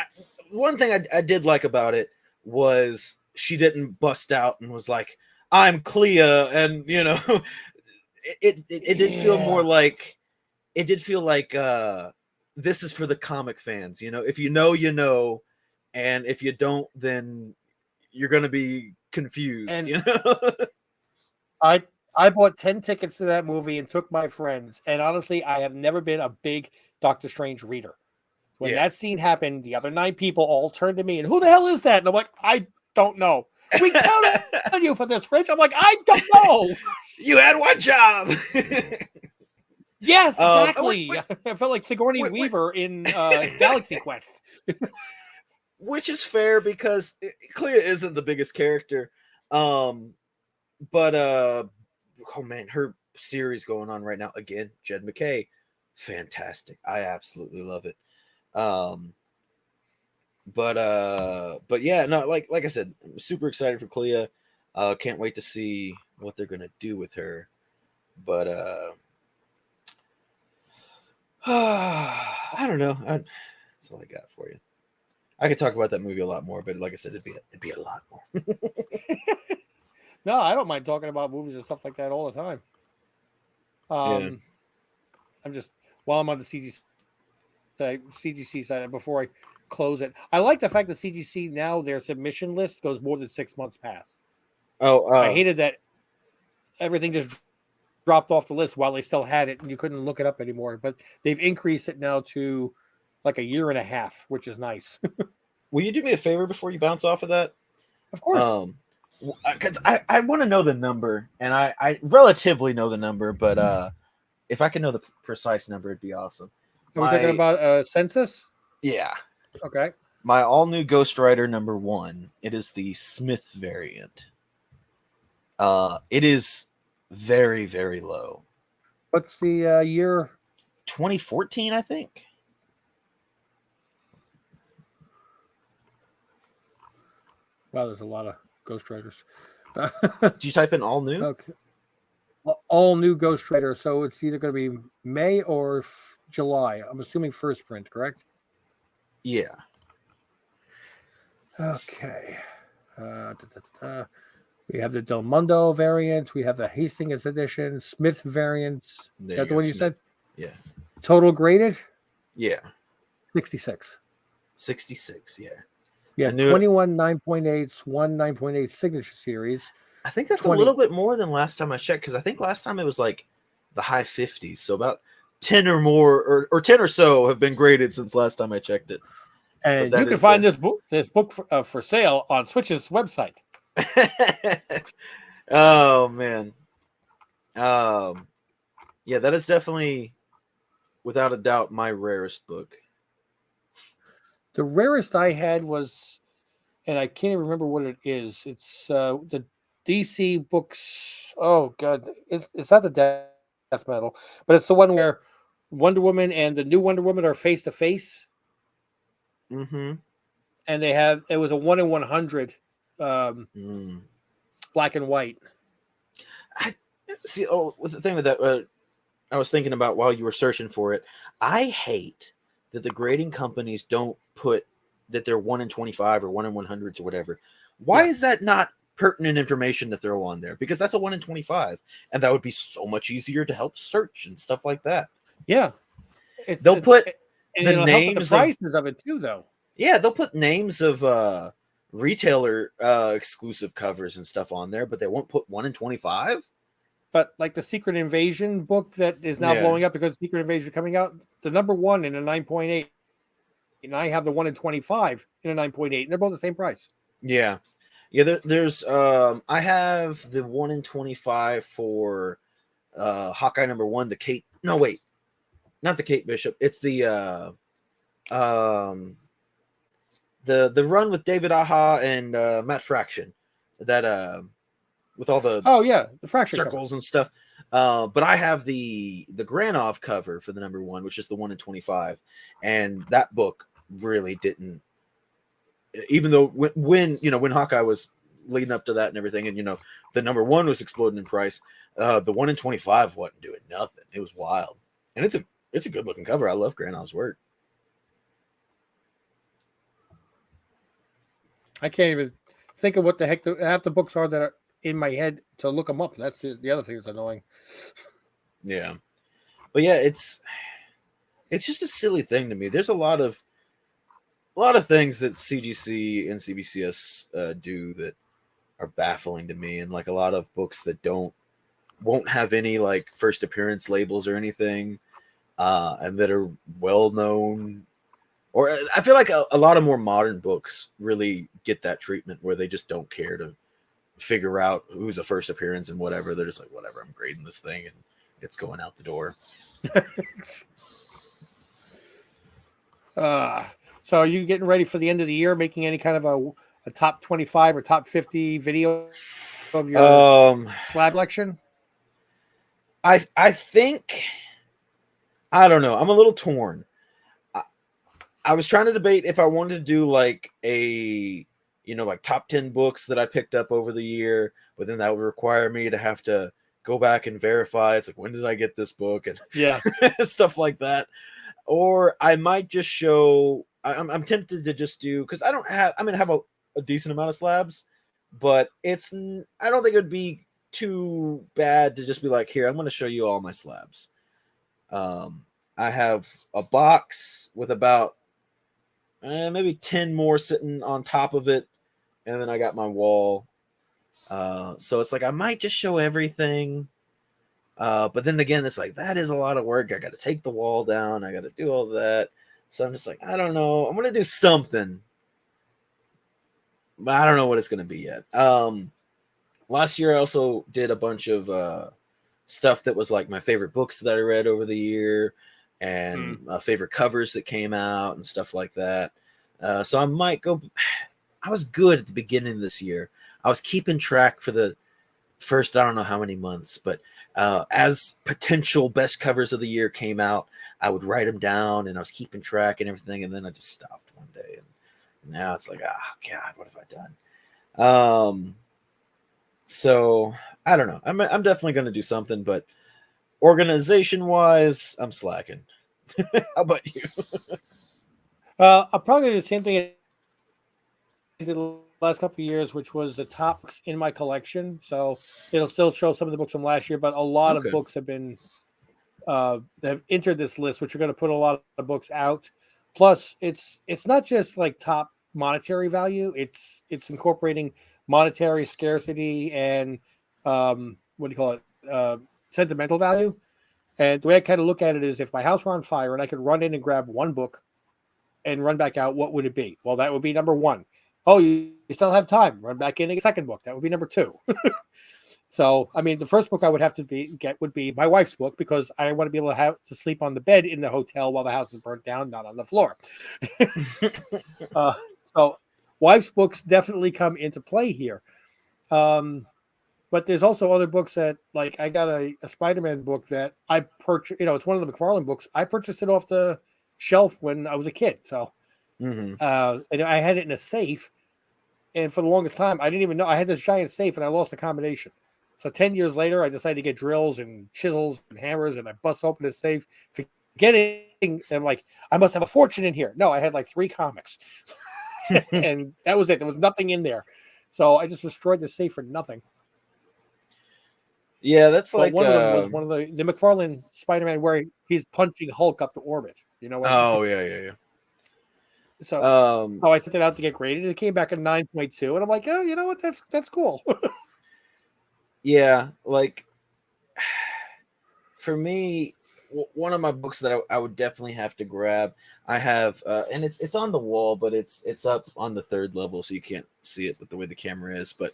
one thing I did like about it was she didn't bust out and was like, "I'm Clea," and it did feel more like it did feel like this is for the comic fans. If you know, and if you don't, then you're gonna be confused. And I bought 10 tickets to that movie and took my friends. And honestly, I have never been a big Doctor Strange reader. When that scene happened, the other 9 people all turned to me and, "Who the hell is that?" And I'm like, "I don't know." "We counted on you for this, Rich." I'm like, "I don't know." You had one job. Yes, exactly. I felt like Sigourney Weaver in Galaxy Quest. Which is fair because Clea isn't the biggest character. But oh man, her series going on right now again, Jed McKay, fantastic. I absolutely love it. But yeah, no, like I said, I'm super excited for Clea. Can't wait to see what they're gonna do with her. But I don't know. That's all I got for you. I could talk about that movie a lot more, but like I said, it'd be a lot more. No, I don't mind talking about movies and stuff like that all the time. I'm just while I'm on the CGC side before I close it. I like the fact that CGC now their submission list goes more than 6 months past. I hated that everything just dropped off the list while they still had it and you couldn't look it up anymore. But they've increased it now to like a year and a half, which is nice. Will you do me a favor before you bounce off of that? Of course. Because I want to know the number, and I relatively know the number, but if I can know the precise number, it'd be awesome. Are we talking about census? Yeah. Okay. My all-new Ghost Rider number 1, it is the Smith variant. It is very, very low. What's the year? 2014, I think. Wow, there's a lot of Ghost Riders. Did you type in all new? Okay. All new Ghost Rider. So it's either going to be May or July. I'm assuming first print, correct? Yeah. Okay. We have the Del Mundo variant. We have the Hastings edition, Smith variants. Is that the one you said? Yeah. Total graded? Yeah. 66. 66, yeah. Yeah, 21 9.8s, one 9.8 signature series. I think that's 20. A little bit more than last time I checked, because I think last time it was like the high 50s. So about 10 or more, or 10 or so have been graded since last time I checked it. And you can find this book for sale on Swytch's website. Oh, man. Yeah, that is definitely, without a doubt, my rarest book. The rarest I had was, and I can't even remember what it is. It's the DC books. Oh God, it's not the Death Metal, but it's the one where Wonder Woman and the new Wonder Woman are face to face. Mm-hmm. And it was a 1 in 100, black and white. I see. Oh, the thing with that, I was thinking about while you were searching for it. I hate that the grading companies don't put that they're 1 in 25 or 1 in 100s or whatever. Why is that not pertinent information to throw on there? Because that's a 1 in 25, and that would be so much easier to help search and stuff like that. Yeah, they'll put the names the prices of it too, though. Yeah, they'll put names of retailer exclusive covers and stuff on there, but they won't put 1 in 25. But like the Secret Invasion book that is now blowing up because Secret Invasion is coming out, the number 1 in a 9.8, and I have the 1 in 25 in a 9.8, and they're both the same price. Yeah. There's I have the 1 in 25 for Hawkeye number 1. The Kate. No, wait, not the Kate Bishop. It's the run with David Aja and Matt Fraction. That with all the the Fraction circles cover and stuff. But I have the Granov cover for the number 1, which is the 1 in 25, and that book really didn't. Even though when Hawkeye was leading up to that and everything, and the number 1 was exploding in price, the 1 in 25 wasn't doing nothing. It was wild, and it's a good looking cover. I love Granov's work. I can't even think of what the heck half the books are that are in my head to look them up. That's the other thing that's annoying. Yeah, but yeah, it's just a silly thing to me. There's a lot of things that CGC and CBCS do that are baffling to me, and like a lot of books that won't have any like first appearance labels or anything, and that are well known. Or I feel like a lot of more modern books really get that treatment where they just don't care to figure out who's a first appearance and whatever. They're just like, whatever, I'm grading this thing and it's going out the door. So are you getting ready for the end of the year, making any kind of a top 25 or top 50 video of your slab collection? I think, I don't know. I'm a little torn. I was trying to debate if I wanted to do like a, like top 10 books that I picked up over the year, but then that would require me to have to go back and verify. It's like, when did I get this book? And stuff like that. Or I might just show, I'm tempted to just do, because I have a decent amount of slabs, but I don't think it would be too bad to just be like, here, I'm going to show you all my slabs. I have a box with about maybe 10 more sitting on top of it, and then I got my wall. So it's like I might just show everything, but then again, it's like that is a lot of work. I got to take the wall down. I got to do all that. So I'm just like, I don't know. I'm gonna do something, but I don't know what it's gonna be yet. Last year I also did a bunch of stuff that was like my favorite books that I read over the year, and favorite covers that came out and stuff like that. So I might go. I was good at the beginning of this year. I was keeping track for the first, I don't know how many months, but as potential best covers of the year came out, I would write them down, and I was keeping track and everything. And then I just stopped one day, and now it's like, oh God, what have I done? So I don't know. I'm definitely going to do something, but organization wise, I'm slacking. How about you? I'll probably do the same thing I did the last couple of years, which was the top books in my collection. So it'll still show some of the books from last year, but a lot of books have been have entered this list, which are going to put a lot of books out. Plus, it's not just like top monetary value; it's incorporating monetary scarcity and what do you call it? Sentimental value. And the way I kind of look at it is, if my house were on fire and I could run in and grab one book and run back out, what would it be? Well, that would be number 1. Oh, you still have time. Run back in a second book. That would be number 2. So, I mean, the first book I would have to get would be my wife's book, because I want to be able to sleep on the bed in the hotel while the house is burnt down, not on the floor. So, wife's books definitely come into play here. But there's also other books that, like, I got a Spider-Man book that I purchased. It's one of the McFarlane books. I purchased it off the shelf when I was a kid. So, and I had it in a safe. And for the longest time, I didn't even know I had this giant safe, and I lost the combination. So 10 years later, I decided to get drills and chisels and hammers, and I bust open the safe, forgetting. And I'm like, I must have a fortune in here. No, I had like 3 comics, and that was it. There was nothing in there. So I just destroyed the safe for nothing. Yeah, that's like one of them was one of the McFarlane Spider-Man where he's punching Hulk up to orbit. You know what? Oh, yeah. So I sent it out to get graded. It came back at 9.2, and I'm like, oh, you know what? That's cool. Yeah, like for me, one of my books that I would definitely have to grab. I have, and it's on the wall, but it's up on the third level, so you can't see it with the way the camera is. But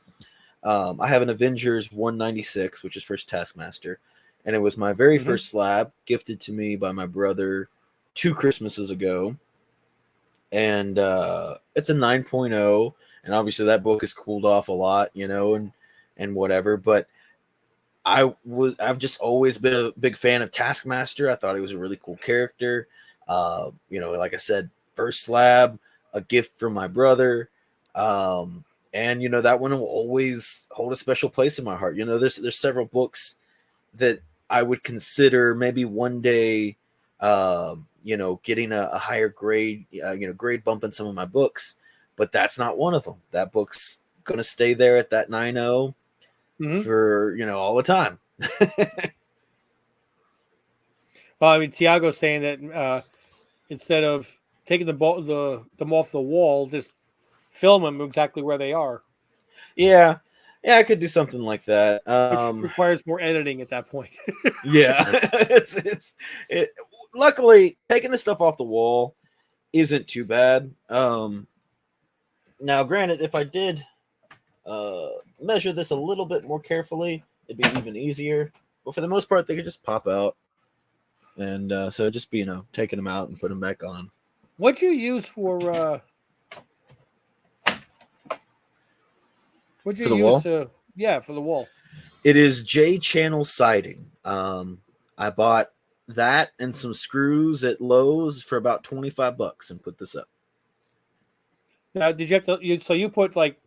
I have an Avengers 196, which is first Taskmaster, and it was my very first slab gifted to me by my brother 2 Christmases ago, and it's a 9.0, and obviously that book has cooled off a lot, and whatever, but I've just always been a big fan of Taskmaster. I thought he was a really cool character. Like I said, first slab, a gift from my brother. And that one will always hold a special place in my heart. There's several books that I would consider maybe one day getting a higher grade, grade bump in some of my books, but that's not one of them. That book's gonna stay there at that 9.0 for all the time. Well, I mean, Tiago's saying that instead of taking them off the wall, just film them exactly where they are. Yeah, I could do something like that. Which requires more editing at that point. Yeah, it. Luckily, taking the stuff off the wall isn't too bad. Now, granted, if I did measure this a little bit more carefully, it'd be even easier. But for the most part, they could just pop out, and so just be taking them out and putting them back on. What'd you use for? What'd you use? Wall? Yeah, for the wall. It is J channel siding. I bought that and some screws at Lowe's for about $25 and put this up. Now, did you have to? So you put like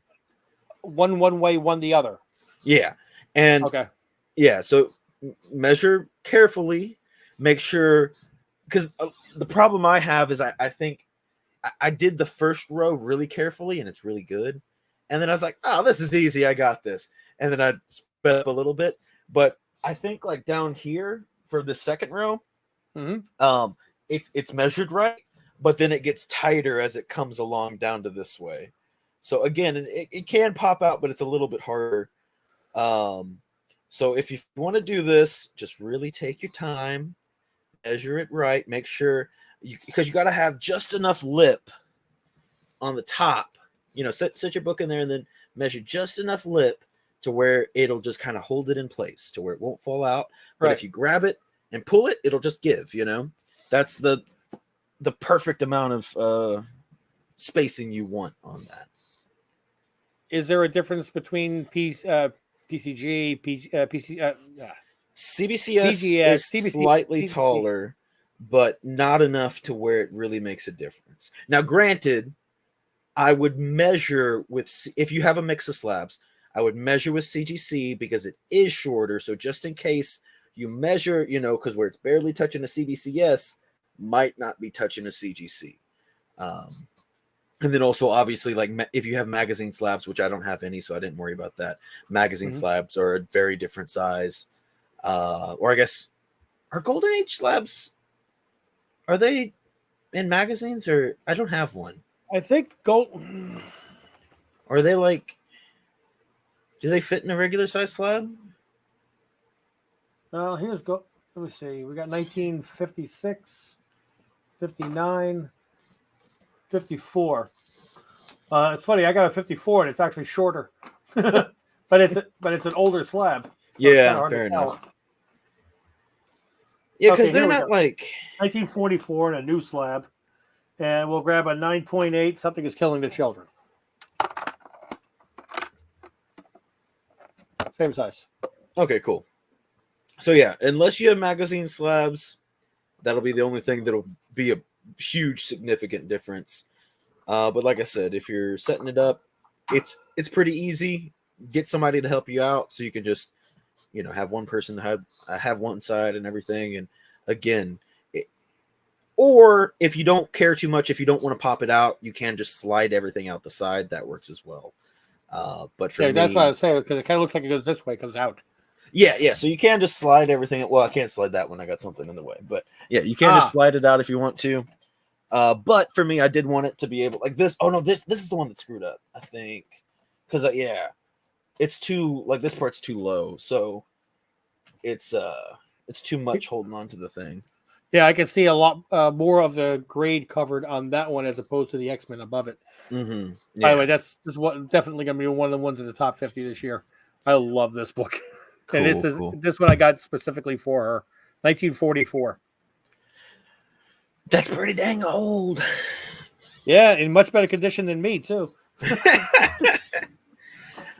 one way, one the other. Yeah, and okay. Yeah, so measure carefully. Make sure, because the problem I have is I think I did the first row really carefully and it's really good, and then I was like, oh, this is easy. I got this, and then I sped up a little bit. But I think like down here for the second row, it's measured right, but then it gets tighter as it comes along down to this way. So again, it can pop out, but it's a little bit harder. So if you want to do this, just really take your time, measure it right, make sure because you got to have just enough lip on the top. Set your book in there and then measure just enough lip to where it'll just kind of hold it in place to where it won't fall out. But if you grab it and pull it, it'll just give. That's the perfect amount of spacing you want on that. Is there a difference between PCG, CBCS is slightly taller, but not enough to where it really makes a difference. Now, granted, I would measure if you have a mix of slabs, I would measure with CGC because it is shorter. So just in case you measure, because where it's barely touching a CBCS might not be touching a CGC. And then also, obviously, like if you have magazine slabs, which I don't have any, so I didn't worry about that. Magazine slabs are a very different size. Or I guess, are Golden Age slabs, are they in magazines or I don't have one? I think gold. Are they like, do they fit in a regular size slab? Here's go. Let me see. We got 1956, 59. 54. It's funny. I got a 54, and it's actually shorter, but it's an older slab. So yeah, fair enough. Yeah, because they're not like 1944 and a new slab, and we'll grab a 9.8. Something is killing the children. Same size. Okay, cool. So yeah, unless you have magazine slabs, that'll be the only thing that'll be a huge significant difference. But like I said, if you're setting it up, it's pretty easy. Get somebody to help you out so you can just have one person have one side and everything. And again, or if you don't care too much, if you don't want to pop it out, you can just slide everything out the side. That works as well. But for me, that's what I was saying, because it kind of looks like it goes this way, it comes out. Yeah. So you can just slide everything. Well, I can't slide that one. I got something in the way. But yeah, you can just slide it out if you want to. But for me, I did want it to be able like this. Oh no, this is the one that screwed up, I think, because yeah, it's too like this part's too low, so it's too much holding on to the thing. Yeah, I can see a lot more of the grade covered on that one as opposed to the X-Men above it. Mm-hmm. Yeah. By the way, this is what definitely going to be one of the ones in the top 50 this year. I love this book, and this one I got specifically for her, 1944. That's pretty dang old. Yeah, in much better condition than me too.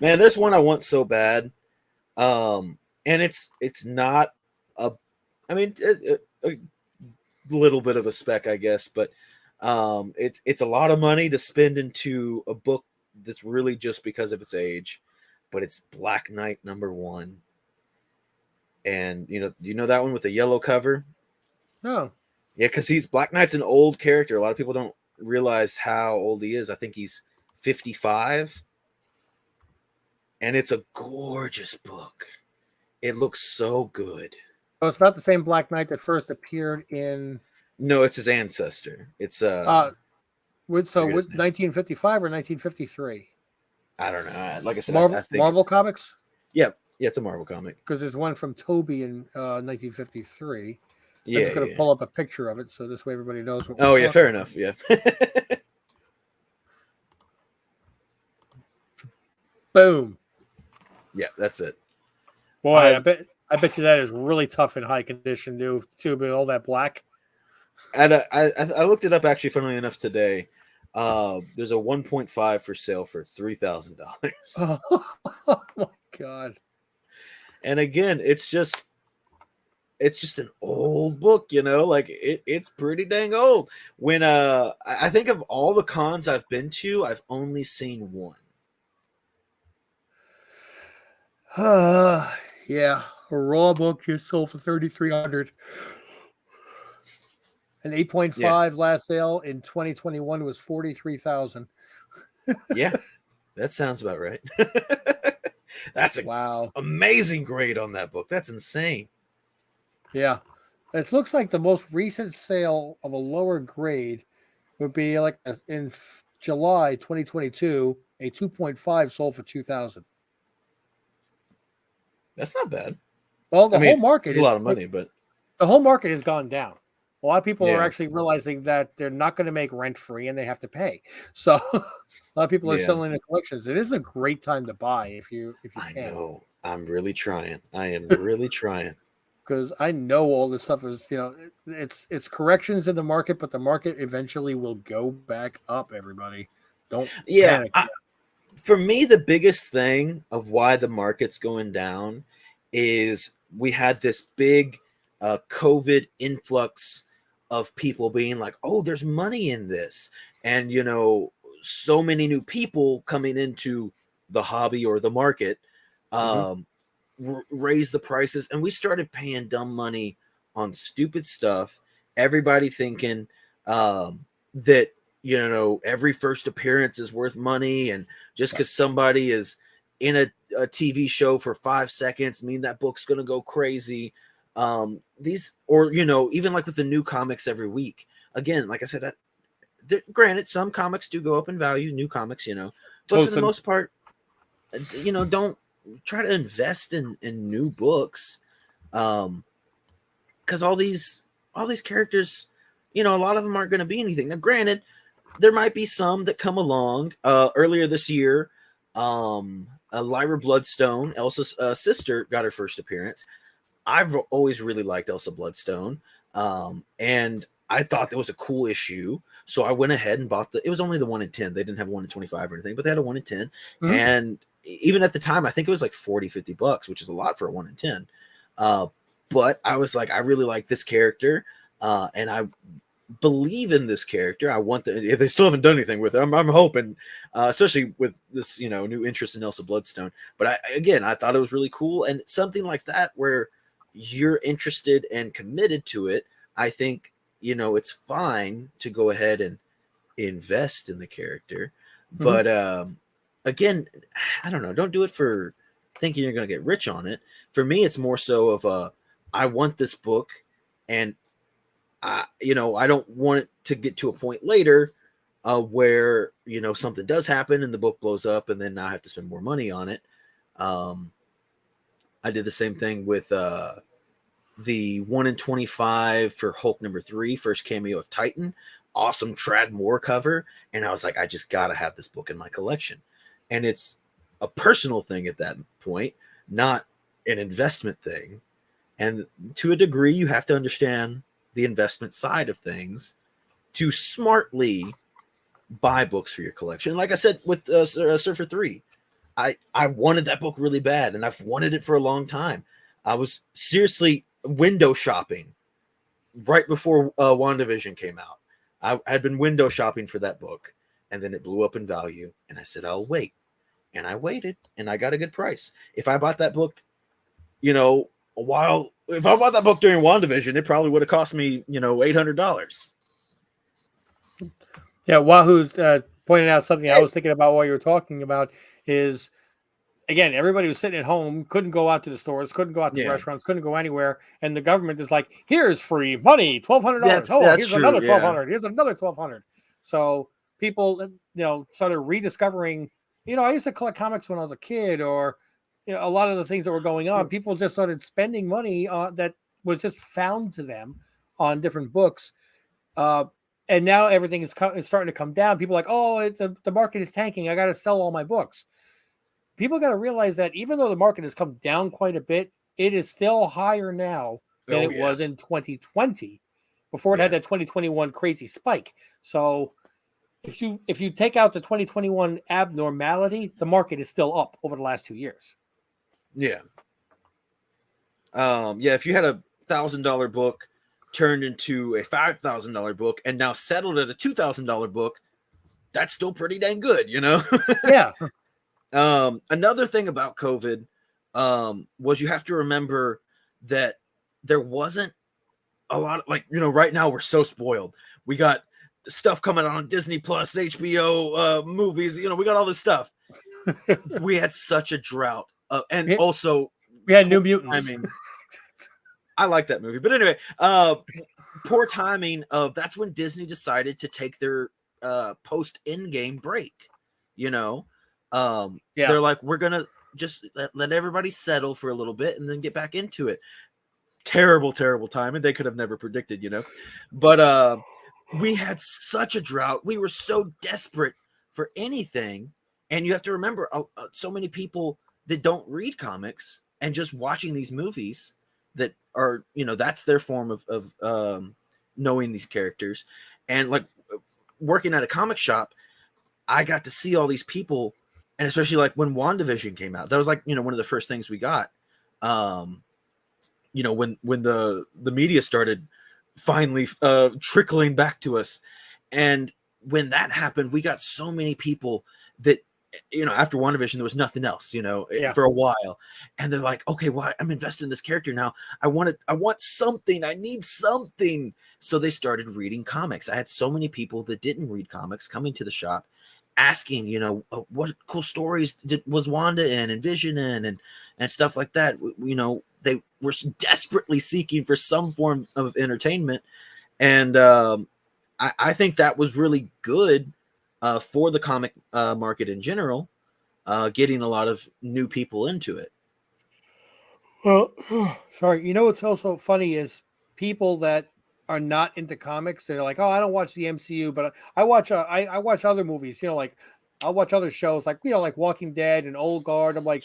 Man, there's one I want so bad, and it's not a. I mean, a little bit of a spec, I guess, but it's a lot of money to spend into a book that's really just because of its age, but it's Black Knight #1, and you know that one with the yellow cover. No, yeah, because Black Knight's an old character. A lot of people don't realize how old he is. I think he's 55, and it's a gorgeous book. It looks so good. so it's not the same Black Knight that first appeared in. No, it's his ancestor. It's with 1955 or 1953. I don't know. Like I said, Marvel, I think Marvel Comics. Yeah, it's a Marvel comic. Because there's one from Toby in 1953. Yeah, I'm just going to pull up a picture of it so this way everybody knows what. Oh yeah, fair enough. Yeah. Boom. Yeah, that's it. Boy, I bet you that is really tough in high condition, too, with all that black. And I looked it up actually, funnily enough, today. There's a 1.5 for sale for $3,000. Oh my god! And again, it's just an old book, like it's pretty dang old. When I think of all the cons I've been to, I've only seen one. Yeah, a raw book just sold for $3,300. An 8.5 last sale in 2021 was $43,000. Yeah, that sounds about right. That's a amazing grade on that book. That's insane. Yeah, it looks like the most recent sale of a lower grade would be like in July 2022, a 2.5 sold for $2,000. That's not bad. Well, the whole market is a lot of money, but the whole market has gone down. A lot of people are actually realizing that they're not going to make rent free and they have to pay. So a lot of people are selling their collections. It is a great time to buy if you can. I know. I'm really trying. I am really trying. Because I know all this stuff is, it's corrections in the market, but the market eventually will go back up. Everybody, don't panic. For me, the biggest thing of why the market's going down is we had this big COVID influx of people being like, oh, there's money in this. And, so many new people coming into the hobby or the market raise the prices. And we started paying dumb money on stupid stuff. Everybody thinking that, every first appearance is worth money. And just because somebody is in a TV show for 5 seconds mean that book's going to go crazy. Even like with the new comics every week, again, like I said, granted, some comics do go up in value, new comics, but for the most part, don't try to invest in new books. Because all these characters, a lot of them aren't going to be anything. Now, granted, there might be some that come along. Earlier this year, Lyra Bloodstone, Elsa's sister, got her first appearance. I've always really liked Elsa Bloodstone, and I thought that was a cool issue, so I went ahead and bought it was only the 1 in 10. They didn't have 1 in 25 or anything, but they had a 1 in 10, and even at the time, I think it was like $40-$50, which is a lot for a 1 in 10. But I was like, I really like this character, and I believe in this character. I want they still haven't done anything with it. I'm hoping, especially with this, new interest in Elsa Bloodstone. But I thought it was really cool, and something like that where you're interested and committed to it. I think, it's fine to go ahead and invest in the character. But again, I don't know. Don't do it for thinking you're going to get rich on it. For me, it's more so of I want this book, and I don't want it to get to a point later where, you know, something does happen and the book blows up, and then now I have to spend more money on it. I did the same thing with the 1 in 25 for Hulk #3, first cameo of Titan. Awesome Trad Moore cover. And I was like, I just got to have this book in my collection. And it's a personal thing at that point, not an investment thing. And to a degree, you have to understand the investment side of things to smartly buy books for your collection. Like I said with Surfer 3, I wanted that book really bad, and I've wanted it for a long time. I was seriously window shopping right before WandaVision came out. I had been window shopping for that book, and then it blew up in value, and I said, I'll wait. And I waited, and I got a good price. If I bought that book, you know, if I bought that book during WandaVision, it probably would have cost me, you know, $800. Yeah, Wahoo's pointed out something I was thinking about while you were talking about is, again, everybody was sitting at home, couldn't go out to the stores, couldn't go out to restaurants, couldn't go anywhere, and the government is like, "Here's free money, $1,200. Here's true, another $1,200. Here's another $1,200." So people, you know, started rediscovering. You know, I used to collect comics when I was a kid, or you know, a lot of the things that were going on. People just started spending money that was just found to them on different books. And now everything is starting to come down. People are like, oh, the market is tanking. I got to sell all my books. People got to realize that even though the market has come down quite a bit, it is still higher now than it was in 2020 before it had that 2021 crazy spike. So if you take out the 2021 abnormality, the market is still up over the last 2 years. Yeah. If you had a $1,000 book turned into a $5,000 book and now settled at a $2,000 book, that's still pretty dang good, you know? Yeah. Another thing about COVID was you have to remember that there wasn't a lot of, like, you know, right now we're so spoiled. We got stuff coming on Disney Plus, HBO, movies, you know, we got all this stuff. We had such a drought. And also we had New Mutants. I like that movie. But anyway, poor timing of that's when Disney decided to take their post Endgame break, you know. They're like, we're gonna just let everybody settle for a little bit and then get back into it. Terrible time, and they could have never predicted, you know. But we had such a drought. We were so desperate for anything, and you have to remember so many people that don't read comics and just watching these movies that are, you know, that's their form of knowing these characters. And like working at a comic shop, I got to see all these people. And especially like when WandaVision came out, that was like, you know, one of the first things we got. You know, when the media started finally trickling back to us. And when that happened, we got so many people that, you know, after WandaVision, there was nothing else, you know, for a while. And they're like, okay, well, I'm invested in this character now. I want something. I need something. So they started reading comics. I had so many people that didn't read comics coming to the shop asking, you know, what cool stories was Wanda in and Vision in and stuff like that. You know, they were desperately seeking for some form of entertainment. And I think that was really good for the comic market in general, getting a lot of new people into it. Well, sorry. You know what's also funny is people that are not into comics. They're like, oh, I don't watch the MCU, but I watch I watch other movies. You know, like I'll watch other shows, like, you know, like Walking Dead and Old Guard. I'm like,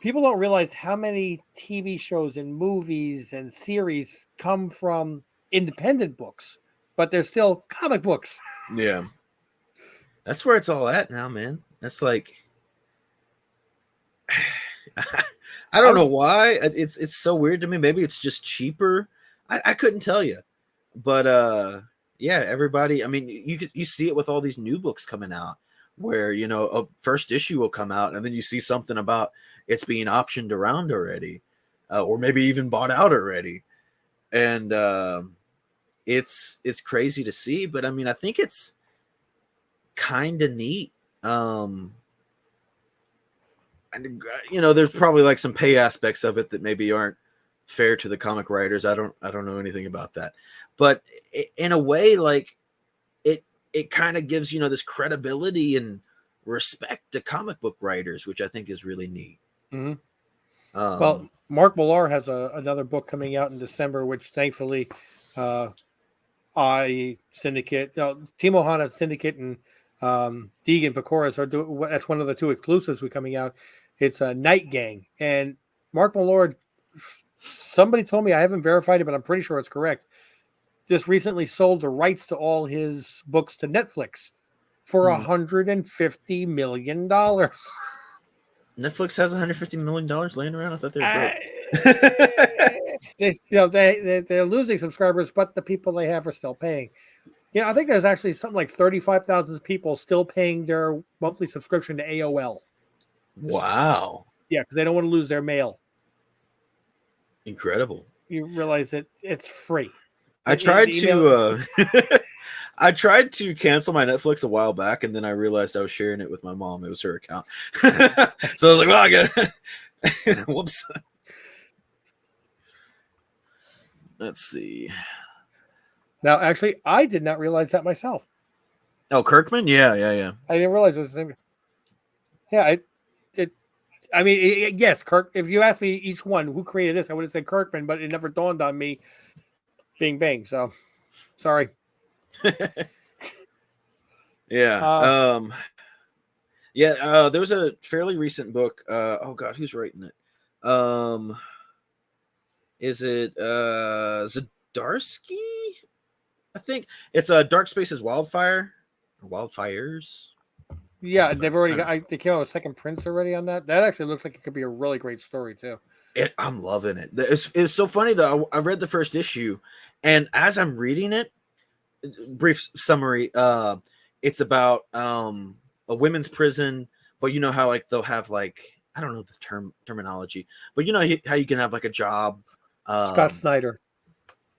people don't realize how many TV shows and movies and series come from independent books, but they're still comic books. Yeah. That's where it's all at now, man. That's like, I don't know why. It's so weird to me. Maybe it's just cheaper. I couldn't tell you. But yeah, everybody, I mean, you see it with all these new books coming out where, you know, a first issue will come out and then you see something about it's being optioned around already, or maybe even bought out already. And it's crazy to see, but I mean, I think it's kind of neat. And you know, there's probably like some pay aspects of it that maybe aren't fair to the comic writers. I don't know anything about that, but in a way, like it kind of gives, you know, this credibility and respect to comic book writers, which I think is really neat. Mm-hmm. Well, Mark Millar has another book coming out in December, which thankfully Syndicate, Timo Hanna Syndicate and Deegan Pecoras are doing. That's one of the two exclusives we're coming out. It's a Night Gang, and Mark Millar. Somebody told me, I haven't verified it, but I'm pretty sure it's correct. Just recently sold the rights to all his books to Netflix for $150 million. Netflix has $150 million laying around. I thought they were broke. They're losing subscribers, but the people they have are still paying. Yeah, I think there's actually something like 35,000 people still paying their monthly subscription to AOL. Wow. Yeah, because they don't want to lose their mail. Incredible. You realize that it's free. I tried to cancel my Netflix a while back, and then I realized I was sharing it with my mom. It was her account. So I was like, well, I got whoops. Let's see. Now, actually, I did not realize that myself. Oh, Kirkman? Yeah. I didn't realize it was the same. Yeah, yes, Kirk. If you asked me each one who created this, I would have said Kirkman, but it never dawned on me. Bing bang. So, sorry. Yeah. There was a fairly recent book. Oh God, who's writing it? Is it Zdarsky? I think it's Dark Spaces Wildfires. Yeah, they've already got. They came out with second prints already on that. That actually looks like it could be a really great story too. I'm loving it. It's so funny though. I read the first issue, and as I'm reading it, brief summary. It's about a women's prison, but you know how like they'll have like, I don't know the terminology, but you know how you can have like a job. Scott Snyder.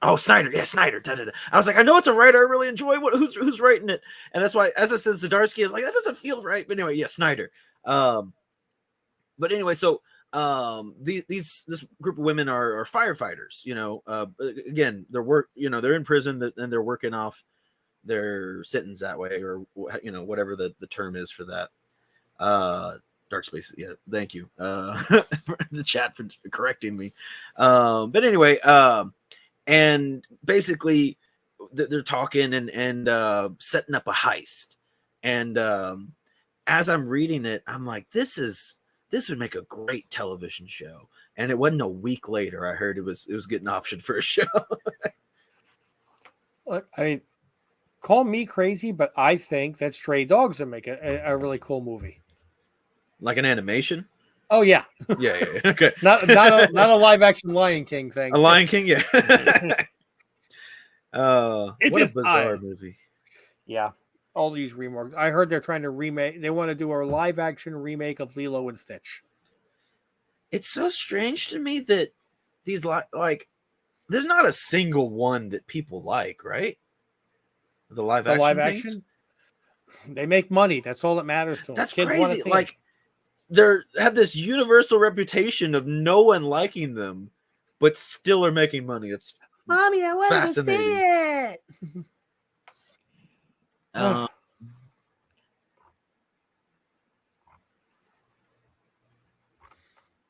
Oh, Snyder. Yeah, Snyder. I was like, I know it's a writer. I really enjoy who's writing it. And that's why, as it says, Zdarsky, I was like, that doesn't feel right. But anyway, yeah, Snyder. But anyway, so this group of women are firefighters, you know. Again, they're in prison and they're working off their sentence that way, or, you know, whatever the term is for that. Dark Spaces. Yeah, thank you. The chat for correcting me. But anyway, and basically they're talking and setting up a heist. And as I'm reading it, I'm like, this would make a great television show. And it wasn't a week later I heard it was getting optioned for a show. Look, I mean, call me crazy, but I think that Stray Dogs would make a really cool movie. Like an animation? Oh yeah. Yeah. Okay. Not a live action Lion King thing. A Lion King, yeah. It's what a bizarre movie. Yeah. All these remakes. I heard they're trying to remake. They want to do a live action remake of Lilo and Stitch. It's so strange to me that these like there's not a single one that people like, right? The live action. They make money. That's all that matters to them. That's Kids crazy. Like they have this universal reputation of no one liking them, but still are making money. It's Mommy, I want to fascinating. see it.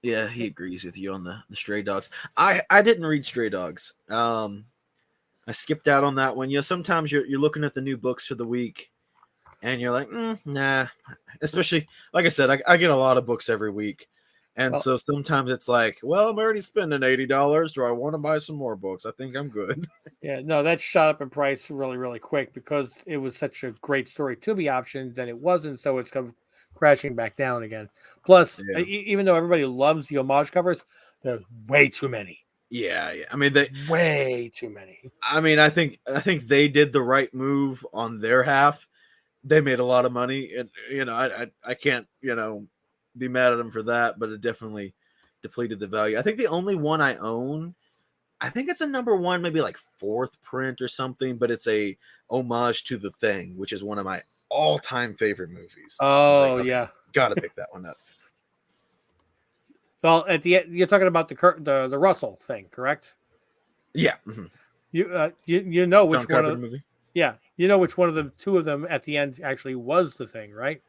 Yeah, he agrees with you on the Stray Dogs. I didn't read Stray Dogs. I skipped out on that one. You know, sometimes you're looking at the new books for the week, and you're like, nah. Especially, like I said, I get a lot of books every week, and so sometimes it's like, well, I'm already spending $80. Do I want to buy some more books? I think I'm good. Yeah, no, that shot up in price really, really quick because it was such a great story to be optioned, then it wasn't, so it's come crashing back down again. Plus, even though everybody loves the homage covers, there's way too many. Yeah. I mean, way too many. I mean, I think they did the right move on their half. They made a lot of money, and you know, I can't, you know, be mad at them for that, but it definitely depleted the value. I think the only one I own, I think it's a number one, maybe like 4th print or something, but it's a homage to The Thing, which is one of my all-time favorite movies. Oh, like, yeah. Gotta pick that one up. Well, at the end, you're talking about the Russell thing, correct? Yeah. Mm-hmm. You know which John one Carpenter of movie. yeah, you know which one of the two of them at the end actually was the thing, right?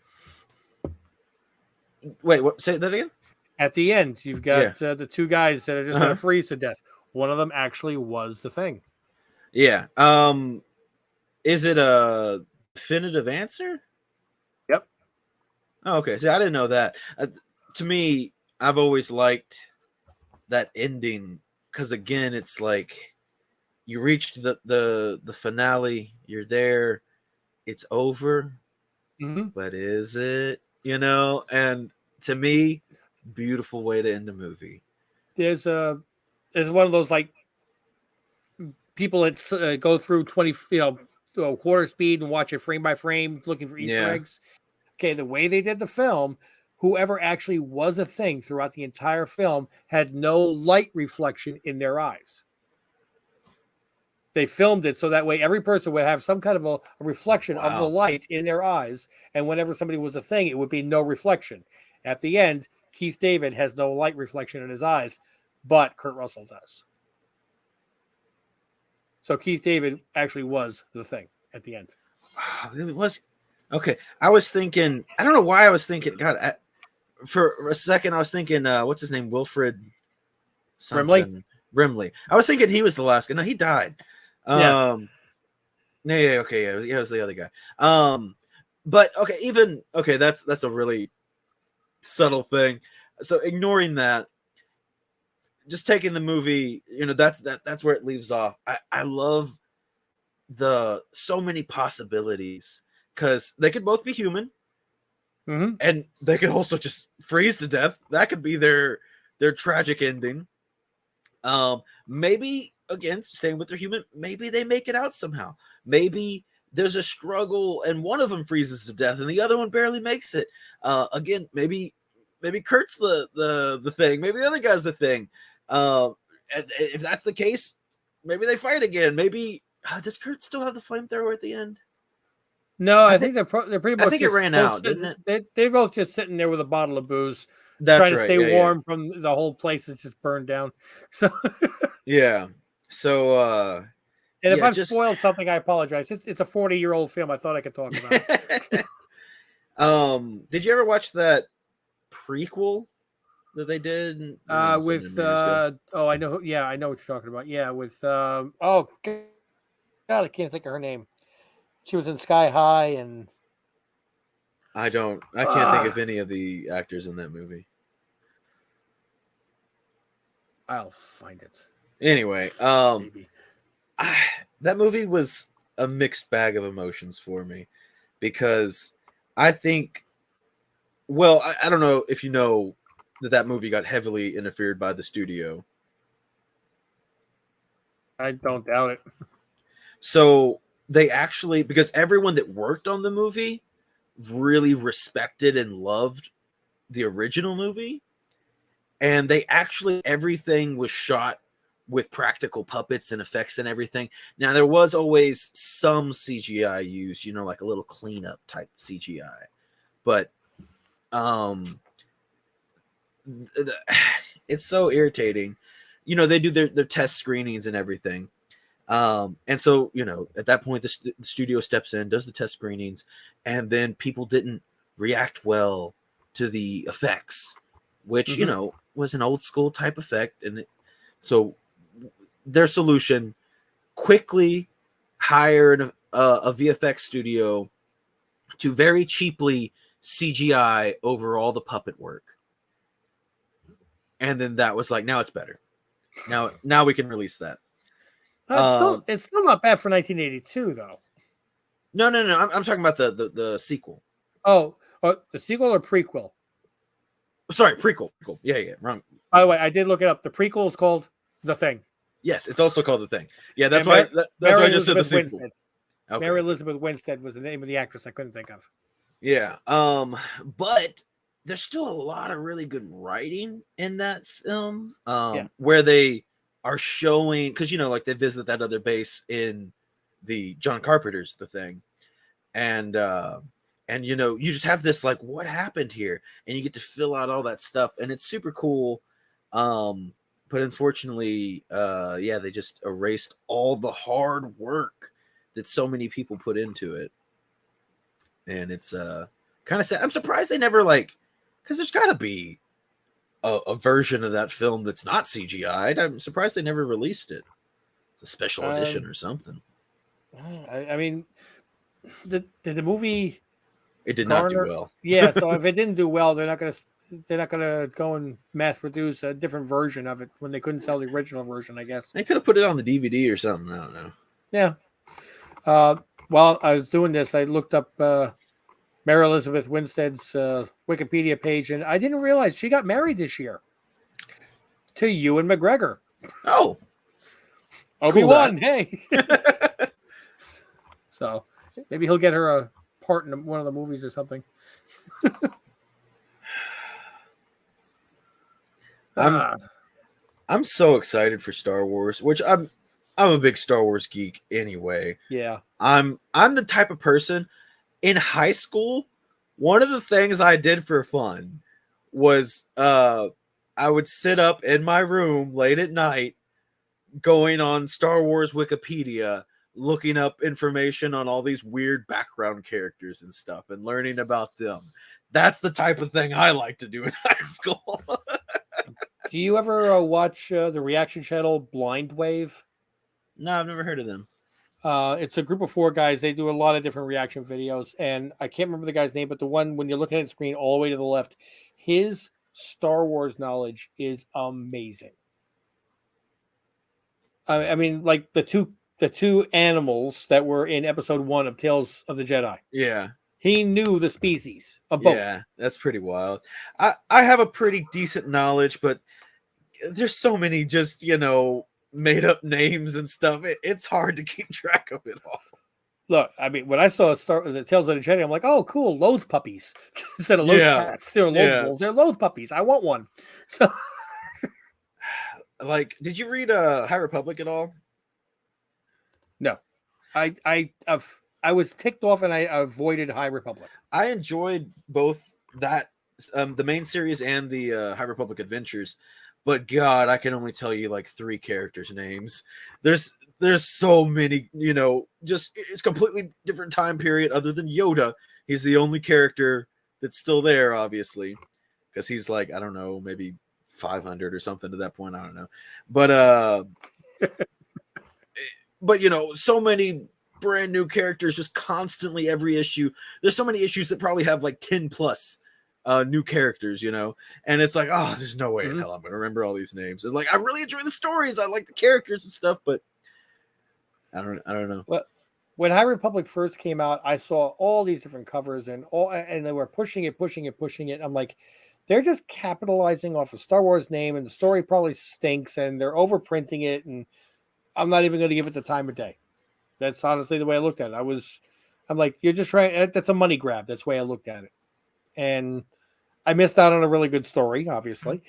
Wait, what? Say that again. At the end, you've Yeah. got the two guys that are just going Uh-huh. to freeze to death. One of them actually was the thing. Yeah. Is it a definitive answer? Yep. Oh, okay. See, I didn't know that. To me, I've always liked that ending because again, it's like you reached the finale. You're there. It's over, Mm-hmm. but is it? You know, and to me, beautiful way to end a movie. There's one of those like people that go through 20, quarter speed and watch it frame by frame, looking for Easter Yeah. eggs. Okay, the way they did the film, whoever actually was a thing throughout the entire film had no light reflection in their eyes. They filmed it so that way every person would have some kind of a reflection of the Wow. light in their eyes. And whenever somebody was a thing, it would be no reflection. At the end, Keith David has no light reflection in his eyes, but Kurt Russell does. So Keith David actually was the thing at the end. It was okay. I was thinking. I don't know why I was thinking. God, for a second, I was thinking. What's his name? Wilfred something. Brimley. I was thinking he was the last guy. No, he died. Yeah. Yeah. Okay. Yeah. It was the other guy. But okay. Even okay. That's a really subtle thing. So ignoring that, just taking the movie. That's where it leaves off. I love the so many possibilities because they could both be human, and they could also just freeze to death. That could be their tragic ending. Maybe again, staying with their human, maybe they make it out somehow. Maybe there's a struggle and one of them freezes to death and the other one barely makes it. Again, maybe Kurt's the thing, maybe the other guy's the thing. If that's the case, maybe they fight again. Maybe does Kurt still have the flamethrower at the end? No, I think they're pretty much. I think it ran out, didn't it? They're both just sitting there with a bottle of booze, That's trying to right. stay warm from the whole place that's just burned down. So yeah. So and if I've spoiled something, I apologize. It's a 40-year-old film. I thought I could talk about it. Did you ever watch that prequel that they did with I know what you're talking about. Yeah, with God, I can't think of her name. She was in Sky High, and I can't think of any of the actors in that movie. I'll find it. Anyway, that movie was a mixed bag of emotions for me because I think, well, I don't know if you know that movie got heavily interfered by the studio. I don't doubt it. So they actually, because everyone that worked on the movie really respected and loved the original movie, and they actually, everything was shot with practical puppets and effects and everything. Now there was always some CGI used, like a little cleanup type CGI, but it's so irritating. They do their test screenings and everything. And so, at that point, the studio steps in, does the test screenings, and then people didn't react well to the effects, which, was an old school type effect. And so their solution, quickly hire a VFX studio to very cheaply CGI over all the puppet work. And then that was like, now it's better. Now we can release that. It's still not bad for 1982, though. No. I'm talking about the sequel. Oh, the sequel or prequel? Sorry, prequel. Yeah, wrong. By the way, I did look it up. The prequel is called The Thing. Yes, it's also called The Thing. Yeah, that's why I just said the sequel. Okay. Mary Elizabeth Winstead was the name of the actress I couldn't think of. Yeah. But there's still a lot of really good writing in that film. Where they are showing, because like they visit that other base in the John Carpenter's The Thing, and and you just have this like, what happened here, and you get to fill out all that stuff, and it's super cool. But unfortunately, yeah, they just erased all the hard work that so many people put into it, and it's kind of sad. I'm surprised they never because there's got to be a version of that film that's not CGI'd. I'm surprised they never released it. It's a special edition or something. I mean, did the movie? It did not do well. Yeah, so if it didn't do well, they're not gonna go and mass produce a different version of it when they couldn't sell the original version, I guess. They could have put it on the DVD or something. I don't know. Yeah. While I was doing this, I looked up Mary Elizabeth Winstead's Wikipedia page, and I didn't realize she got married this year to Ewan McGregor. Oh, Obi-Wan, hey. So maybe he'll get her a part in one of the movies or something. I'm so excited for Star Wars, which I'm a big Star Wars geek anyway. Yeah. I'm the type of person in high school. One of the things I did for fun was I would sit up in my room late at night going on Star Wars Wikipedia, looking up information on all these weird background characters and stuff and learning about them. That's the type of thing I like to do in high school. Do you ever watch the reaction channel Blind Wave? No, I've never heard of them. It's a group of 4 guys. They do a lot of different reaction videos, and I can't remember the guy's name, but the one when you're looking at the screen all the way to the left, his Star Wars knowledge is amazing. I mean, like the two animals that were in episode 1 of Tales of the Jedi. Yeah. He knew the species of both. Yeah, that's pretty wild. I have a pretty decent knowledge, but there's so many just, made up names and stuff. It's hard to keep track of it all. Look, I mean, when I saw the Tales of the Jedi, I'm like, oh, cool, loathe puppies. Instead of loathe cats. They're loathe wolves. They're loathe puppies. I want one. So, did you read High Republic at all? No. I was ticked off and I avoided High Republic. I enjoyed both that, the main series and the High Republic Adventures, but God, I can only tell you 3 characters' names. There's so many, just it's completely different time period other than Yoda. He's the only character that's still there, obviously, because he's I don't know, maybe 500 or something to that point. I don't know, but but so many brand new characters just constantly every issue. There's so many issues that probably have 10 plus new characters, and it's oh, there's no way in hell I'm gonna remember all these names. And I really enjoy the stories, I like the characters and stuff, but I don't know. But when High Republic first came out, I saw all these different covers and they were pushing it. I'm like, they're just capitalizing off a Star Wars name, and the story probably stinks, and they're overprinting it, and I'm not even going to give it the time of day. That's honestly the way I looked at it. I'm like, you're just trying. That's a money grab. That's the way I looked at it, and I missed out on a really good story, obviously.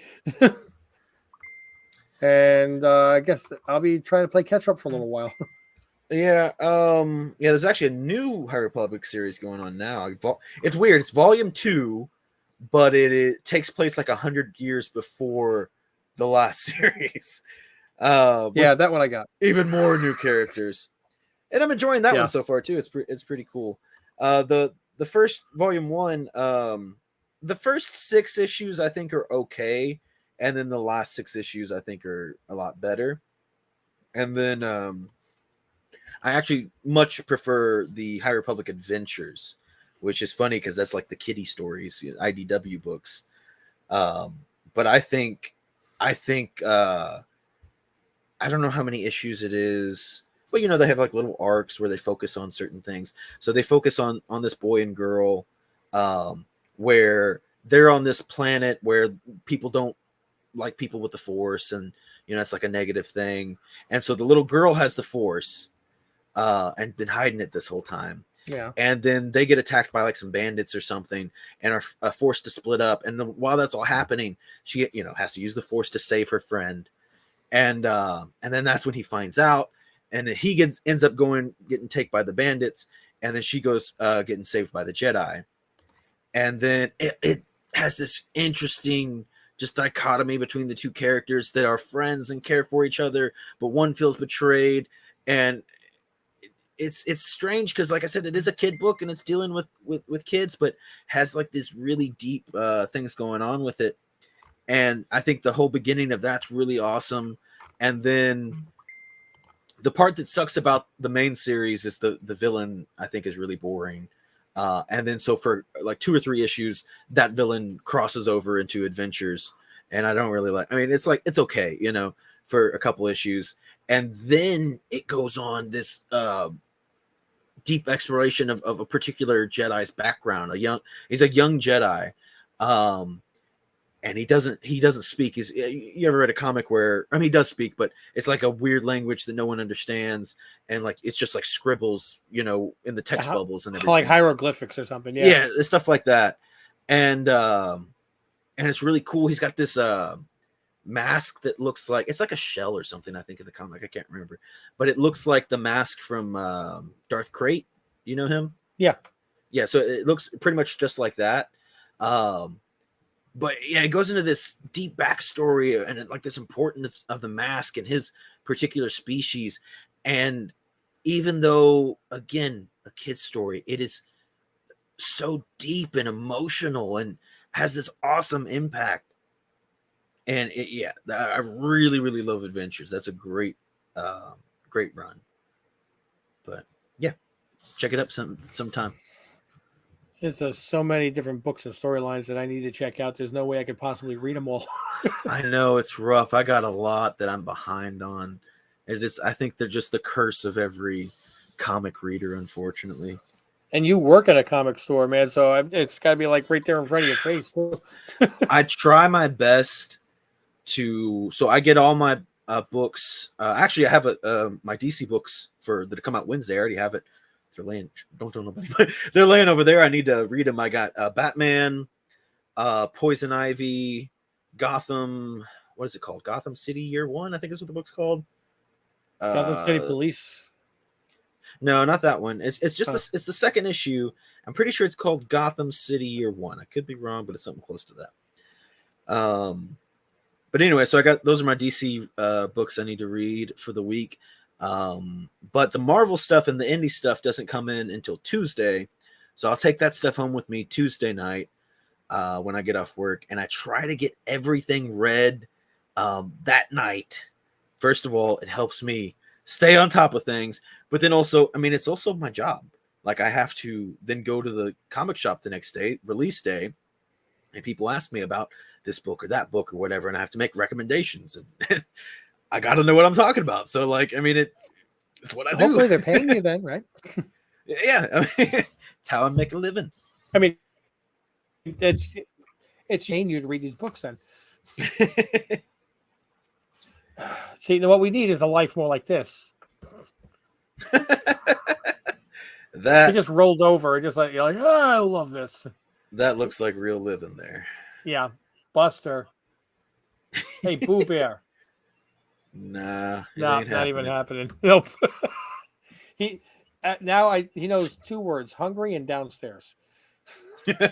And I guess I'll be trying to play catch up for a little while. Yeah, there's actually a new High Republic series going on now. It's weird. It's volume 2, but it takes place 100 years before the last series. That one I got. Even more new characters, and I'm enjoying that one so far too. It's pretty cool. The first volume 1, the first 6 issues I think are okay, and then the last 6 issues I think are a lot better. And then I actually much prefer the High Republic Adventures, which is funny because that's the kiddie stories, IDW books. But I think I don't know how many issues it is, but they have little arcs where they focus on certain things. So they focus on this boy and girl, where they're on this planet where people don't like people with the Force, and it's a negative thing. And so the little girl has the Force, and been hiding it this whole time. Yeah. And then they get attacked by some bandits or something, and are forced to split up. And while that's all happening, she has to use the Force to save her friend. And then that's when he finds out, and he ends up getting taken by the bandits, and then she goes getting saved by the Jedi, and then it has this interesting just dichotomy between the two characters that are friends and care for each other, but one feels betrayed, and it's strange because, like I said, it is a kid book and it's dealing with kids, but has like this really deep things going on with it. And I think the whole beginning of that's really awesome. And then the part that sucks about the main series is the villain, I think, is really boring. And then so for like 2 or 3 issues, that villain crosses over into adventures, and I don't really like. I mean, it's like it's okay, you know, for a couple issues, and then it goes on this deep exploration of a particular Jedi's background. He's a young Jedi, and he doesn't speak. You ever read a comic where, I mean, he does speak, but it's like a weird language that no one understands, and like it's just like scribbles, you know, in the text bubbles and everything, like hieroglyphics or something. Yeah, stuff like that, and it's really cool. He's got this mask that looks like it's like a shell or something. I think in the comic, I can't remember, but it looks like the mask from Darth Crate. You know him? Yeah. So it looks pretty much just like that. But yeah, it goes into this deep backstory and like this importance of the mask and his particular species. And even though, again, a kid's story, it is so deep and emotional and has this awesome impact. And I really, really love Adventures. That's a great run. But yeah, check it up sometime. There's so many different books and storylines that I need to check out. There's no way I could possibly read them all. I know it's rough. I got a lot that I'm behind on. I think they're just the curse of every comic reader, unfortunately. And you work at a comic store, man, so it's got to be like right there in front of your face. I try my best so I get all my books. Actually, I have my DC books that come out Wednesday. I already have it. They're laying. Don't tell nobody. But they're laying over there. I need to read them. I got Batman, Poison Ivy, Gotham. What is it called? Gotham City Year One, I think is what the book's called. Gotham City Police. No, not that one. It's just it's the second issue. I'm pretty sure it's called Gotham City Year One. I could be wrong, but it's something close to that. But anyway, so those are my DC books I need to read for the week. But the Marvel stuff and the indie stuff doesn't come in until Tuesday, so I'll take that stuff home with me Tuesday night when I get off work, and I try to get everything read that night. First of all, it helps me stay on top of things, but then also, I mean, it's also my job. Like, I have to then go to the comic shop the next day, release day, and people ask me about this book or that book or whatever, and I have to make recommendations, and I got to know what I'm talking about. So, like, I mean, it's what I do. Hopefully they're paying you then, right? Yeah, I mean, it's how I make a living. I mean, it's paying you to read these books then. See, what we need is a life more like this. That you just rolled over, just like, you're like, oh, I love this. That looks like real living there. Yeah, Buster. Hey, Boo Bear. Nah, not even happening. Nope. He knows 2 words: hungry and downstairs.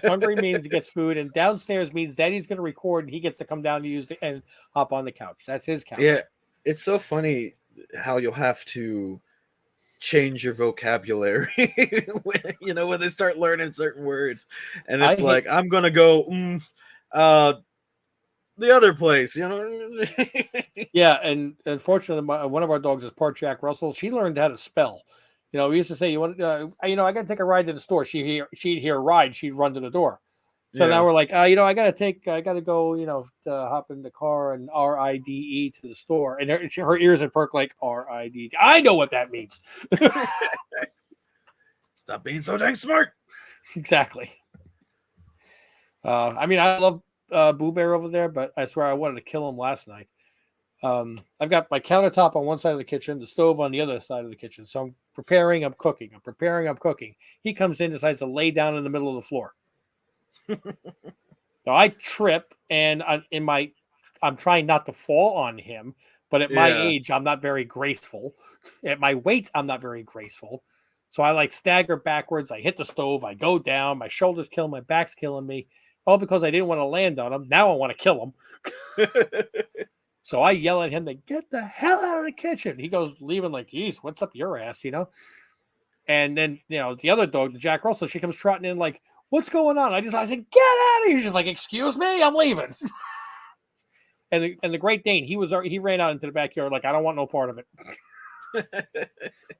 Hungry means he gets food, and downstairs means Daddy's going to record, and he gets to come down to use it and hop on the couch. That's his couch. Yeah, it's so funny how you'll have to change your vocabulary when they start learning certain words, and it's I'm gonna go the other place, Yeah, and unfortunately, one of our dogs is part Jack Russell. She learned how to spell. We used to say, I got to take a ride to the store. She'd hear ride, she'd run to the door. So now we're like, I got to go, hop in the car and RIDE to the store. And her ears would perk like RIDE. I know what that means. Stop being so dang smart. Exactly. I mean, I love Boo Bear over there, but I swear I wanted to kill him last night. I've got my countertop on one side of the kitchen, the stove on the other side of the kitchen. So I'm preparing, I'm cooking. He comes in, decides to lay down in the middle of the floor. So I trip, and I'm trying not to fall on him, but at my age, I'm not very graceful. At my weight, I'm not very graceful. So I like stagger backwards. I hit the stove. I go down. My shoulders kill. My back's killing me. All because I didn't want to land on him. Now I want to kill him. So I yell at him to get the hell out of the kitchen. He goes leaving like, geez, what's up your ass, And then, the other dog, the Jack Russell, she comes trotting in like, what's going on? I said, get out of here. She's like, excuse me, I'm leaving. and the Great Dane, he ran out into the backyard like, I don't want no part of it.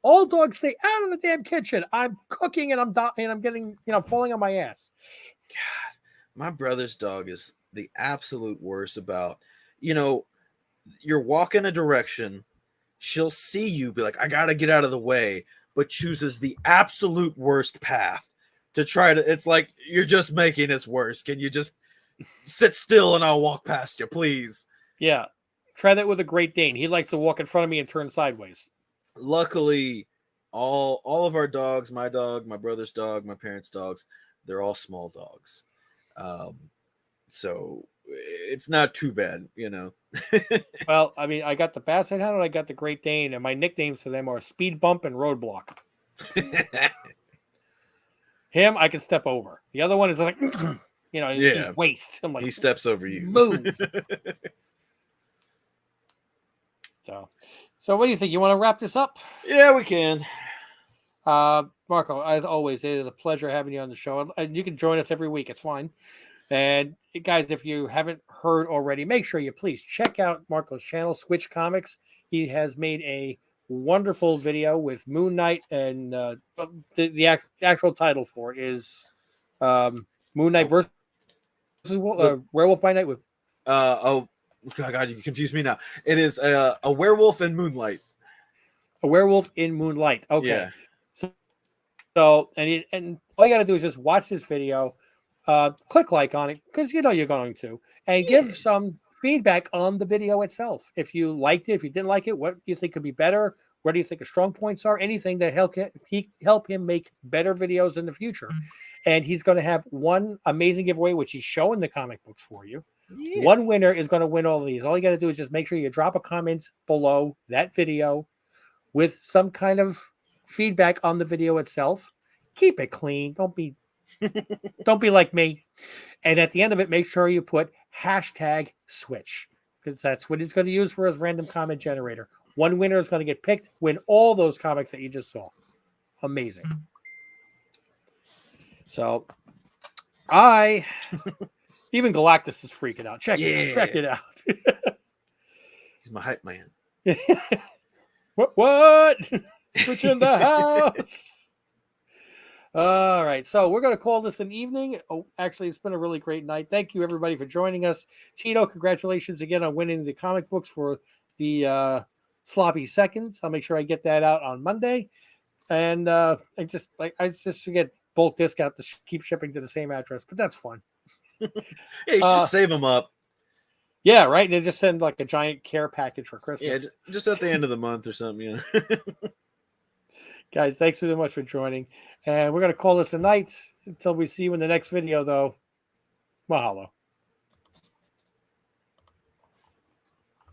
All dogs stay out of the damn kitchen. I'm cooking and I'm getting, falling on my ass. God, my brother's dog is the absolute worst about, you're walking a direction, she'll see you, be like, I gotta get out of the way, but chooses the absolute worst path to try to. It's like, you're just making this worse. Can you just sit still and I'll walk past you, please? Yeah, try that with a Great Dane. He likes to walk in front of me and turn sideways. Luckily, all of our dogs, my dog, my brother's dog, my parents' dogs, they're all small dogs, so it's not too bad, Well, I mean, I got the Basset Hound and I got the Great Dane, and my nicknames for them are Speed Bump and Roadblock. Him, I can step over. The other one is like, he's waste. I'm like, he steps over you. Move. So what do you think? You want to wrap this up? Yeah, we can. Marco, as always, it is a pleasure having you on the show. And you can join us every week. It's fine. And guys, if you haven't heard already, make sure you please check out Marco's channel, Swytch Comics. He has made a wonderful video with Moon Knight, and the actual title for it is Moon Knight versus Werewolf by Night with. Oh God, you confused me now. It is a werewolf in Moonlight. A werewolf in Moonlight. Okay. Yeah. So and all you got to do is just watch this video. Click like on it because you're going to, and give some feedback on the video itself. If you liked it, if you didn't like it, what do you think could be better? Where do you think his strong points are? Anything that help him make better videos in the future. And he's going to have one amazing giveaway, which he's showing the comic books for you. Yeah. One winner is going to win all of these. All you got to do is just make sure you drop a comment below that video with some kind of feedback on the video itself. Keep it clean. Don't be like me. And at the end of it, make sure you put #Swytch, because that's what he's going to use for his random comment generator. One winner is going to get picked, win all those comics that you just saw. Amazing. So even Galactus is freaking out. Check it out. He's my hype man. What? Swytch in the house. All right, so we're going to call this an evening. Oh, actually, it's been a really great night. Thank you, everybody, for joining us. Tito, congratulations again on winning the comic books for the Sloppy Seconds. I'll make sure I get that out on Monday. And I just get bulk discount to keep shipping to the same address, but that's fun. Yeah, you should save them up. Yeah, right. And they just send like a giant care package for Christmas. Yeah, just at the end of the month or something. Guys, thanks so much for joining. And we're going to call this a night until we see you in the next video, though. Mahalo.